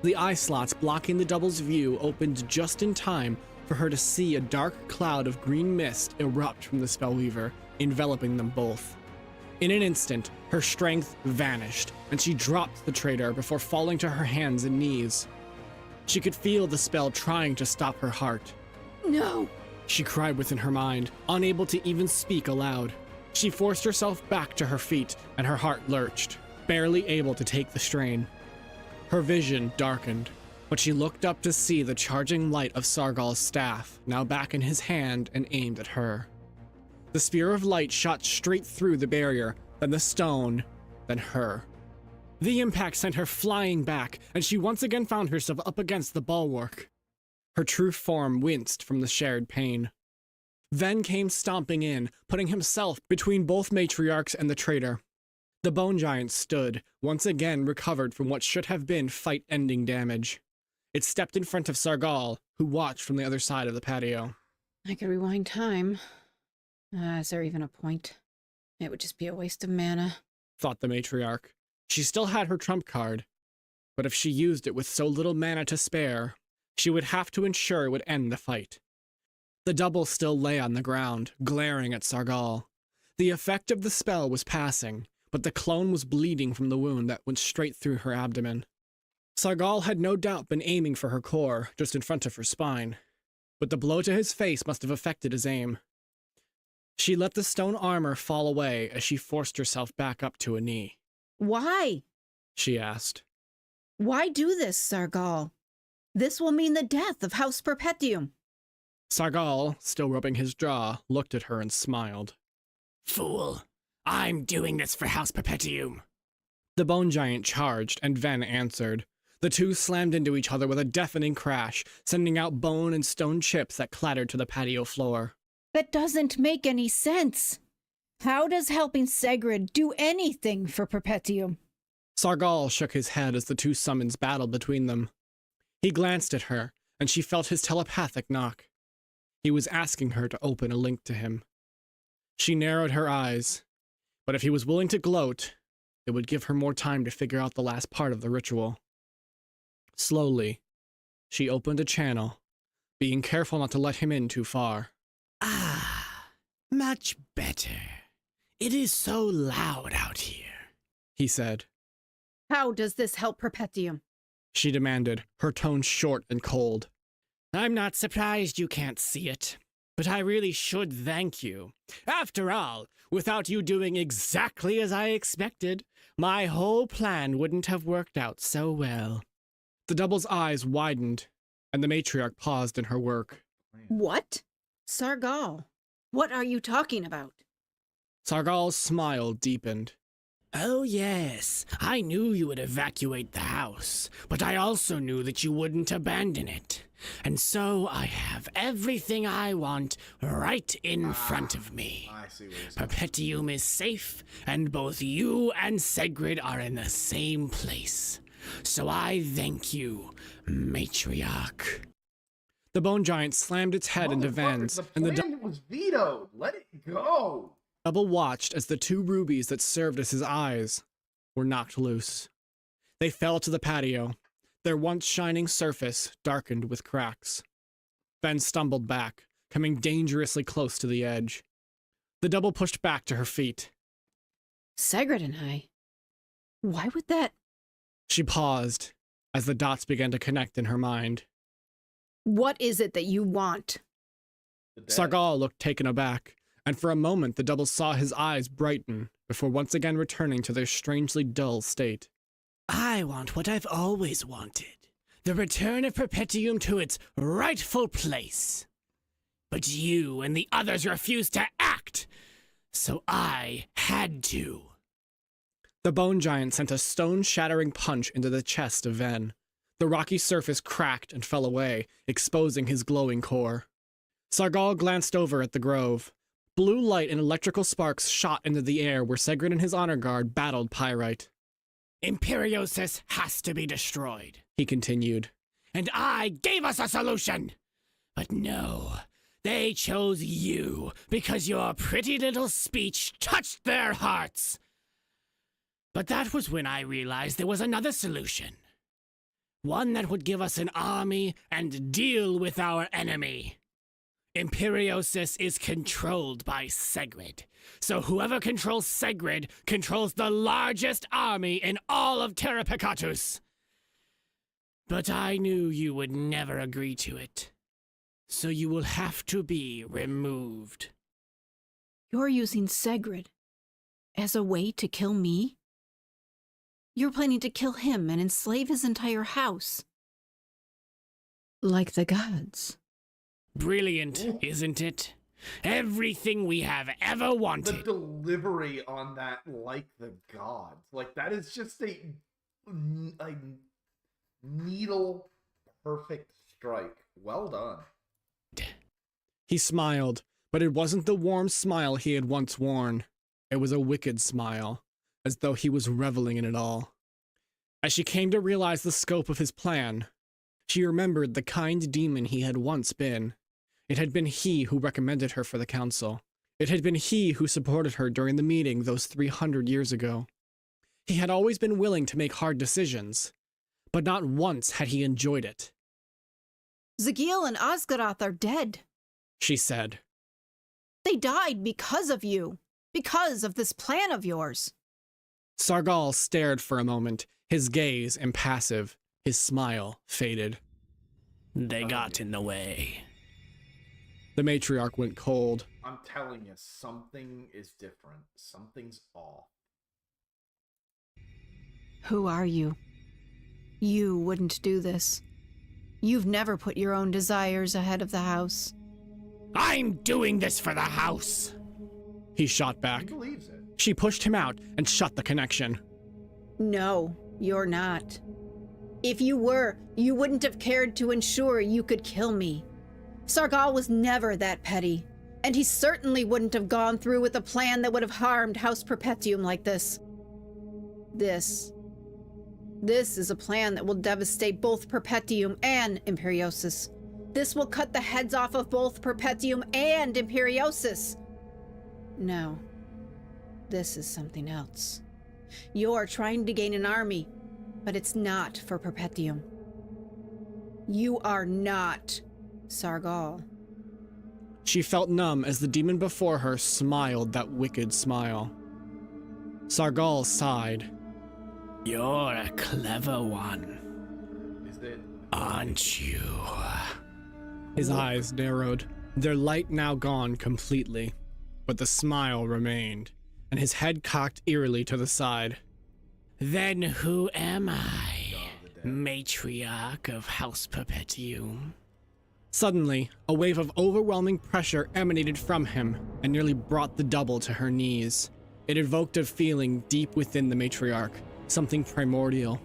The eye slots blocking the double's view opened just in time for her to see a dark cloud of green mist erupt from the spellweaver, enveloping them both. In an instant, her strength vanished, and she dropped the traitor before falling to her hands and knees. She could feel the spell trying to stop her heart, No! She cried within her mind, unable to even speak aloud. She forced herself back to her feet, and her heart lurched, barely able to take the strain. Her vision darkened, but she looked up to see the charging light of Sargal's staff, now back in his hand and aimed at her. The sphere of light shot straight through the barrier, then the stone, then her. The impact sent her flying back, and she once again found herself up against the bulwark. Her true form winced from the shared pain. Ven came stomping in, putting himself between both matriarchs and the traitor. The bone giant stood, once again recovered from what should have been fight-ending damage. It stepped in front of Sargal, who watched from the other side of the patio. I could rewind time. Is there even a point? It would just be a waste of mana. Thought the matriarch. She still had her trump card, but if she used it with so little mana to spare, she would have to ensure it would end the fight. The double still lay on the ground, glaring at Sargal. The effect of the spell was passing, but the clone was bleeding from the wound that went straight through her abdomen. Sargal had no doubt been aiming for her core, just in front of her spine, but the blow to his face must have affected his aim. She let the stone armor fall away as she forced herself back up to a knee. Why? She asked. Why do this, Sargal? This will mean the death of House Perpetuum. Sargal, still rubbing his jaw, looked at her and smiled. Fool. I'm doing this for House Perpetuum. The bone giant charged, and Ven answered. The two slammed into each other with a deafening crash, sending out bone and stone chips that clattered to the patio floor. That doesn't make any sense. How does helping Segrid do anything for Perpetuum? Sargal shook his head as the two summons battled between them. He glanced at her, and she felt his telepathic knock. He was asking her to open a link to him. She narrowed her eyes, but if he was willing to gloat, it would give her more time to figure out the last part of the ritual. Slowly, she opened a channel, being careful not to let him in too far. Ah, much better. It is so loud out here, He said. How does this help Perpetuum? She demanded, her tone short and cold. I'm not surprised you can't see it, but I really should thank you. After all, without you doing exactly as I expected, my whole plan wouldn't have worked out so well. The double's eyes widened, and the matriarch paused in her work. What? Sargal, what are you talking about? Sargal's smile deepened. Oh yes, I knew you would evacuate the house, but I also knew that you wouldn't abandon it. And so I have everything I want right in front of me. I see what you're saying. Perpetuum is safe, and both you and Segrid are in the same place. So I thank you, matriarch. The bone giant slammed its head into Ven's, and the plan was vetoed. Let it go. double watched as the two rubies that served as his eyes were knocked loose. They fell to the patio, their once shining surface darkened with cracks. Ven stumbled back, coming dangerously close to the edge. The double pushed back to her feet. Segrid and I? Why would that? She paused as the dots began to connect in her mind. What is it that you want? Sargal looked taken aback, and for a moment the double saw his eyes brighten before once again returning to their strangely dull state. I want what I've always wanted, the return of Perpetuum to its rightful place. But you and the others refused to act, so I had to. The bone giant sent a stone-shattering punch into the chest of Ven. The rocky surface cracked and fell away, exposing his glowing core. Sargal glanced over at the grove. Blue light and electrical sparks shot into the air where Segrid and his honor guard battled Pyrite. Imperiosis has to be destroyed, He continued. and I gave us a solution. But no, they chose you because your pretty little speech touched their hearts. But that was when I realized there was another solution. One that would give us an army and deal with our enemy. Imperiosis is controlled by Segrid, so whoever controls Segrid controls the largest army in all of Terra Picatus. But I knew you would never agree to it. So you will have to be removed. You're using Segrid as a way to kill me? You're planning to kill him and enslave his entire house. Like the gods. Brilliant, isn't it? Everything we have ever The wanted. delivery on that, like the gods. Like, that is just a needle perfect strike. Well done. He smiled, but it wasn't the warm smile he had once worn. It was a wicked smile, as though he was reveling in it all. As she came to realize the scope of his plan, she remembered the kind demon he had once been. It had been he who recommended her for the council. It had been he who supported her during the meeting those 300 years ago. He had always been willing to make hard decisions, but not once had he enjoyed it, Zagil and Osgaroth are dead. she said. They died because of you. Because of this plan of yours. Sargal stared for a moment, his gaze impassive, his smile faded. They got in the way. The matriarch went cold. I'm telling you, something is different. Something's off. Who are you? You wouldn't do this. You've never put your own desires ahead of the house. I'm doing this for the house. He shot He back. believes it. She pushed him out and shut the connection. No, you're not. If you were, you wouldn't have cared to ensure you could kill me. Sargal was never that petty, and he certainly wouldn't have gone through with a plan that would have harmed House Perpetuum like this. This is a plan that will devastate both Perpetuum and Imperiosis. This will cut the heads off of both Perpetuum and Imperiosis. No, this is something else. You're trying to gain an army, but it's not for Perpetuum. You are not Sargal. She felt numb as the demon before her smiled that wicked smile. Sargal sighed. You're a clever one, Is it? aren't you? His eyes narrowed, their light now gone completely, but the smile remained, and his head cocked eerily to the side. Then who am I? Matriarch of House Perpetuum? Suddenly, a wave of overwhelming pressure emanated from him and nearly brought the double to her knees. It evoked a feeling deep within the matriarch, something primordial.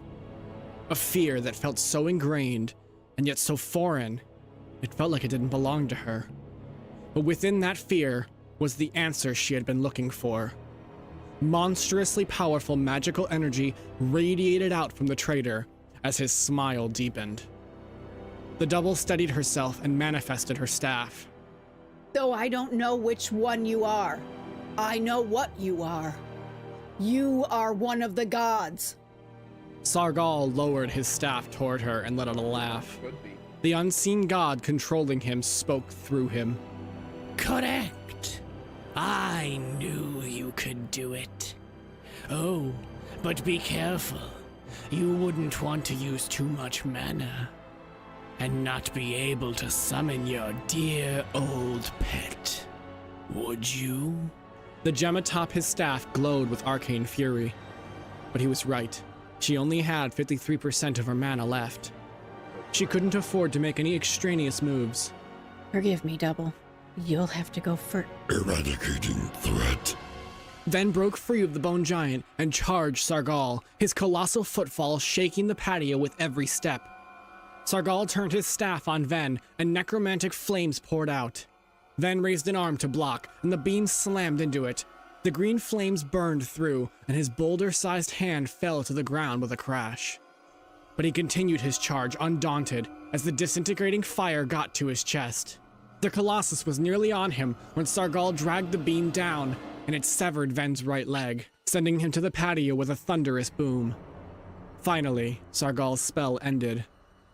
A fear that felt so ingrained and yet so foreign, it felt like it didn't belong to her. But within that fear was the answer she had been looking for. Monstrously powerful magical energy radiated out from the traitor as his smile deepened. The double steadied herself and manifested her staff. Though I don't know which one you are, I know what you are. You are one of the gods. Sargal lowered his staff toward her and let out a laugh. Could be. The unseen god controlling him spoke through him. Correct. I knew you could do it. Oh, but be careful. You wouldn't want to use too much mana and not be able to summon your dear old pet. Would you? The gem atop his staff glowed with arcane fury. But he was right. She only had 53% of her mana left. She couldn't afford to make any extraneous moves. Forgive me, Double. You'll have to go first. Eradicating threat. Then broke free of the bone giant and charged Sargal, his colossal footfall shaking the patio with every step. Sargal turned his staff on Ven, and necromantic flames poured out. Ven raised an arm to block, and the beam slammed into it. The green flames burned through, and his boulder-sized hand fell to the ground with a crash. But he continued his charge undaunted as the disintegrating fire got to his chest. The Colossus was nearly on him when Sargal dragged the beam down, and it severed Ven's right leg, sending him to the patio with a thunderous boom. Finally, Sargal's spell ended,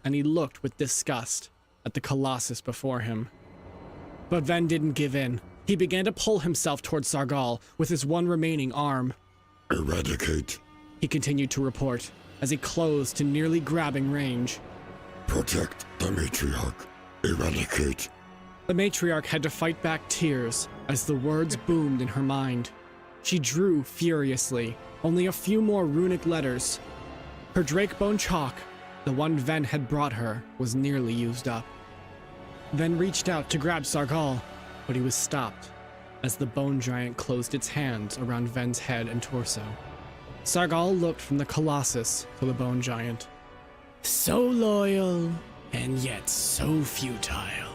and he looked with disgust at the Colossus before him. But Ven didn't give in. He began to pull himself towards Sargal with his one remaining arm. Eradicate. He continued to report as he closed to nearly grabbing range. Protect the matriarch. Eradicate The matriarch had to fight back tears as the words boomed in her mind. She drew furiously, only a few more runic letters. Her drakebone chalk, the one Ven had brought her, was nearly used up. Ven reached out to grab Sargal, but he was stopped as the bone giant closed its hands around Ven's head and torso. Sargal looked from the Colossus to the bone giant. So loyal, and yet so futile.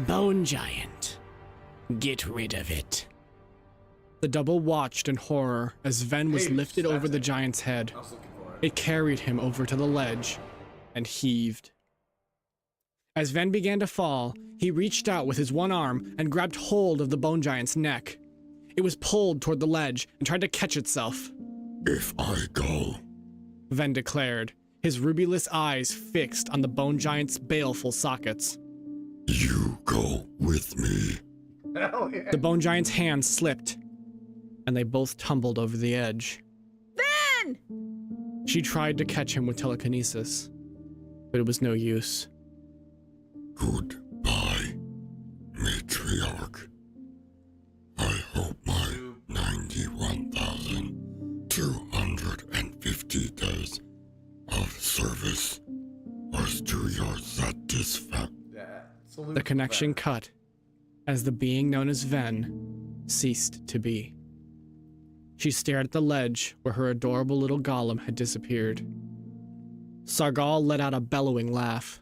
Bone giant, get rid of it. The double watched in horror as Ven was lifted over the giant's head. I was looking for it. It carried him over to the ledge and heaved. As Ven began to fall, he reached out with his one arm and grabbed hold of the bone giant's neck. It was pulled toward the ledge and tried to catch itself. If I go, Ven declared, his rubyless eyes fixed on the bone giant's baleful sockets. you go with me. Hell yeah. The bone giant's hand slipped, and they both tumbled over the edge. Ben! She tried to catch him with telekinesis, but it was no use. Goodbye, matriarch. I hope my 91,250 days of service was to your satisfaction. Yeah. Salute The connection to cut as the being known as Ven ceased to be. She stared at the ledge where her adorable little golem had disappeared. Sargal let out a bellowing laugh.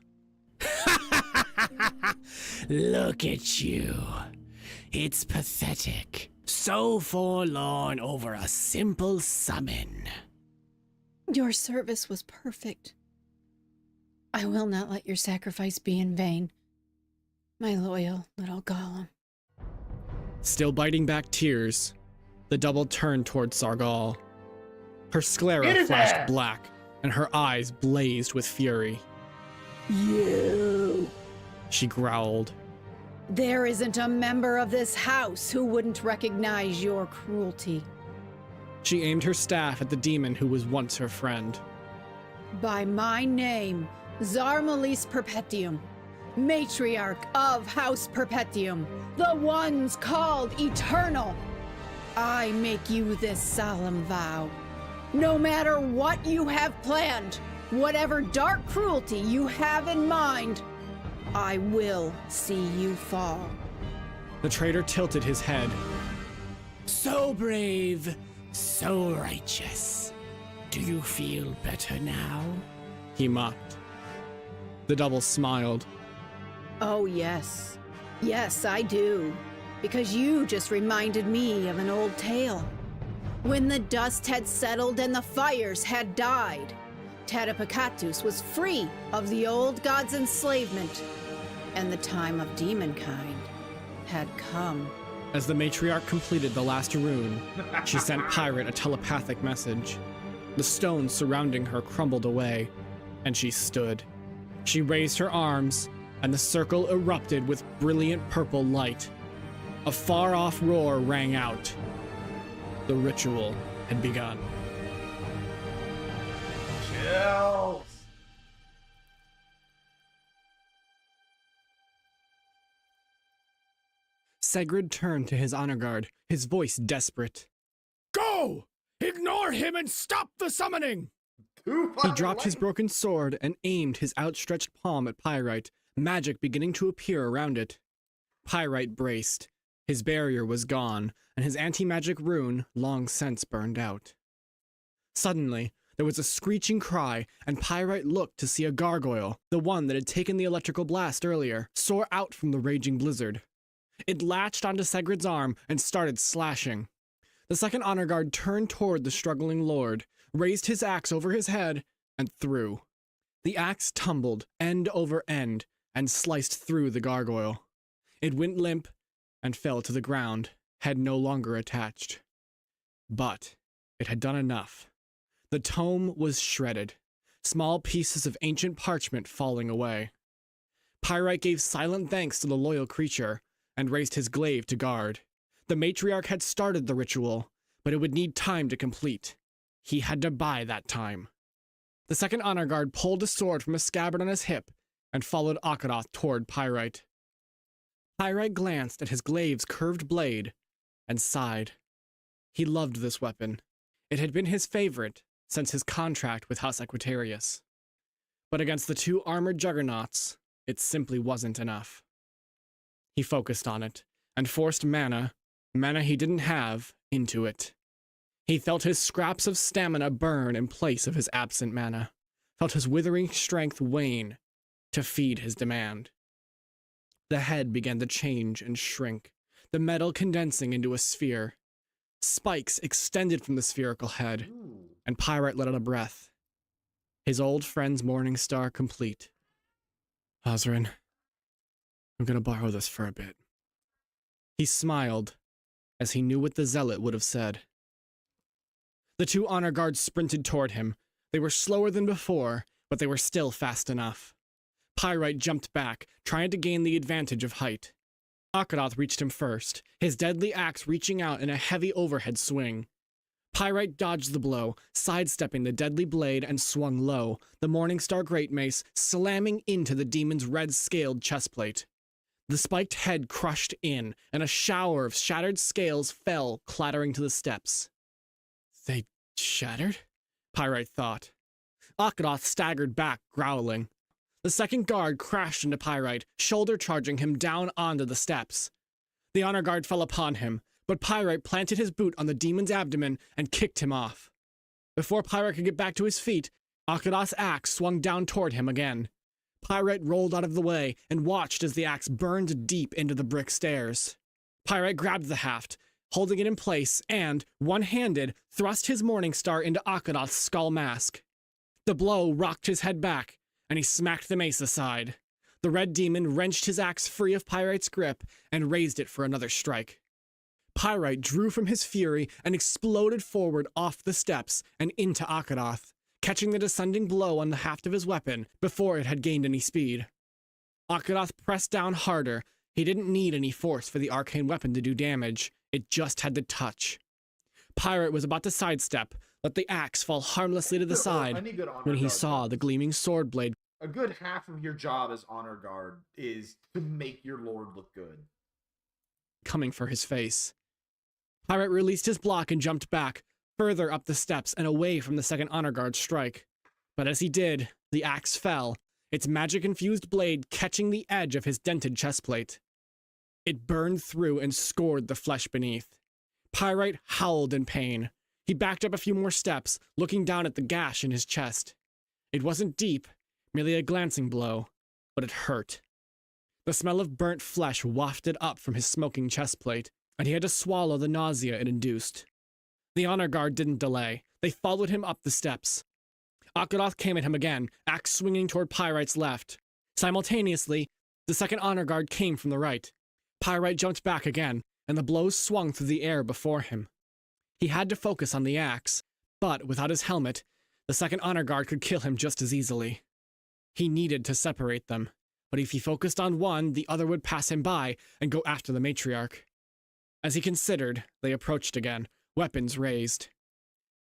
Look at you. It's pathetic. So forlorn over a simple summon. Your service was perfect. I will not let your sacrifice be in vain, my loyal little golem. Still biting back tears, the double turned toward Sargal. Her sclera flashed black, and her eyes blazed with fury. You! She growled. There isn't a member of this house who wouldn't recognize your cruelty. She aimed her staff at the demon who was once her friend. By my name, Zarmalis Perpetuum, matriarch of House Perpetuum, the ones called eternal, I make you this solemn vow. No matter what you have planned, whatever dark cruelty you have in mind, I will see you fall. The traitor tilted his head. So brave, so righteous. Do you feel better now? He mocked. The double smiled. Oh, yes. Yes, I do. Because you just reminded me of an old tale. When the dust had settled and the fires had died, Tadapakatus was free of the old god's enslavement, and the time of demonkind had come. As the matriarch completed the last rune, she sent Pirate a telepathic message. The stones surrounding her crumbled away, and she stood. She raised her arms, and the circle erupted with brilliant purple light. A far-off roar rang out. The ritual had begun. Chills. Segrid turned to his honor guard, his voice desperate. Go! Ignore him and stop the summoning! He dropped his broken sword and aimed his outstretched palm at Pyrite, magic beginning to appear around it. Pyrite braced. His barrier was gone, and his anti-magic rune long since burned out. Suddenly, there was a screeching cry, and Pyrite looked to see a gargoyle, the one that had taken the electrical blast earlier, soar out from the raging blizzard. It latched onto Segrid's arm and started slashing. The second honor guard turned toward the struggling lord, raised his axe over his head, and threw. The axe tumbled end over end and sliced through the gargoyle. It went limp and fell to the ground, head no longer attached. But it had done enough. The tome was shredded, small pieces of ancient parchment falling away. Pyrite gave silent thanks to the loyal creature and raised his glaive to guard. The matriarch had started the ritual, but it would need time to complete. He had to buy that time. The second honor guard pulled a sword from a scabbard on his hip and followed Kav'Voth toward Pyrite. Pyrite glanced at his glaive's curved blade and sighed. He loved this weapon. It had been his favorite since his contract with House Equitarius. But against the two armored juggernauts, it simply wasn't enough. He focused on it and forced mana he didn't have, into it. He felt his scraps of stamina burn in place of his absent mana, felt his withering strength wane to feed his demand. The head began to change and shrink, the metal condensing into a sphere. Spikes extended from the spherical head, and Pyrite let out a breath. His old friend's morning star complete. Osrin, I'm gonna borrow this for a bit. He smiled, as he knew what the zealot would have said. The two honor guards sprinted toward him. They were slower than before, but they were still fast enough. Pyrite jumped back, trying to gain the advantage of height. Nakaroth reached him first, his deadly axe reaching out in a heavy overhead swing. Pyrite dodged the blow, sidestepping the deadly blade and swung low, the Morningstar Great Mace slamming into the demon's red-scaled chestplate. The spiked head crushed in, and a shower of shattered scales fell, clattering to the steps. They shattered? Pyrite thought. Nakaroth staggered back, growling. The second guard crashed into Pyrite, shoulder charging him down onto the steps. The honor guard fell upon him, but Pyrite planted his boot on the demon's abdomen and kicked him off. Before Pyrite could get back to his feet, Nakaroth's axe swung down toward him again. Pyrite rolled out of the way and watched as the axe burned deep into the brick stairs. Pyrite grabbed the haft, holding it in place, and, one-handed, thrust his Morningstar into Nakaroth's skull mask. The blow rocked his head back, and he smacked the mace aside. The red demon wrenched his axe free of Pyrite's grip and raised it for another strike. Pyrite drew from his fury and exploded forward off the steps and into Nakaroth, catching the descending blow on the haft of his weapon before it had gained any speed. Nakaroth pressed down harder. He didn't need any force for the arcane weapon to do damage. It just had to touch. Pyrite was about to sidestep, let the axe fall harmlessly to the side, when he saw the gleaming sword blade. A good half of your job as honor guard is to make your lord look good. Coming for his face. Pyrite released his block and jumped back, further up the steps and away from the second honor guard's strike. But as he did, the axe fell, its magic-infused blade catching the edge of his dented chestplate. It burned through and scored the flesh beneath. Pyrite howled in pain. He backed up a few more steps, looking down at the gash in his chest. It wasn't deep, merely a glancing blow, but it hurt. The smell of burnt flesh wafted up from his smoking chestplate, and he had to swallow the nausea it induced. The honor guard didn't delay. They followed him up the steps. Nakaroth came at him again, axe swinging toward Pyrite's left. Simultaneously, the second honor guard came from the right. Pyrite jumped back again, and the blows swung through the air before him. He had to focus on the axe, but without his helmet, the second honor guard could kill him just as easily. He needed to separate them, but if he focused on one, the other would pass him by and go after the matriarch. As he considered, they approached again, weapons raised.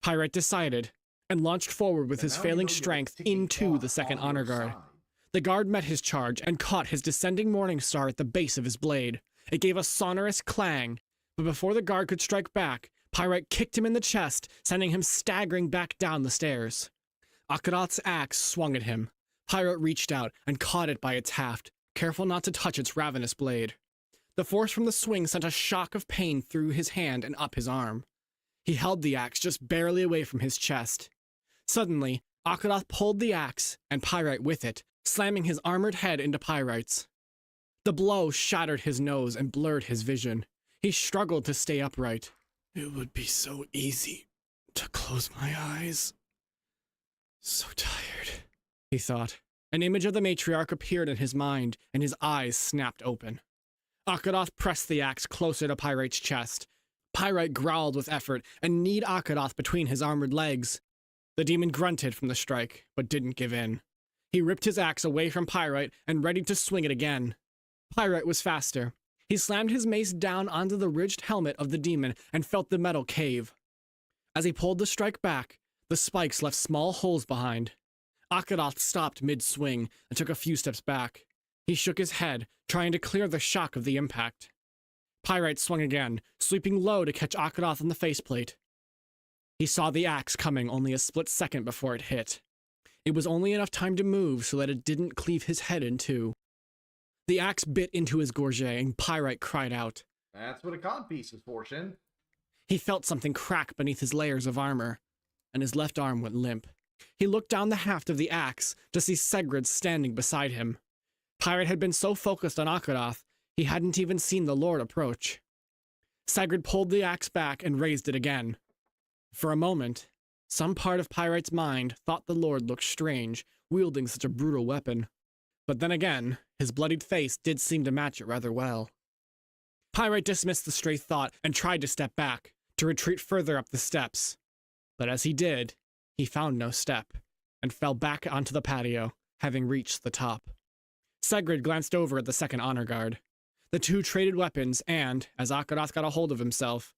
Pyrite decided, and launched forward with his failing strength into the second honor guard. The guard met his charge and caught his descending Morningstar at the base of his blade. It gave a sonorous clang, but before the guard could strike back, Pyrite kicked him in the chest, sending him staggering back down the stairs. Nakaroth's axe swung at him. Pyrite reached out and caught it by its haft, careful not to touch its ravenous blade. The force from the swing sent a shock of pain through his hand and up his arm. He held the axe just barely away from his chest. Suddenly, Nakaroth pulled the axe, and Pyrite with it, slamming his armored head into Pyrite's. The blow shattered his nose and blurred his vision. He struggled to stay upright. It would be so easy to close my eyes. So tired, he thought. An image of the matriarch appeared in his mind, and his eyes snapped open. Nakaroth pressed the axe closer to Pyrite's chest. Pyrite growled with effort and kneed Nakaroth between his armored legs. The demon grunted from the strike, but didn't give in. He ripped his axe away from Pyrite and readied to swing it again. Pyrite was faster. He slammed his mace down onto the ridged helmet of the demon and felt the metal cave. As he pulled the strike back, the spikes left small holes behind. Nakaroth stopped mid-swing and took a few steps back. He shook his head, trying to clear the shock of the impact. Pyrite swung again, sweeping low to catch Akaroth on the faceplate. He saw the axe coming only a split second before it hit. It was only enough time to move so that it didn't cleave his head in two. The axe bit into his gorget, and Pyrite cried out. That's what a codpiece is for, Shin. He felt something crack beneath his layers of armor, and his left arm went limp. He looked down the haft of the axe to see Segrid standing beside him. Pyrite had been so focused on Akaroth, he hadn't even seen the Lord approach. Segrid pulled the axe back and raised it again. For a moment, some part of Pyrite's mind thought the Lord looked strange, wielding such a brutal weapon. But then again, his bloodied face did seem to match it rather well. Pyrite dismissed the stray thought and tried to step back, to retreat further up the steps. But as he did, he found no step, and fell back onto the patio, having reached the top. Segrid glanced over at the second honor guard. The two traded weapons, and, as Akaroth got a hold of himself,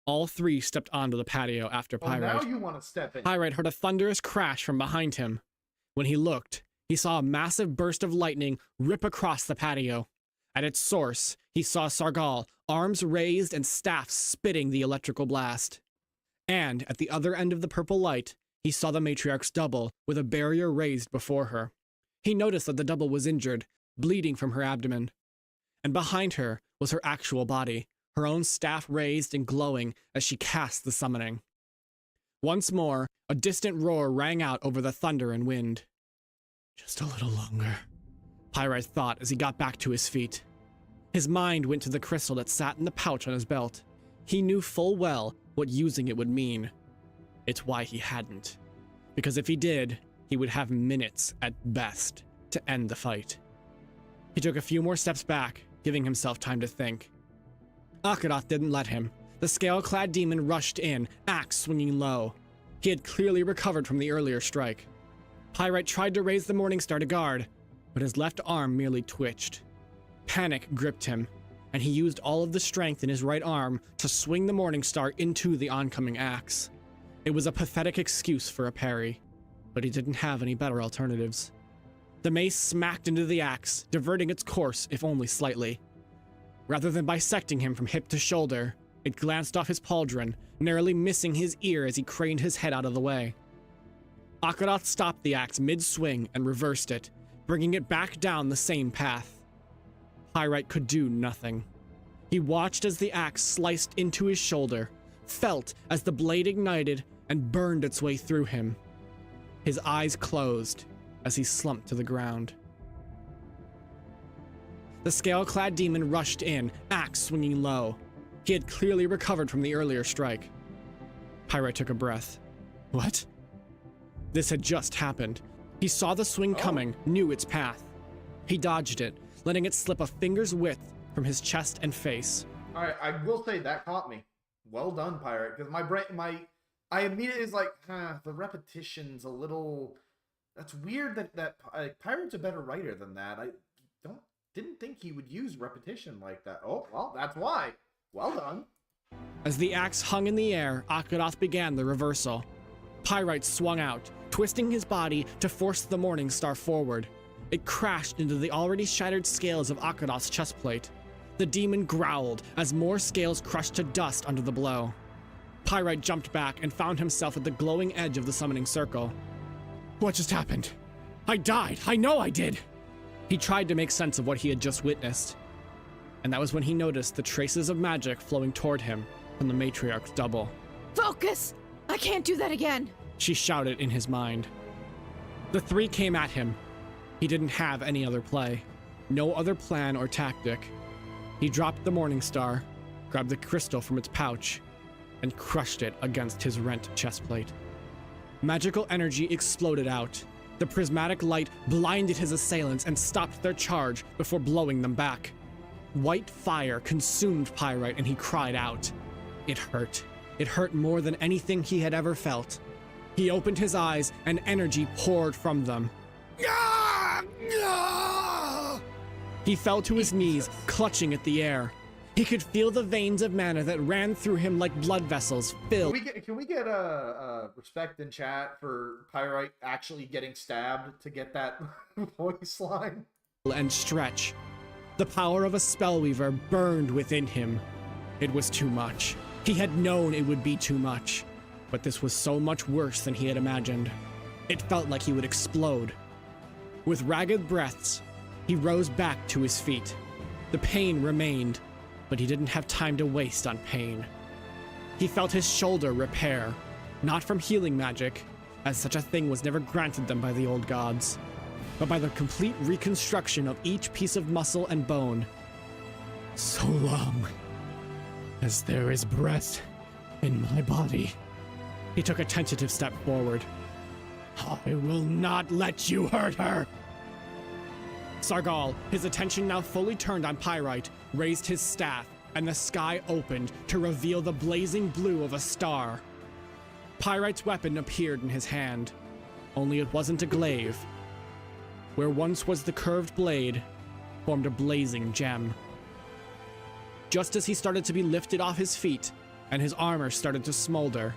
all three stepped onto the patio after Pyrite. Now you want to step in. Pyrite heard a thunderous crash from behind him. When he looked, he saw a massive burst of lightning rip across the patio. At its source, he saw Sargal, arms raised and staff spitting the electrical blast. And, at the other end of the purple light, he saw the matriarch's double, with a barrier raised before her. He noticed that the double was injured, bleeding from her abdomen. And behind her was her actual body, her own staff raised and glowing as she cast the summoning. Once more, a distant roar rang out over the thunder and wind. Just a little longer, Pyrite thought as he got back to his feet. His mind went to the crystal that sat in the pouch on his belt. He knew full well what using it would mean. It's why he hadn't. Because if he did, he would have minutes at best to end the fight. He took a few more steps back, giving himself time to think. Akaroth didn't let him. The scale-clad demon rushed in, axe swinging low. He had clearly recovered from the earlier strike. Pyrite tried to raise the Morningstar to guard, but his left arm merely twitched. Panic gripped him, and he used all of the strength in his right arm to swing the Morningstar into the oncoming axe. It was a pathetic excuse for a parry, but he didn't have any better alternatives. The mace smacked into the axe, diverting its course, if only slightly. Rather than bisecting him from hip to shoulder, it glanced off his pauldron, narrowly missing his ear as he craned his head out of the way. Akaroth stopped the axe mid-swing and reversed it, bringing it back down the same path. Pyrite could do nothing. He watched as the axe sliced into his shoulder, felt as the blade ignited and burned its way through him. His eyes closed as he slumped to the ground. The scale-clad demon rushed in, axe swinging low. He had clearly recovered from the earlier strike. Pyrite took a breath. What? This had just happened. He saw the swing coming, knew its path. He dodged it, letting it slip a finger's width from his chest and face. All right, I will say that caught me. Well done, Pyrite. Because I immediately was like, the repetition's a little. That's weird that Pyrite's a better writer than that. I didn't think he would use repetition like that. Oh, well, that's why. Well done. As the axe hung in the air, Akaroth began the reversal. Pyrite swung out, twisting his body to force the Morningstar forward. It crashed into the already shattered scales of Akaroth's chestplate. The demon growled as more scales crushed to dust under the blow. Pyrite jumped back and found himself at the glowing edge of the summoning circle. What just happened? I died! I know I did! He tried to make sense of what he had just witnessed. And that was when he noticed the traces of magic flowing toward him from the matriarch's double. Focus! I can't do that again! She shouted in his mind. The three came at him. He didn't have any other play. No other plan or tactic. He dropped the Morningstar, grabbed the crystal from its pouch, and crushed it against his rent chestplate. Magical energy exploded out. The prismatic light blinded his assailants and stopped their charge before blowing them back. White fire consumed Pyrite and he cried out. It hurt. It hurt more than anything he had ever felt. He opened his eyes and energy poured from them. He fell to his knees, clutching at the air. He could feel the veins of mana that ran through him like blood vessels filled. Can we get a respect in chat for Pyrite actually getting stabbed to get that voice line? and stretch. The power of a spellweaver burned within him. It was too much. He had known it would be too much, but this was so much worse than he had imagined. It felt like he would explode. With ragged breaths, he rose back to his feet. The pain remained, but he didn't have time to waste on pain. He felt his shoulder repair, not from healing magic, as such a thing was never granted them by the old gods, but by the complete reconstruction of each piece of muscle and bone. So long as there is breath in my body, He took a tentative step forward. I will not let you hurt her. Sargal, his attention now fully turned on Pyrite, raised his staff, and the sky opened to reveal the blazing blue of a star. Pyrite's weapon appeared in his hand, only it wasn't a glaive. Where once was the curved blade, formed a blazing gem. Just as he started to be lifted off his feet, and his armor started to smolder,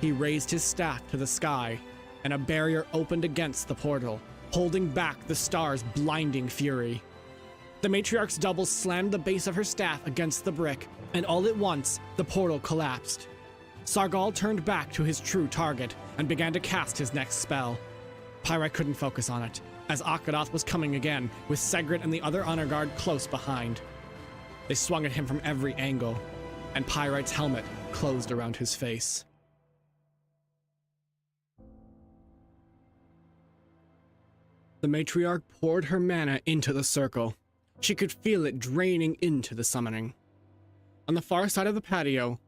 he raised his staff to the sky, and a barrier opened against the portal, holding back the star's blinding fury. The matriarch's double slammed the base of her staff against the brick, and all at once, the portal collapsed. Sargal turned back to his true target and began to cast his next spell. Pyrite couldn't focus on it, as Kav'Voth was coming again, with Segret and the other honor guard close behind. They swung at him from every angle, and Pyrite's helmet closed around his face. The matriarch poured her mana into the circle. She could feel it draining into the summoning. On the far side of the patio,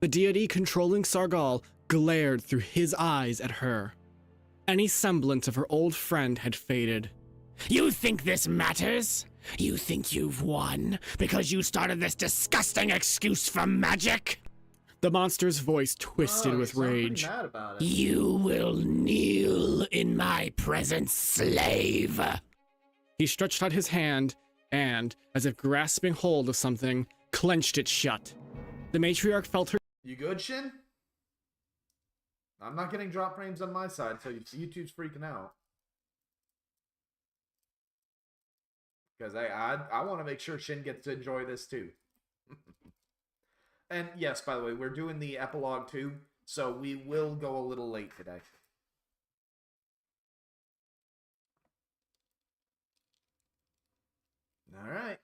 the deity controlling Sargal glared through his eyes at her. Any semblance of her old friend had faded. You think this matters? You think you've won because you started this disgusting excuse for magic? The monster's voice twisted with rage. Mad about it. You will kneel in my presence, slave. He stretched out his hand and, as if grasping hold of something, clenched it shut. The matriarch felt her. You good, Shin? I'm not getting drop frames on my side, so YouTube's freaking out. Because I want to make sure Shin gets to enjoy this too. And yes, by the way, we're doing the epilogue too, so we will go a little late today. All right.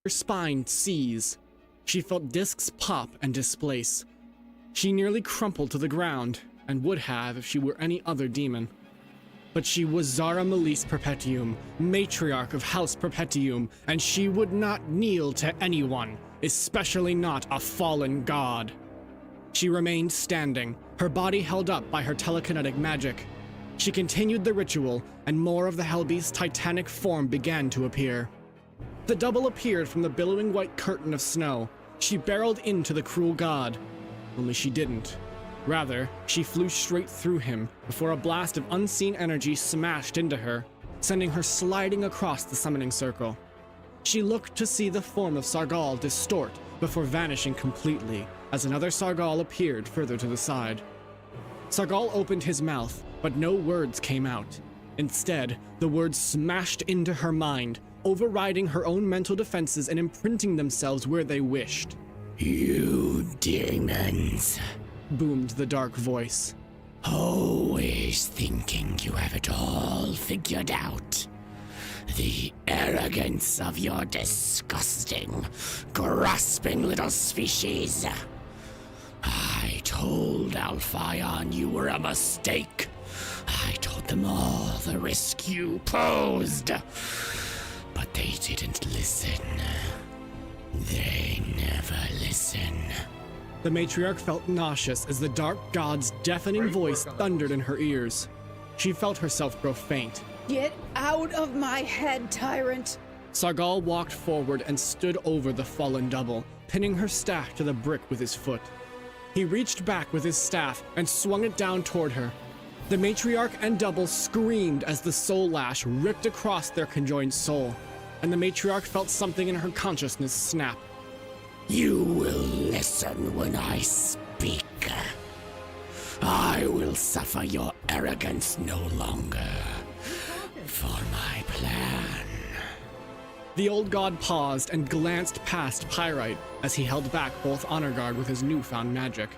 Her spine seize. She felt discs pop and displace. She nearly crumpled to the ground, and would have if she were any other demon. But she was Zara Melise Perpetuum, matriarch of House Perpetuum, and she would not kneel to anyone, especially not a fallen god. She remained standing, her body held up by her telekinetic magic. She continued the ritual, and more of the Hellbeast's titanic form began to appear. The double appeared from the billowing white curtain of snow. She barreled into the cruel god, only she didn't. Rather, she flew straight through him before a blast of unseen energy smashed into her, sending her sliding across the summoning circle. She looked to see the form of Sargal distort before vanishing completely as another Sargal appeared further to the side. Sargal opened his mouth, but no words came out. Instead, the words smashed into her mind, overriding her own mental defenses and imprinting themselves where they wished. You demons. Boomed the dark voice. Always thinking you have it all figured out. The arrogance of your disgusting, grasping little species. I told Alphion you were a mistake. I told them all the risk you posed. But they didn't listen. They never listen. The matriarch felt nauseous as the dark god's deafening voice thundered in her ears. She felt herself grow faint. Get out of my head, tyrant! Sargal walked forward and stood over the fallen double, pinning her staff to the brick with his foot. He reached back with his staff and swung it down toward her. The matriarch and double screamed as the soul lash ripped across their conjoined soul, and the matriarch felt something in her consciousness snap. You will listen when I speak. I will suffer your arrogance no longer. for my plan. The old god paused and glanced past Pyrite as he held back both honor guard with his newfound magic.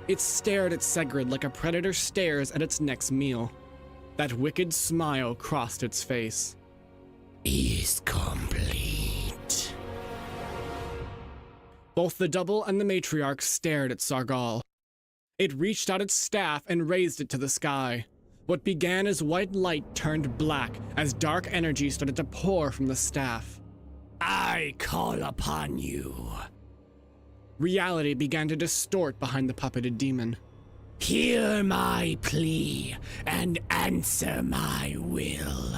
It stared at Segrid like a predator stares at its next meal. That wicked smile crossed its face. Is complete. Both the double and the matriarch stared at Sargal. It reached out its staff and raised it to the sky. What began as white light turned black as dark energy started to pour from the staff. I call upon you. Reality began to distort behind the puppeted demon. Hear my plea and answer my will.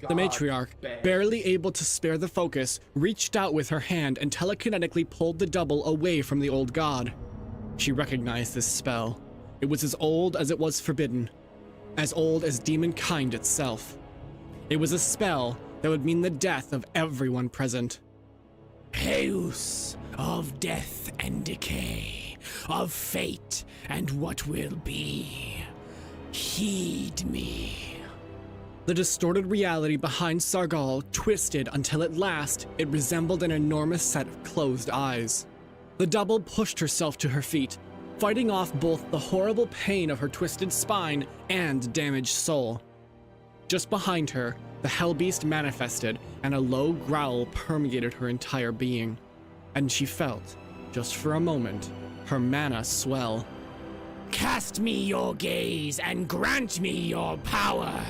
The matriarch, barely able to spare the focus, reached out with her hand and telekinetically pulled the double away from the old god. She recognized this spell. It was as old as it was forbidden, as old as demonkind itself. It was a spell that would mean the death of everyone present. Heus of death and decay, of fate and what will be. Heed me. The distorted reality behind Sargal twisted until at last it resembled an enormous set of closed eyes. The double pushed herself to her feet, fighting off both the horrible pain of her twisted spine and damaged soul. Just behind her, the Hellbeast manifested, and a low growl permeated her entire being. And she felt, just for a moment, her mana swell. Cast me your gaze and grant me your power.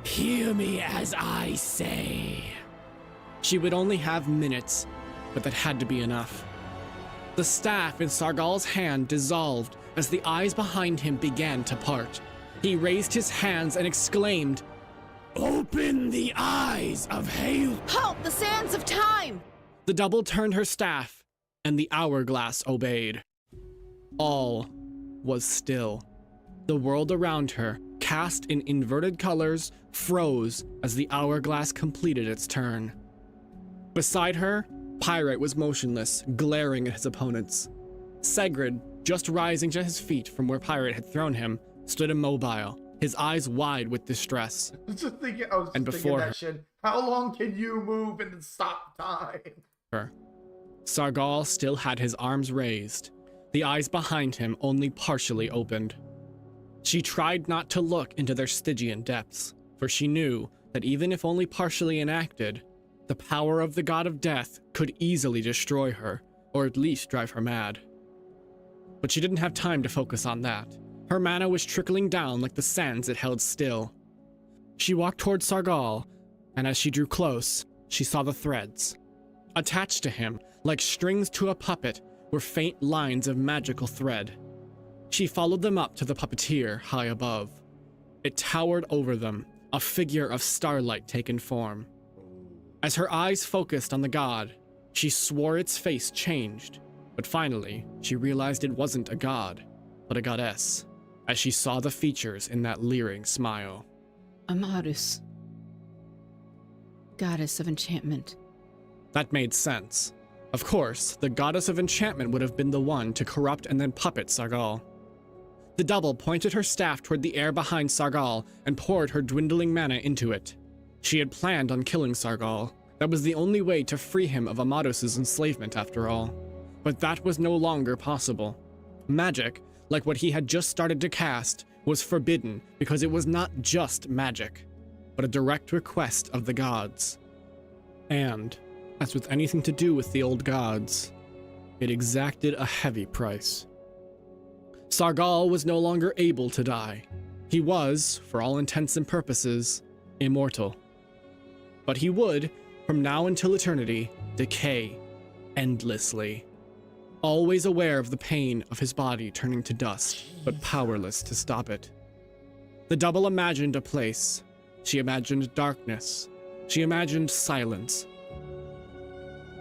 Hear me as I say. She would only have minutes, but that had to be enough. The staff in Sargal's hand dissolved as the eyes behind him began to part. He raised his hands and exclaimed, Open the eyes of Heus. Halt the sands of time! The double turned her staff, and the hourglass obeyed. All was still. The world around her, cast in inverted colors, froze as the hourglass completed its turn. Beside her, Pyrite was motionless, glaring at his opponents. Segrid, just rising to his feet from where Pyrite had thrown him, stood immobile, his eyes wide with distress. I was just thinking before that shit. How long can you move and stop time? her. Sargal still had his arms raised, the eyes behind him only partially opened. She tried not to look into their Stygian depths, for she knew that even if only partially enacted, the power of the god of death could easily destroy her, or at least drive her mad. But she didn't have time to focus on that. Her mana was trickling down like the sands it held still. She walked toward Sargal, and as she drew close, she saw the threads. Attached to him, like strings to a puppet, were faint lines of magical thread. She followed them up to the puppeteer high above. It towered over them, a figure of starlight taken form. As her eyes focused on the god, she swore its face changed, but finally, she realized it wasn't a god, but a goddess, as she saw the features in that leering smile. Amadus. Goddess of enchantment. That made sense. Of course, the goddess of enchantment would have been the one to corrupt and then puppet Sargal. The double pointed her staff toward the air behind Sargal and poured her dwindling mana into it. She had planned on killing Sargal. That was the only way to free him of Amados's enslavement after all. But that was no longer possible. Magic, like what he had just started to cast, was forbidden because it was not just magic, but a direct request of the gods. And, as with anything to do with the old gods, it exacted a heavy price. Sargal was no longer able to die. He was, for all intents and purposes, immortal. But he would, from now until eternity, decay endlessly. Always aware of the pain of his body turning to dust, but powerless to stop it. The double imagined a place. She imagined darkness. She imagined silence.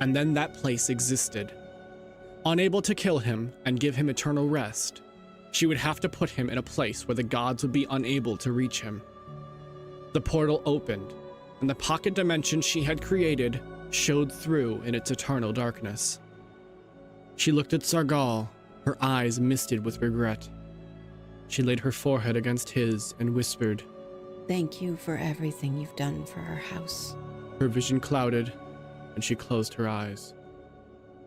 And then that place existed. Unable to kill him and give him eternal rest, she would have to put him in a place where the gods would be unable to reach him. The portal opened, and the pocket dimension she had created showed through in its eternal darkness. She looked at Sargal, her eyes misted with regret. She laid her forehead against his and whispered, Thank you for everything you've done for our house. Her vision clouded, and she closed her eyes.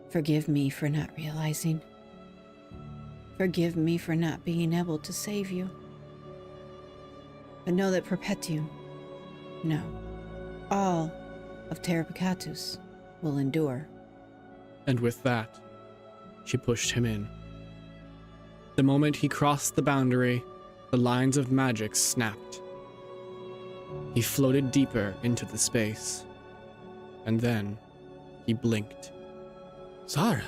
Forgive me for not realizing. Forgive me for not being able to save you. But know that Perpetuum, no, all of Terrapicatus will endure. And with that, she pushed him in. The moment he crossed the boundary, the lines of magic snapped. He floated deeper into the space, and then he blinked. Zara,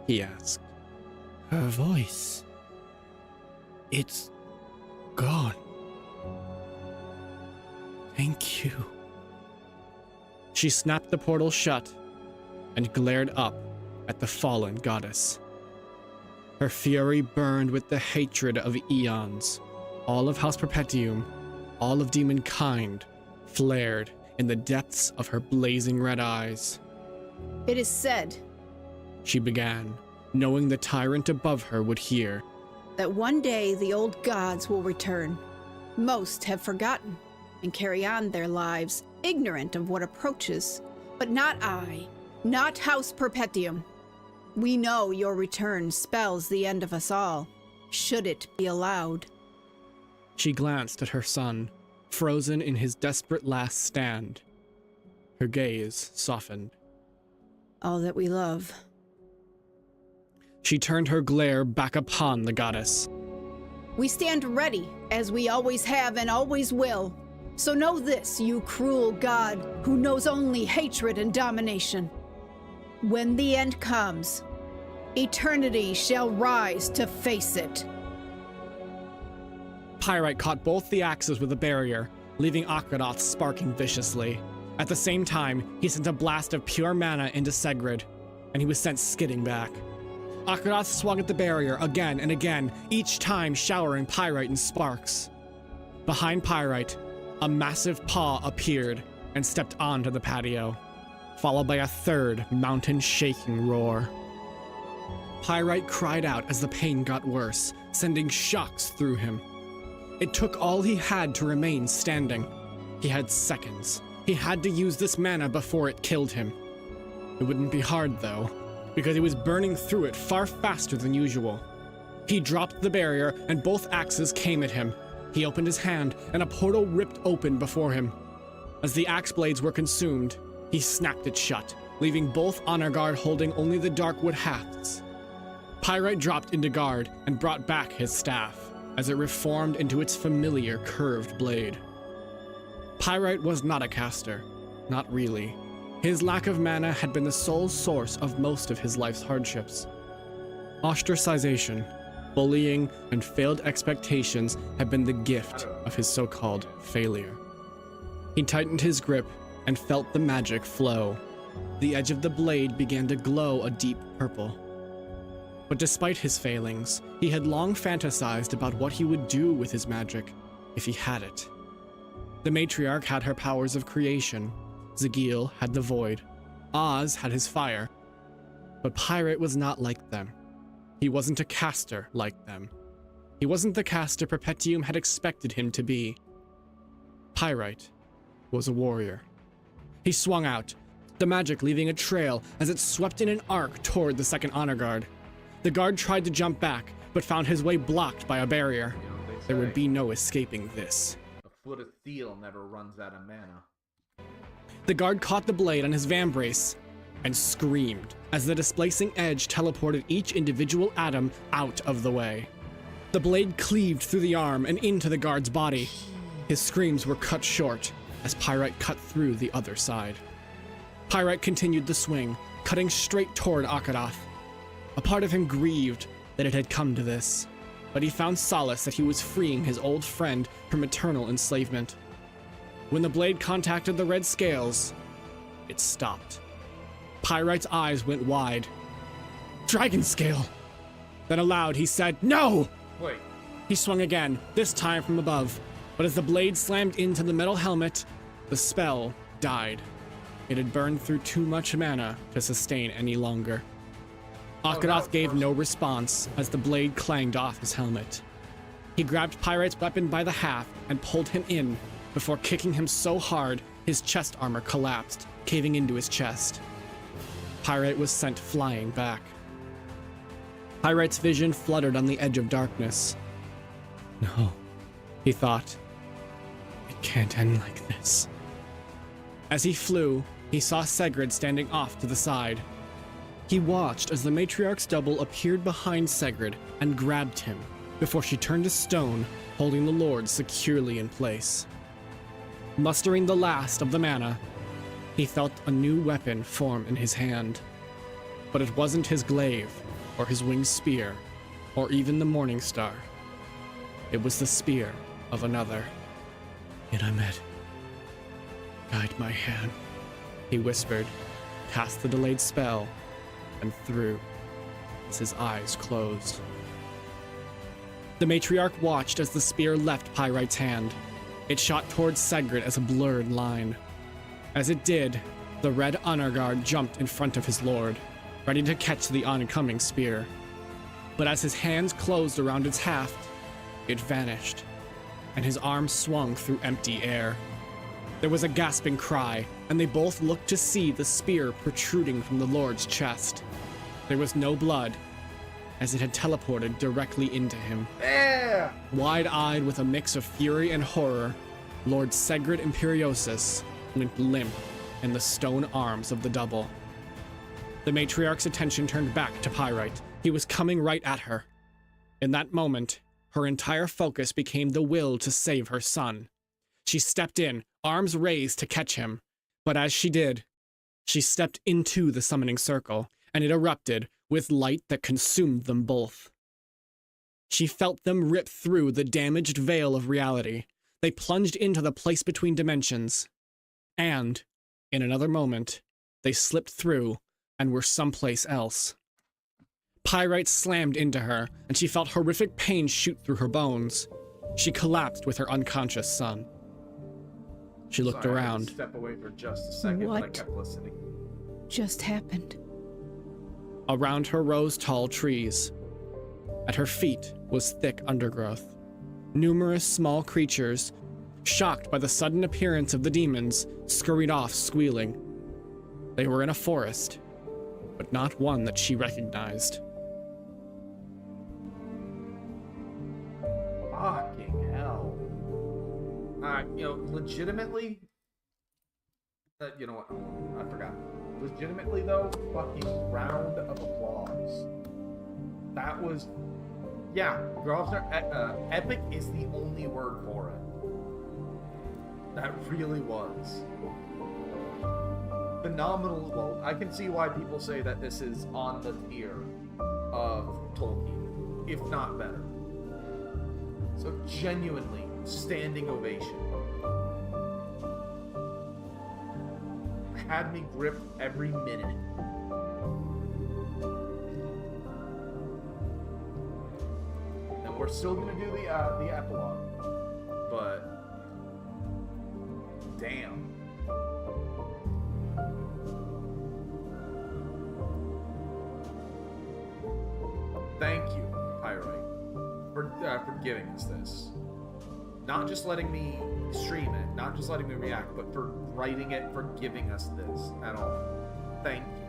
He asked. her voice. It's gone. Thank you. She snapped the portal shut and glared up at the fallen goddess. Her fury burned with the hatred of eons. All of House Perpetuum, all of demonkind, flared in the depths of her blazing red eyes. It is said She began, knowing the tyrant above her would hear. that one day the old gods will return. Most have forgotten and carry on their lives, ignorant of what approaches. But not I, not House Perpetuum. We know your return spells the end of us all, should it be allowed. She glanced at her son, frozen in his desperate last stand. Her gaze softened. All that we love. She turned her glare back upon the goddess. We stand ready, as we always have and always will. So know this, you cruel god, who knows only hatred and domination. When the end comes, eternity shall rise to face it. Pyrite caught both the axes with a barrier, leaving Akarath sparking viciously. At the same time, he sent a blast of pure mana into Segrid, and he was sent skidding back. Akarath swung at the barrier again and again, each time showering Pyrite in sparks. Behind Pyrite, a massive paw appeared and stepped onto the patio, followed by a third mountain-shaking roar. Pyrite cried out as the pain got worse, sending shocks through him. It took all he had to remain standing. He had seconds. He had to use this mana before it killed him. It wouldn't be hard, though, because he was burning through it far faster than usual. He dropped the barrier, and both axes came at him. He opened his hand, and a portal ripped open before him. As the axe blades were consumed, he snapped it shut, leaving both honor guard holding only the darkwood hafts. Pyrite dropped into guard and brought back his staff, as it reformed into its familiar curved blade. Pyrite was not a caster, not really. His lack of mana had been the sole source of most of his life's hardships. Ostracization, bullying, and failed expectations had been the gift of his so-called failure. He tightened his grip and felt the magic flow. The edge of the blade began to glow a deep purple. But despite his failings, he had long fantasized about what he would do with his magic if he had it. The matriarch had her powers of creation. Zagil had the void. Oz had his fire. But Pyrite was not like them. He wasn't a caster like them. He wasn't the caster Perpetuum had expected him to be. Pyrite was a warrior. He swung out, the magic leaving a trail as it swept in an arc toward the second honor guard. The guard tried to jump back, but found his way blocked by a barrier. There would be no escaping this. A foot of steel never runs out of mana. The guard caught the blade on his vambrace and screamed as the displacing edge teleported each individual atom out of the way. The blade cleaved through the arm and into the guard's body. His screams were cut short as Pyrite cut through the other side. Pyrite continued the swing, cutting straight toward Akarath. A part of him grieved that it had come to this, but he found solace that he was freeing his old friend from eternal enslavement. When the blade contacted the red scales, it stopped. Pyrite's eyes went wide. Dragon scale! Then aloud he said, "No!" Wait. He swung again, this time from above, but as the blade slammed into the metal helmet, the spell died. It had burned through too much mana to sustain any longer. Akarath gave no response as the blade clanged off his helmet. He grabbed Pyrite's weapon by the haft and pulled him in before kicking him so hard his chest armor collapsed, caving into his chest. Pyrite was sent flying back. Pyrite's vision fluttered on the edge of darkness. No, he thought. It can't end like this. As he flew, he saw Segrid standing off to the side. He watched as the matriarch's double appeared behind Segrid and grabbed him before she turned to stone, holding the Lord securely in place. Mustering the last of the mana, he felt a new weapon form in his hand. But it wasn't his glaive, or his winged spear, or even the Morning Star. It was the spear of another. Inamed, guide my hand, he whispered, cast the delayed spell, and threw as his eyes closed. The matriarch watched as the spear left Pyrite's hand. It shot towards Segrid as a blurred line. As it did, the red honor guard jumped in front of his lord, ready to catch the oncoming spear. But as his hands closed around its haft, it vanished, and his arm swung through empty air. There was a gasping cry, and they both looked to see the spear protruding from the Lord's chest. There was no blood, as it had teleported directly into him. Yeah! Wide-eyed with a mix of fury and horror, Lord Segrid Imperiosus limped limp in the stone arms of the double. The matriarch's attention turned back to Pyrite. He was coming right at her. In that moment, her entire focus became the will to save her son. She stepped in, arms raised to catch him. But as she did, she stepped into the summoning circle, and it erupted with light that consumed them both. She felt them rip through the damaged veil of reality. They plunged into the place between dimensions. And, in another moment, they slipped through and were someplace else. Pyrite slammed into her, and she felt horrific pain shoot through her bones. She collapsed with her unconscious son. She looked Sorry, I had to around. step away for just a second, but I What? kept listening. Just happened. Around her rose tall trees. At her feet was thick undergrowth. Numerous small creatures, shocked by the sudden appearance of the demons, scurried off squealing. They were in a forest, but not one that she recognized. Fucking hell. Legitimately, you know what? I forgot. Legitimately, though, fucking round of applause. That was, yeah, Grosvenor, epic is the only word for it. That really was. Phenomenal. Well, I can see why people say that this is on the tier of Tolkien, if not better. So genuinely, standing ovation. Had me gripped every minute. And we're still gonna do the epilogue, but damn. Thank you, Pyrite, for giving us this. Not just letting me stream it, not just letting me react, but for writing it, for giving us this at all. Thank you.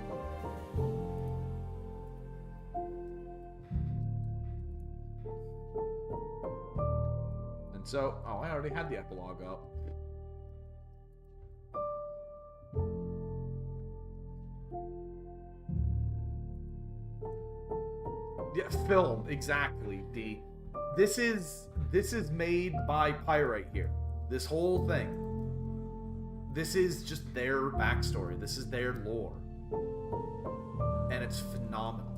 And so, oh, I already had the epilogue up. Yeah, film, exactly, D. This is made by Pyrite here. This whole thing. This is just their backstory. This is their lore. And it's phenomenal.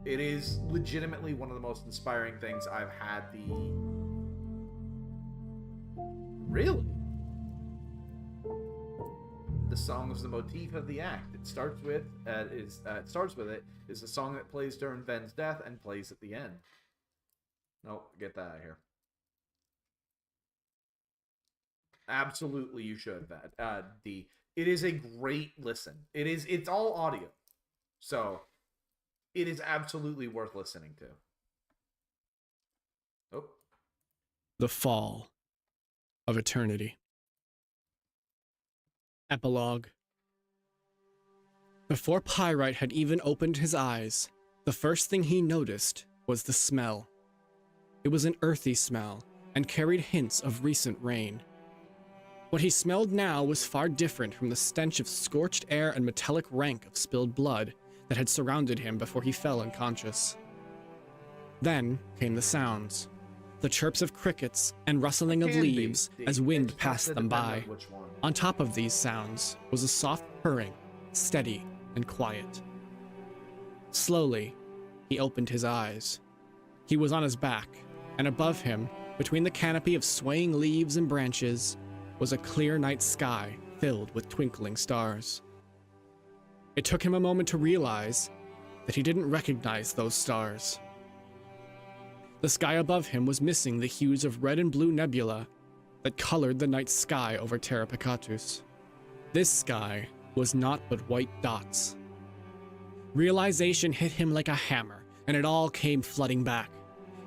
It is legitimately one of the most inspiring things I've had the... Really? The song is the motif of the act. It starts with is the song that plays during Ven's death and plays at the end. Nope, get that out of here. Absolutely, you should. It is a great listen. It's all audio, so it is absolutely worth listening to. Oh. The Fall of Eternity. Epilogue. Before Pyrite had even opened his eyes, the first thing he noticed was the smell. It was an earthy smell and carried hints of recent rain. What he smelled now was far different from the stench of scorched air and metallic rank of spilled blood that had surrounded him before he fell unconscious. Then came the sounds, the chirps of crickets and rustling of leaves as wind passed them by. On top of these sounds was a soft purring, steady and quiet. Slowly, he opened his eyes. He was on his back, and above him, between the canopy of swaying leaves and branches, was a clear night sky filled with twinkling stars. It took him a moment to realize that he didn't recognize those stars. The sky above him was missing the hues of red and blue nebula that colored the night sky over Terra Picatus. This sky was naught but white dots. Realization hit him like a hammer, and it all came flooding back.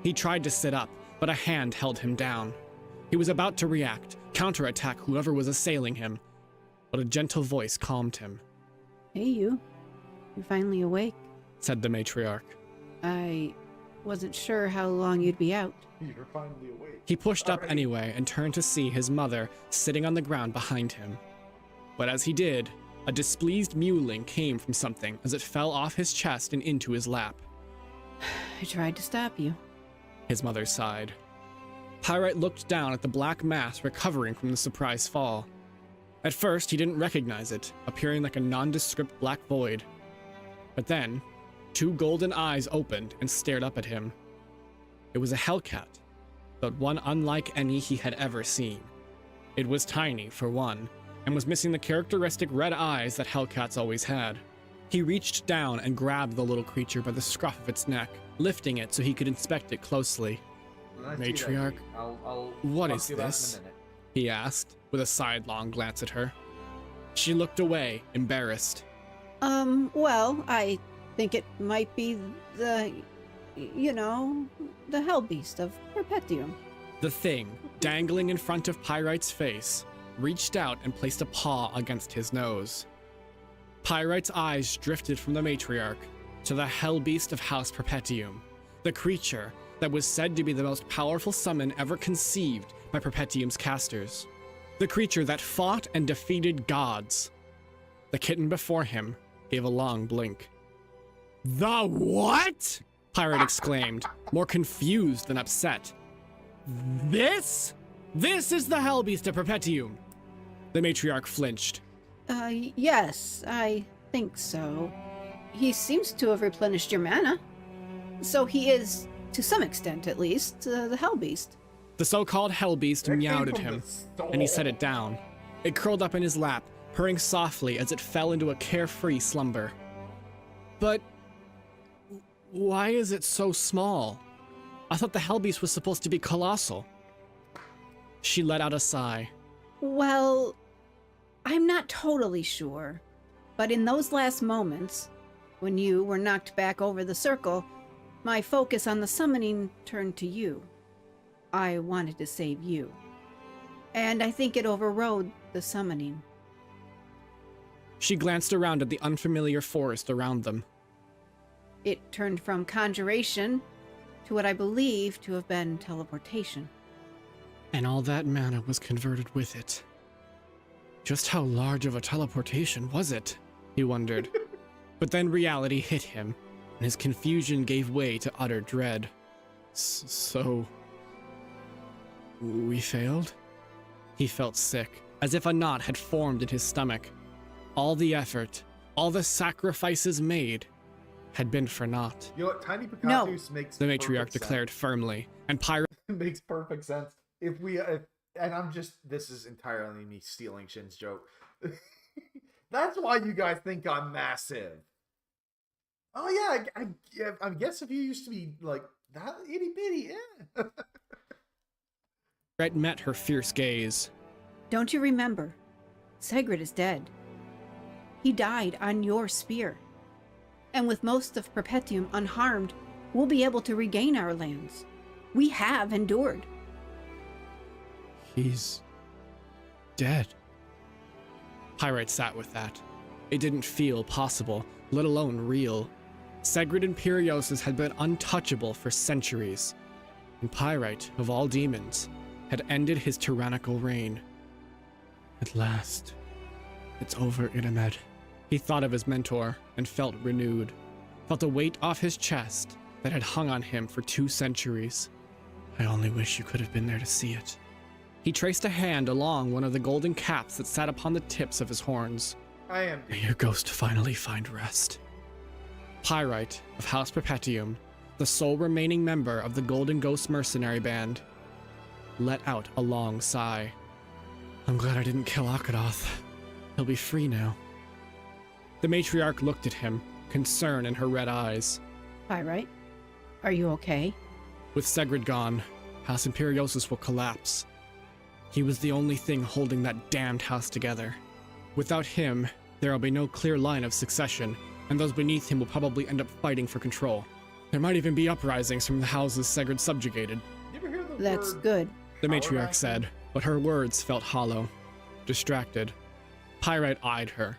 He tried to sit up, but a hand held him down. He was about to react, counterattack whoever was assailing him, but a gentle voice calmed him. Hey, you. You're finally awake. Said the matriarch. I wasn't sure how long you'd be out. You're finally awake. He pushed up anyway and turned to see his mother sitting on the ground behind him. But as he did, a displeased mewling came from something as it fell off his chest and into his lap. I tried to stop you. His mother sighed. Pyrite looked down at the black mass recovering from the surprise fall. At first, he didn't recognize it, appearing like a nondescript black void. But then, two golden eyes opened and stared up at him. It was a hellcat, but one unlike any he had ever seen. It was tiny, for one, and was missing the characteristic red eyes that hellcats always had. He reached down and grabbed the little creature by the scruff of its neck, lifting it so he could inspect it closely. Matriarch, what is this? He asked, with a sidelong glance at her. She looked away, embarrassed. Well, I think it might be the hell beast of Perpetuum. The thing, dangling in front of Pyrite's face, reached out and placed a paw against his nose. Pyrite's eyes drifted from the matriarch to the hell beast of House Perpetuum, the creature that was said to be the most powerful summon ever conceived by Perpetuum's casters. The creature that fought and defeated gods. The kitten before him gave a long blink. The what? Pyrite exclaimed, more confused than upset. This is the Hellbeast of Perpetuum. The matriarch flinched. Yes, I think so. He seems to have replenished your mana. So he is, to some extent at least, the Hellbeast. The so-called Hellbeast meowed at him, and he set it down. It curled up in his lap, purring softly as it fell into a carefree slumber. But why is it so small? I thought the Hellbeast was supposed to be colossal. She let out a sigh. Well, I'm not totally sure, but in those last moments, when you were knocked back over the circle, my focus on the summoning turned to you. I wanted to save you. And I think it overrode the summoning. She glanced around at the unfamiliar forest around them. It turned from conjuration to what I believe to have been teleportation. And all that mana was converted with it. Just how large of a teleportation was it? He wondered. But then reality hit him, and his confusion gave way to utter dread. So... we failed? He felt sick, as if a knot had formed in his stomach. All the effort, all the sacrifices made, had been for naught. You know what? Tiny Picatus makes The matriarch perfect declared sense. firmly, and Pyrite It makes perfect sense. If we, and I'm just, this is entirely me stealing Shin's joke. That's why you guys think I'm massive. Oh yeah, I guess if you used to be like that itty bitty, yeah. met her fierce gaze. Don't you remember? Sigrid is dead. He died on your spear. And with most of Perpetuum unharmed, we'll be able to regain our lands. We have endured. He's dead. Pyrite sat with that. It didn't feel possible, let alone real. Segrid Imperiosus had been untouchable for centuries, and Pyrite, of all demons, had ended his tyrannical reign. At last, it's over, Iramed. He thought of his mentor and felt renewed, felt a weight off his chest that had hung on him for 2 centuries. I only wish you could have been there to see it. He traced a hand along one of the golden caps that sat upon the tips of his horns. I am. May your ghost finally find rest. Pyrite of House Perpetuum, the sole remaining member of the Golden Ghost Mercenary Band, let out a long sigh. I'm glad I didn't kill Kav'Voth. He'll be free now. The matriarch looked at him, concern in her red eyes. Pyrite, are you okay? With Segrid gone, House Imperiosus will collapse. He was the only thing holding that damned house together. Without him, there will be no clear line of succession, and those beneath him will probably end up fighting for control. There might even be uprisings from the houses Segrid subjugated. You ever hear the That's word good. The power matriarch vacuum? said, but her words felt hollow, distracted. Pyrite eyed her.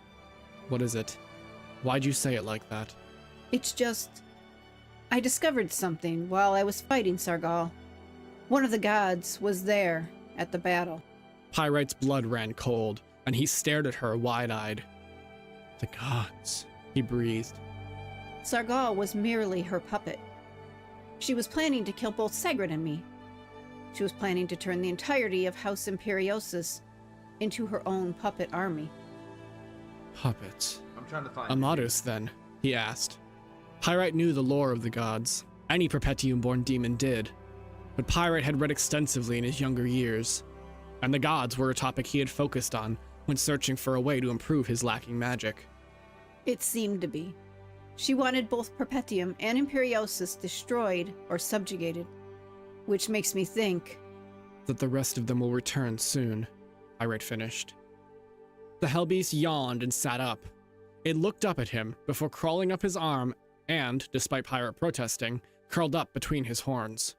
What is it? Why'd you say it like that? It's just... I discovered something while I was fighting Sargal. One of the gods was there at the battle. Pyrite's blood ran cold, and he stared at her wide-eyed. The gods. He breathed. Sargal was merely her puppet. She was planning to kill both Segrid and me. She was planning to turn the entirety of House Imperiosus into her own puppet army. Puppets. I'm trying to find Amadus, then? He asked. Pyrite knew the lore of the gods. Any Perpetuum-born demon did. But Pyrite had read extensively in his younger years, and the gods were a topic he had focused on when searching for a way to improve his lacking magic. It seemed to be. She wanted both Perpetuum and Imperiosus destroyed or subjugated, which makes me think... That the rest of them will return soon, Pyrite finished. The Hellbeast yawned and sat up. It looked up at him before crawling up his arm and, despite Pyrite protesting, curled up between his horns.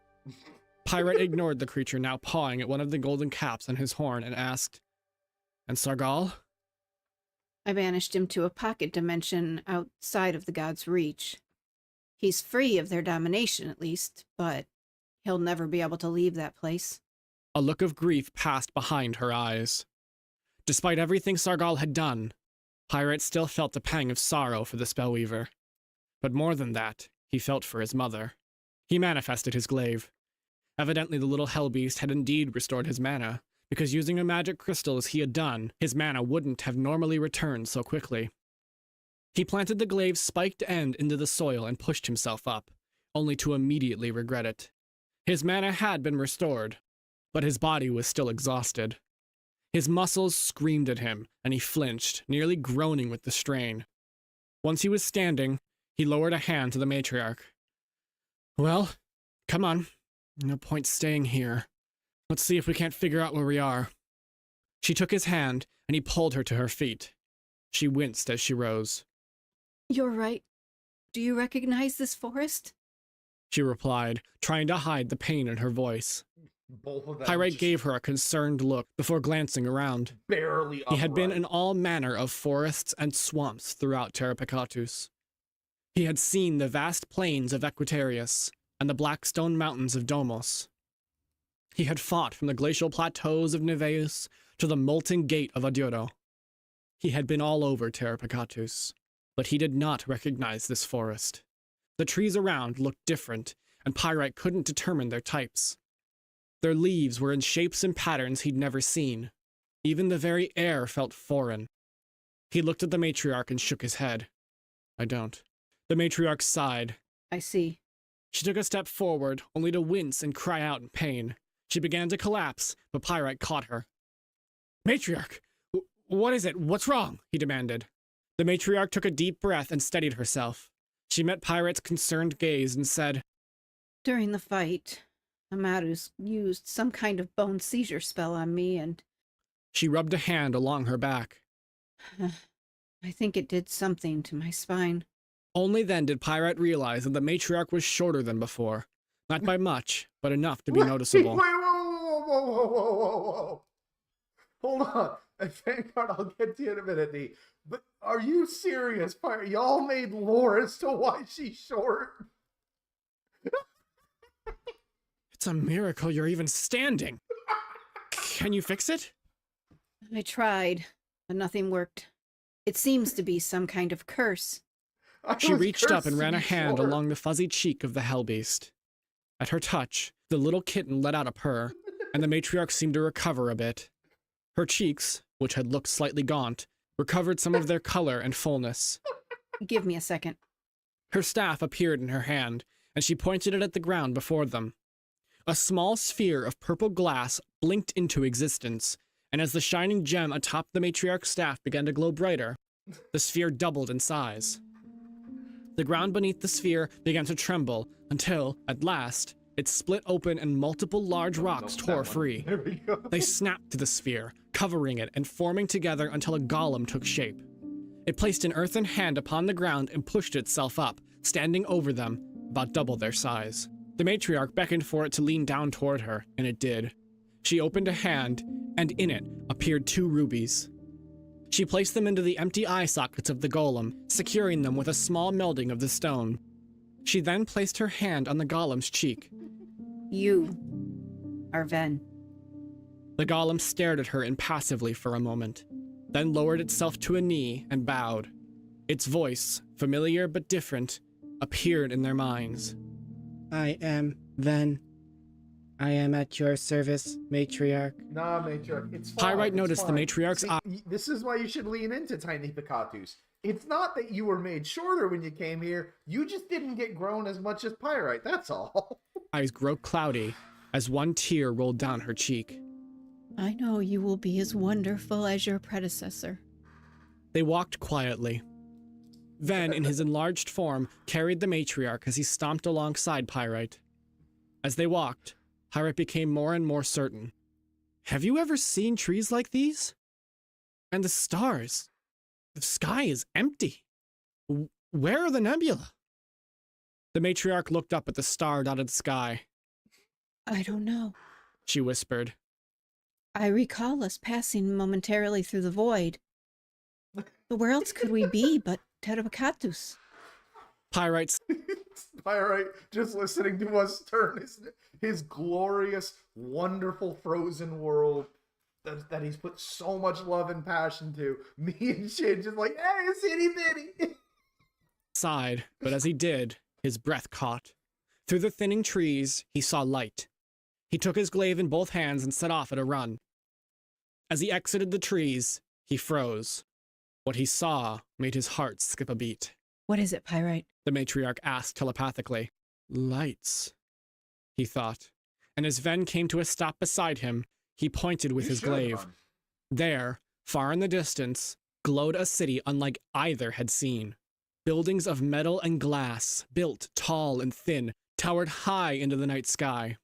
Pyrite ignored the creature now pawing at one of the golden caps on his horn and asked, "And Sargal?" I banished him to a pocket dimension outside of the gods' reach. He's free of their domination, at least, but he'll never be able to leave that place. A look of grief passed behind her eyes. Despite everything Sargal had done, Pyrite still felt a pang of sorrow for the Spellweaver. But more than that, he felt for his mother. He manifested his glaive. Evidently the little Hellbeast had indeed restored his mana, because using a magic crystal as he had done, his mana wouldn't have normally returned so quickly. He planted the glaive's spiked end into the soil and pushed himself up, only to immediately regret it. His mana had been restored, but his body was still exhausted. His muscles screamed at him, and he flinched, nearly groaning with the strain. Once he was standing, he lowered a hand to the matriarch. "Well, come on. No point staying here. Let's see if we can't figure out where we are." She took his hand, and he pulled her to her feet. She winced as she rose. You're right. Do you recognize this forest? She replied, trying to hide the pain in her voice. Both of them Pyrite just gave her a concerned look before glancing around. barely He had been upright. in all manner of forests and swamps throughout Terrapicatus. He had seen the vast plains of Equitarius and the black stone mountains of Domos. He had fought from the glacial plateaus of Neveus to the molten gate of Adioro. He had been all over Terrapicatus, but he did not recognize this forest. The trees around looked different, and Pyrite couldn't determine their types. Their leaves were in shapes and patterns he'd never seen. Even the very air felt foreign. He looked at the matriarch and shook his head. "I don't." The matriarch sighed. I see. She took a step forward, only to wince and cry out in pain. She began to collapse, but Pyrite caught her. "Matriarch! What is it? What's wrong?" he demanded. The matriarch took a deep breath and steadied herself. She met Pyrite's concerned gaze and said, During the fight, Amadus used some kind of bone seizure spell on me, and She rubbed a hand along her back. I think it did something to my spine. Only then did Pyrite realize that the matriarch was shorter than before. Not by much, but enough to be noticeable. Wait, whoa. Hold on. And Vanguard, I'll get to you in a minute, D. But are you serious, Pirate? Y'all made lore as to why she's short? It's a miracle you're even standing. Can you fix it? I tried, but nothing worked. It seems to be some kind of curse. She reached up and cursed to ran a be hand short. along the fuzzy cheek of the hellbeast. At her touch, the little kitten let out a purr, and the matriarch seemed to recover a bit. Her cheeks, which had looked slightly gaunt, recovered some of their color and fullness. Give me a second. Her staff appeared in her hand, and she pointed it at the ground before them. A small sphere of purple glass blinked into existence, and as the shining gem atop the matriarch's staff began to glow brighter, the sphere doubled in size. The ground beneath the sphere began to tremble until, at last, it split open and multiple large rocks tore free. There we go. They snapped to the sphere, covering it and forming together until a golem took shape. It placed an earthen hand upon the ground and pushed itself up, standing over them, about double their size. The matriarch beckoned for it to lean down toward her, and it did. She opened a hand, and in it appeared 2 rubies. She placed them into the empty eye sockets of the golem, securing them with a small melding of the stone. She then placed her hand on the golem's cheek. You are Ven. The golem stared at her impassively for a moment, then lowered itself to a knee and bowed. Its voice, familiar but different, appeared in their minds. I am Ven. I am at your service, matriarch. Nah, matriarch, it's fine. Pyrite it's noticed fine. the matriarch's See, eye. This is why you should lean into Tiny Picatus. It's not that you were made shorter when you came here. You just didn't get grown as much as Pyrite, that's all. Eyes grow cloudy as one tear rolled down her cheek. I know you will be as wonderful as your predecessor. They walked quietly. Ven, in his enlarged form, carried the matriarch as he stomped alongside Pyrite. As they walked, Pyrite became more and more certain. Have you ever seen trees like these? And the stars? The sky is empty. Where are the nebula? The matriarch looked up at the star-dotted sky. I don't know. She whispered. I recall us passing momentarily through the void. But where else could we be but Terracatus? Pyrite Pyrite just listening to us turn his glorious, wonderful frozen world that he's put so much love and passion to. Me and Shin just like, hey, it's itty bitty. sighed, but as he did, his breath caught. Through the thinning trees, he saw light. He took his glaive in both hands and set off at a run. As he exited the trees, he froze. What he saw made his heart skip a beat. What is it, Pyrite? The matriarch asked telepathically. Lights, he thought. And as Ven came to a stop beside him, he pointed with his glaive. There, far in the distance, glowed a city unlike either had seen. Buildings of metal and glass, built tall and thin, towered high into the night sky.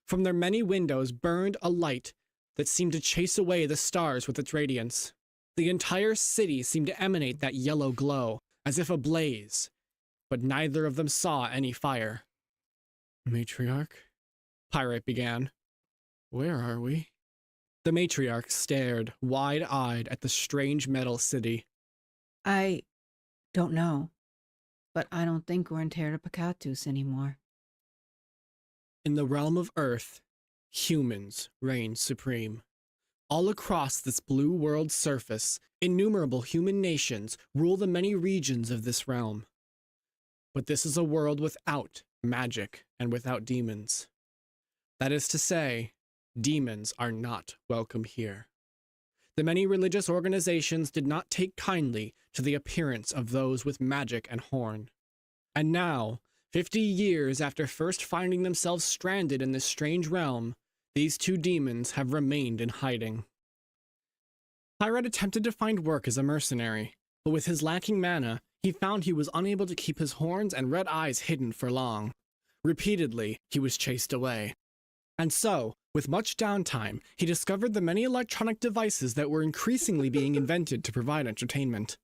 From their many windows burned a light that seemed to chase away the stars with its radiance. The entire city seemed to emanate that yellow glow, as if ablaze, but neither of them saw any fire. Matriarch? Pyrite began. Where are we? The matriarch stared, wide-eyed, at the strange metal city. I don't know, but I don't think we're in Terrapicatus anymore. In the realm of Earth, humans reign supreme. All across this blue world's surface, innumerable human nations rule the many regions of this realm. But this is a world without magic and without demons. That is to say, demons are not welcome here. The many religious organizations did not take kindly to the appearance of those with magic and horn. And now, 50 years after first finding themselves stranded in this strange realm, these two demons have remained in hiding. Pyrite attempted to find work as a mercenary, but with his lacking mana, he found he was unable to keep his horns and red eyes hidden for long. Repeatedly, he was chased away. And so, with much downtime, he discovered the many electronic devices that were increasingly being invented to provide entertainment.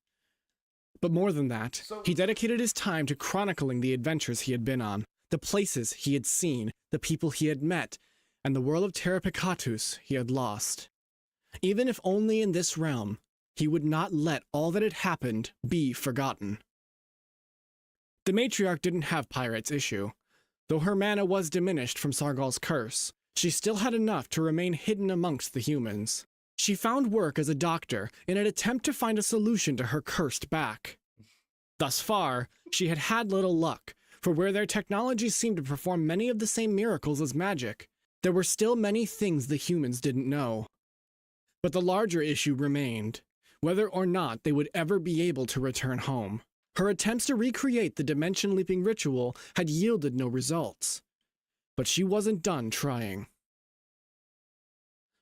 But more than that, he dedicated his time to chronicling the adventures he had been on, the places he had seen, the people he had met, and the world of Terrapicatus he had lost. Even if only in this realm, he would not let all that had happened be forgotten. The matriarch didn't have Pyrite's issue. Though her mana was diminished from Sargal's curse, she still had enough to remain hidden amongst the humans. She found work as a doctor in an attempt to find a solution to her cursed back. Thus far, she had had little luck, for where their technology seemed to perform many of the same miracles as magic, there were still many things the humans didn't know. But the larger issue remained, whether or not they would ever be able to return home. Her attempts to recreate the dimension-leaping ritual had yielded no results. But she wasn't done trying.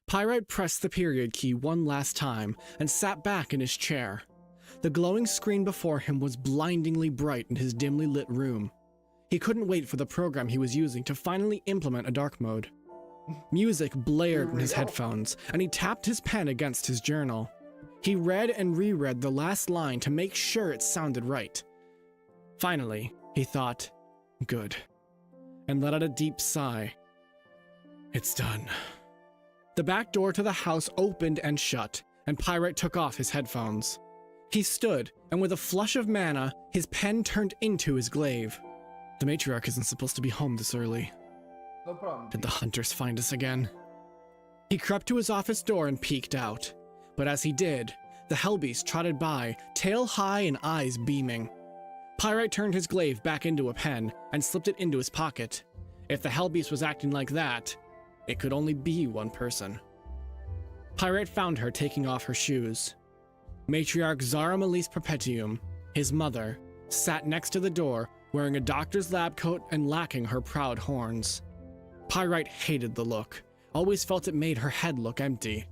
Pyrite pressed the period key one last time and sat back in his chair. The glowing screen before him was blindingly bright in his dimly lit room. He couldn't wait for the program he was using to finally implement a dark mode. Music blared in his headphones, and he tapped his pen against his journal. He read and reread the last line to make sure it sounded right. Finally, he thought, good, and let out a deep sigh. It's done. The back door to the house opened and shut, and Pyrite took off his headphones. He stood, and with a flush of mana, his pen turned into his glaive. The matriarch isn't supposed to be home this early. No problem. Did the hunters find us again? He crept to his office door and peeked out. But as he did, the hellbeast trotted by, tail high and eyes beaming. Pyrite turned his glaive back into a pen and slipped it into his pocket. If the hellbeast was acting like that, it could only be one person. Pyrite found her taking off her shoes. Matriarch Zara Malise Perpetuum, his mother, sat next to the door, wearing a doctor's lab coat and lacking her proud horns. Pyrite hated the look, always felt it made her head look empty.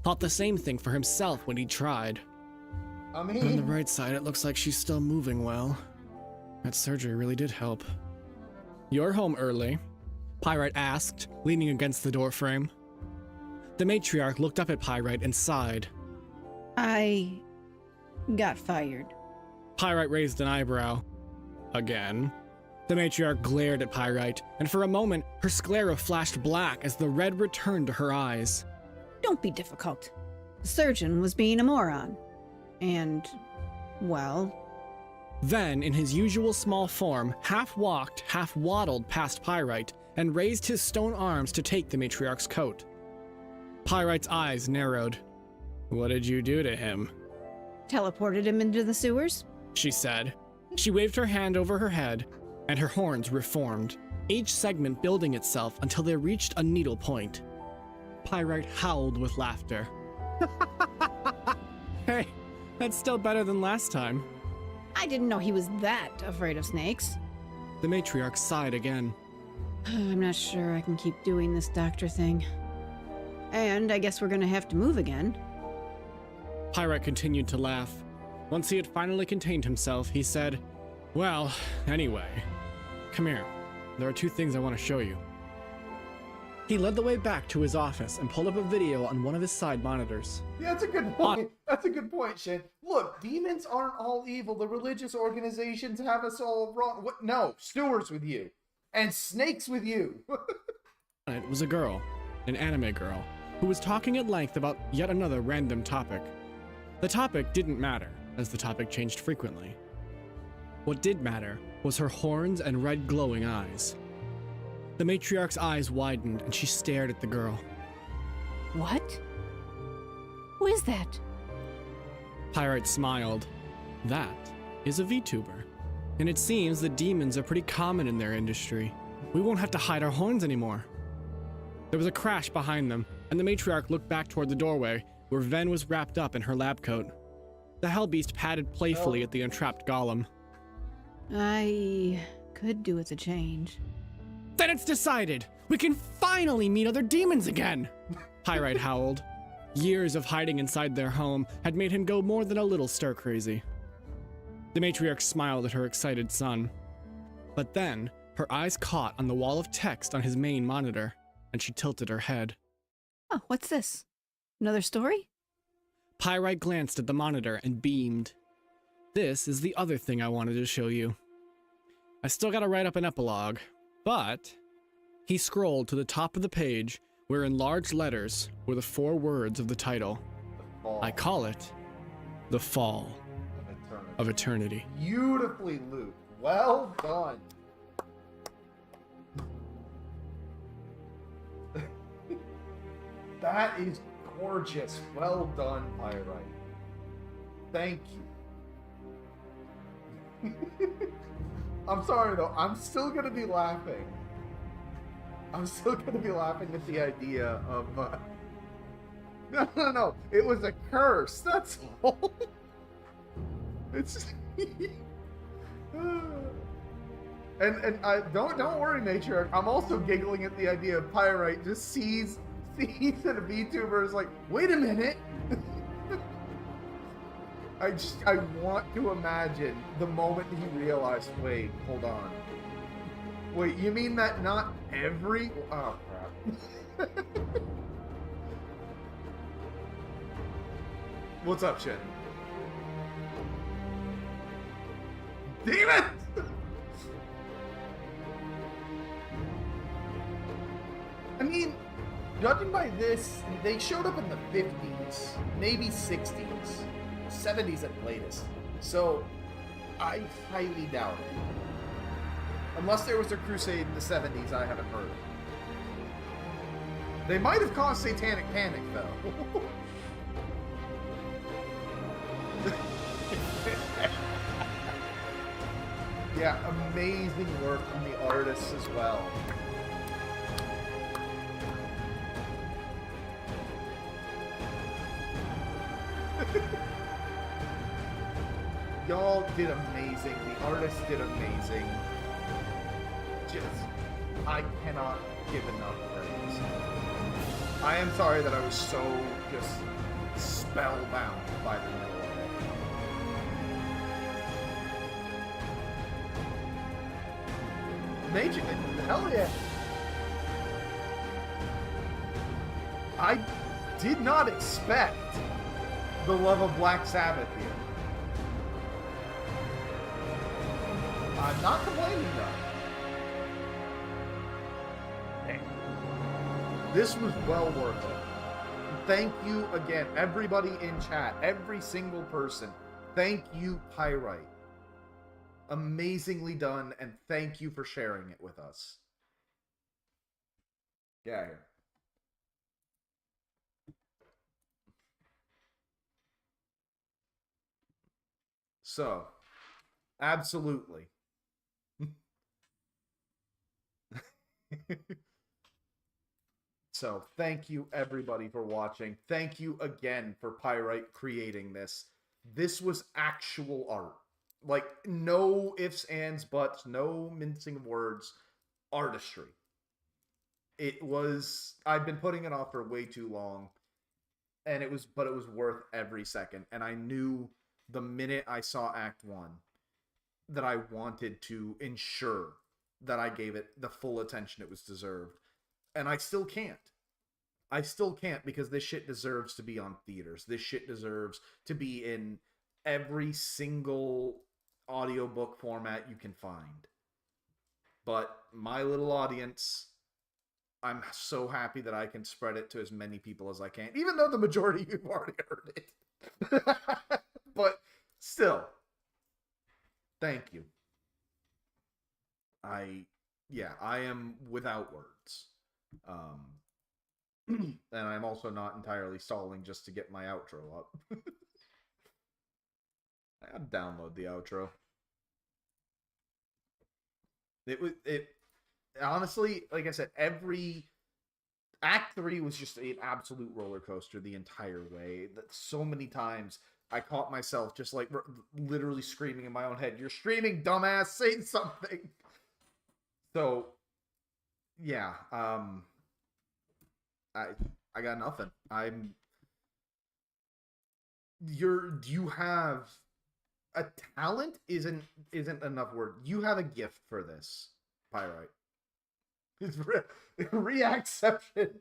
Thought the same thing for himself when he tried. On the bright side, it looks like she's still moving well. That surgery really did help. You're home early, Pyrite asked, leaning against the doorframe. The matriarch looked up at Pyrite and sighed. I got fired. Pyrite raised an eyebrow. Again? The matriarch glared at Pyrite, and for a moment, her sclera flashed black as the red returned to her eyes. Don't be difficult. The surgeon was being a moron. And, well... Then, in his usual small form, half walked, half waddled past Pyrite and raised his stone arms to take the matriarch's coat. Pyrite's eyes narrowed. What did you do to him? Teleported him into the sewers? She said. She waved her hand over her head, and her horns reformed, each segment building itself until they reached a needle point. Pyrite howled with laughter. Hey, that's still better than last time. I didn't know he was that afraid of snakes. The matriarch sighed again. I'm not sure I can keep doing this doctor thing. And I guess we're gonna have to move again. Pyrite continued to laugh. Once he had finally contained himself, he said, Well, anyway, come here. There are two things I want to show you. He led the way back to his office and pulled up a video on one of his side monitors. Yeah, that's a good point. That's a good point, Shin. Look, demons aren't all evil. The religious organizations have us all wrong. What? No, stewards with you. And snakes with you. It was a girl, an anime girl, who was talking at length about yet another random topic. The topic didn't matter, as the topic changed frequently. What did matter was her horns and red glowing eyes. The matriarch's eyes widened and she stared at the girl. What? Who is that? Pyrite smiled. That is a VTuber. And it seems that demons are pretty common in their industry. We won't have to hide our horns anymore. There was a crash behind them, and the matriarch looked back toward the doorway, where Ven was wrapped up in her lab coat. The hellbeast patted playfully at the entrapped golem. I could do with a change. Then it's decided! We can finally meet other demons again! Pyrite howled. Years of hiding inside their home had made him go more than a little stir-crazy. The matriarch smiled at her excited son. But then, her eyes caught on the wall of text on his main monitor, and she tilted her head. Oh, what's this? Another story? Pyrite glanced at the monitor and beamed. This is the other thing I wanted to show you. I still gotta write up an epilogue, But he scrolled to the top of the page where in large letters were the 4 words of the title. Fall I call it The Fall of Eternity. of Eternity. Beautifully, Luke. Well done. That is gorgeous. Well done, Pyrite. Thank you. I'm sorry though, I'm still gonna be laughing. I'm still gonna be laughing at the idea of No. It was a curse, that's all. It's and I don't worry, Nature. I'm also giggling at the idea of Pyrite just sees that a VTuber is like, wait a minute. I want to imagine the moment he realized, wait, hold on. Wait, you mean that not every... Oh, crap. What's up, Shin? Damn it! I mean, judging by this, they showed up in the 50s, maybe 60s, 70s at latest. So, I highly doubt it. Unless there was a crusade in the 70s I haven't heard of. They might have caused satanic panic, though. Yeah, amazing work from the artists as well. Y'all did amazing. The artists did amazing. I cannot give enough praise. I am sorry that I was so just spellbound by the middle of it. Nature, hell yeah. I did not expect the love of Black Sabbath here. I'm not complaining though. This was well worth it. Thank you again, everybody in chat, every single person. Thank you, Pyrite. Amazingly done, and thank you for sharing it with us. Get out of here. So, absolutely. So, thank you everybody for watching. Thank you again for Pyrite creating this. This was actual art. Like, no ifs, ands, buts, no mincing of words. Artistry. It was... I've been putting it off for way too long. And it was worth every second. And I knew the minute I saw Act 1 that I wanted to ensure that I gave it the full attention it was deserved. And I still can't. I still can't because this shit deserves to be on theaters. This shit deserves to be in every single audiobook format you can find. But my little audience, I'm so happy that I can spread it to as many people as I can, even though the majority of you have already heard it. But still, thank you. I am without words. And I'm also not entirely stalling just to get my outro up. I gotta download the outro. It honestly, like I said, every Act 3 was just an absolute roller coaster the entire way. That so many times I caught myself just like literally screaming in my own head, "You're streaming, dumbass! Say something!" So, yeah, I got nothing. You have a talent isn't enough word. You have a gift for this, Pyrite. It's reacception.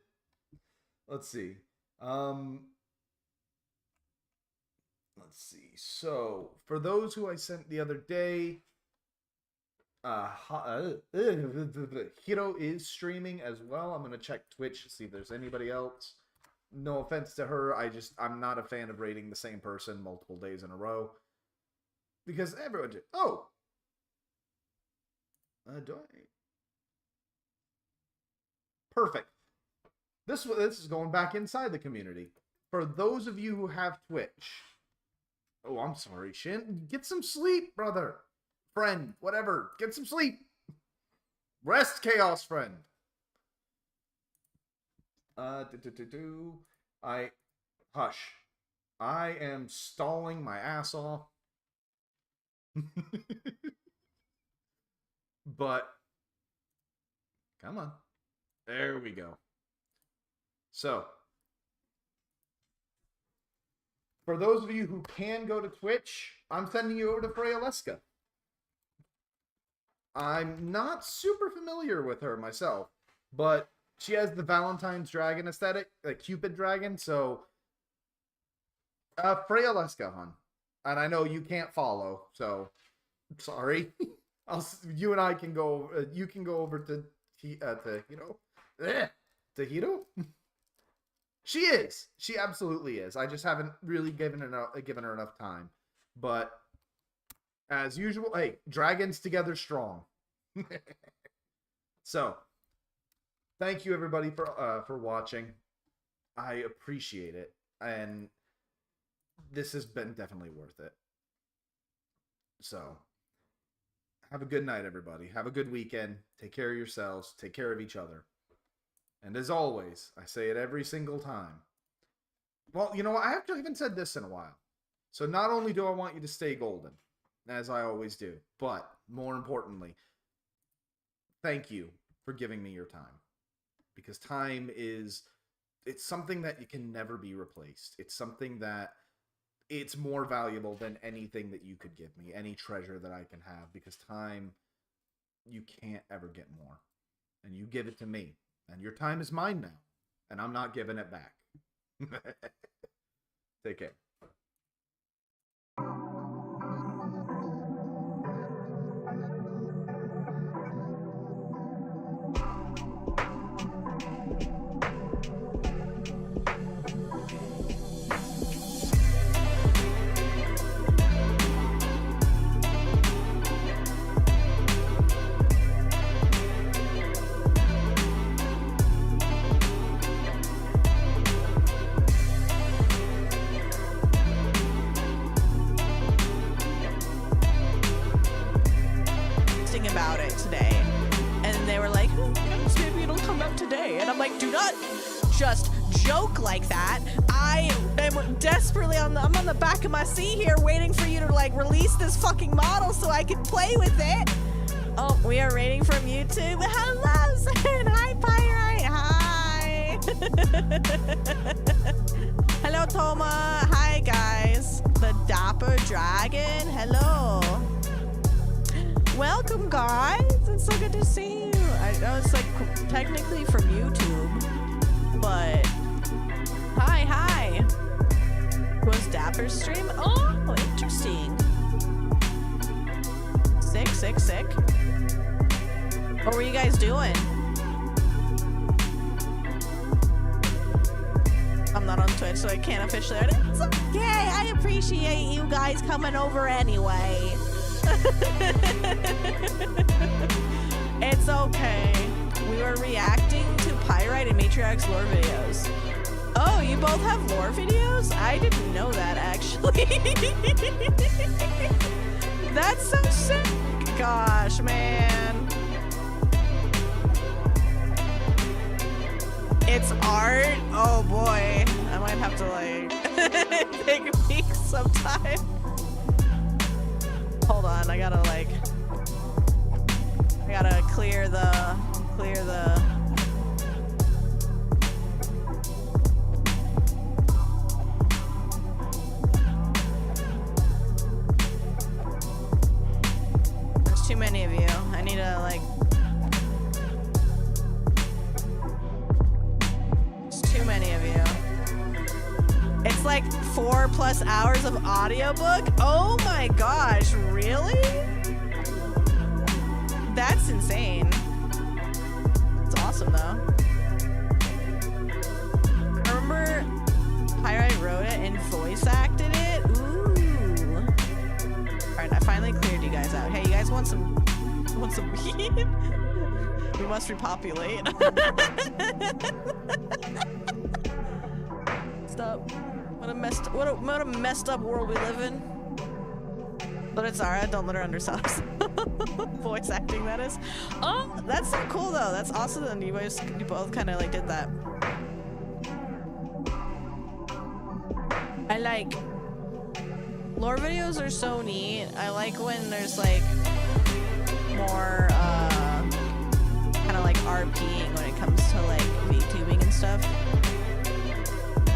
Let's see. Let's see. So, for those who I sent the other day, Hiro is streaming as well. I'm gonna check Twitch to see if there's anybody else. No offense to her, I'm not a fan of rating the same person multiple days in a row because everyone did. Oh, do I? Perfect. This is going back inside the community. For those of you who have Twitch, oh, I'm sorry, Shin. Get some sleep, brother, friend, whatever. Get some sleep. Rest, Chaos friend. Hush. I am stalling my ass off. But come on. There we go. So, for those of you who can go to Twitch, I'm sending you over to Freyaleska. I'm not super familiar with her myself, but she has the Valentine's dragon aesthetic, like Cupid dragon, so Freyaleska, hon. And I know you can't follow, so sorry. You and I can go. You can go over to Hiro. She is. She absolutely is. I just haven't really given her enough time. But as usual, hey, dragons together strong. So, thank you everybody for watching. I appreciate it, and this has been definitely worth it. So, have a good night, everybody. Have a good weekend. Take care of yourselves. Take care of each other. And as always, I say it every single time. Well, you know, I actually haven't said this in a while. So not only do I want you to stay golden, as I always do, but more importantly, thank you for giving me your time. Because time it's something that you can never be replaced. It's something that it's more valuable than anything that you could give me, any treasure that I can have, because time, you can't ever get more. And you give it to me. And your time is mine now. And I'm not giving it back. Take care. About it today, and they were like, maybe it'll come out today, and I'm like, do not just joke like that. I am desperately I'm on the back of my seat here waiting for you to like release this fucking model so I can play with it. Oh, we are rating from YouTube. Hello, Zen. Hi, Pyrite. Hi. Hello, Toma. Hi, guys. The Dapper Dragon. Hello. Welcome, guys. It's so good to see you. I know it's like technically from YouTube, but hi. Was Dapper's stream? Oh, interesting. Sick. What were you guys doing? I'm not on Twitch, so I can't officially. It's okay. I appreciate you guys coming over anyway. It's okay. We were reacting to Pyrite and Matriarch's lore videos. Oh, you both have lore videos? I didn't know that, actually. That's so sick. Gosh, man. It's art? Oh boy. I might have to like take a peek sometime. Hold on, I gotta clear the there's too many of you. I need to like there's too many of you. It's like 4+ hours of audiobook. Oh my gosh, really? that's insane. It's awesome though. I remember Pyrite wrote it and voice acted it. Ooh. Alright, I finally cleared you guys out. Hey, you guys want some weed? We must repopulate. Stop. What a messed up world we live in. But it's alright, don't let her undersell voice acting, that is. Oh, that's so cool though. That's awesome that you both kind of like did that. I like lore videos are so neat. I like when there's like more kind of like RPing when it comes to like VTubing and stuff.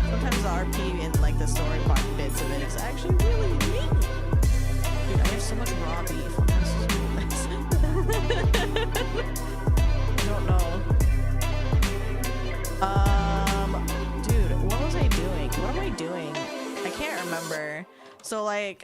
Sometimes the RP and like the story part bits of it is actually really neat. Dude, I have so much raw beef. This is really nice. I don't know. Dude, what was I doing? What am I doing? I can't remember. So like,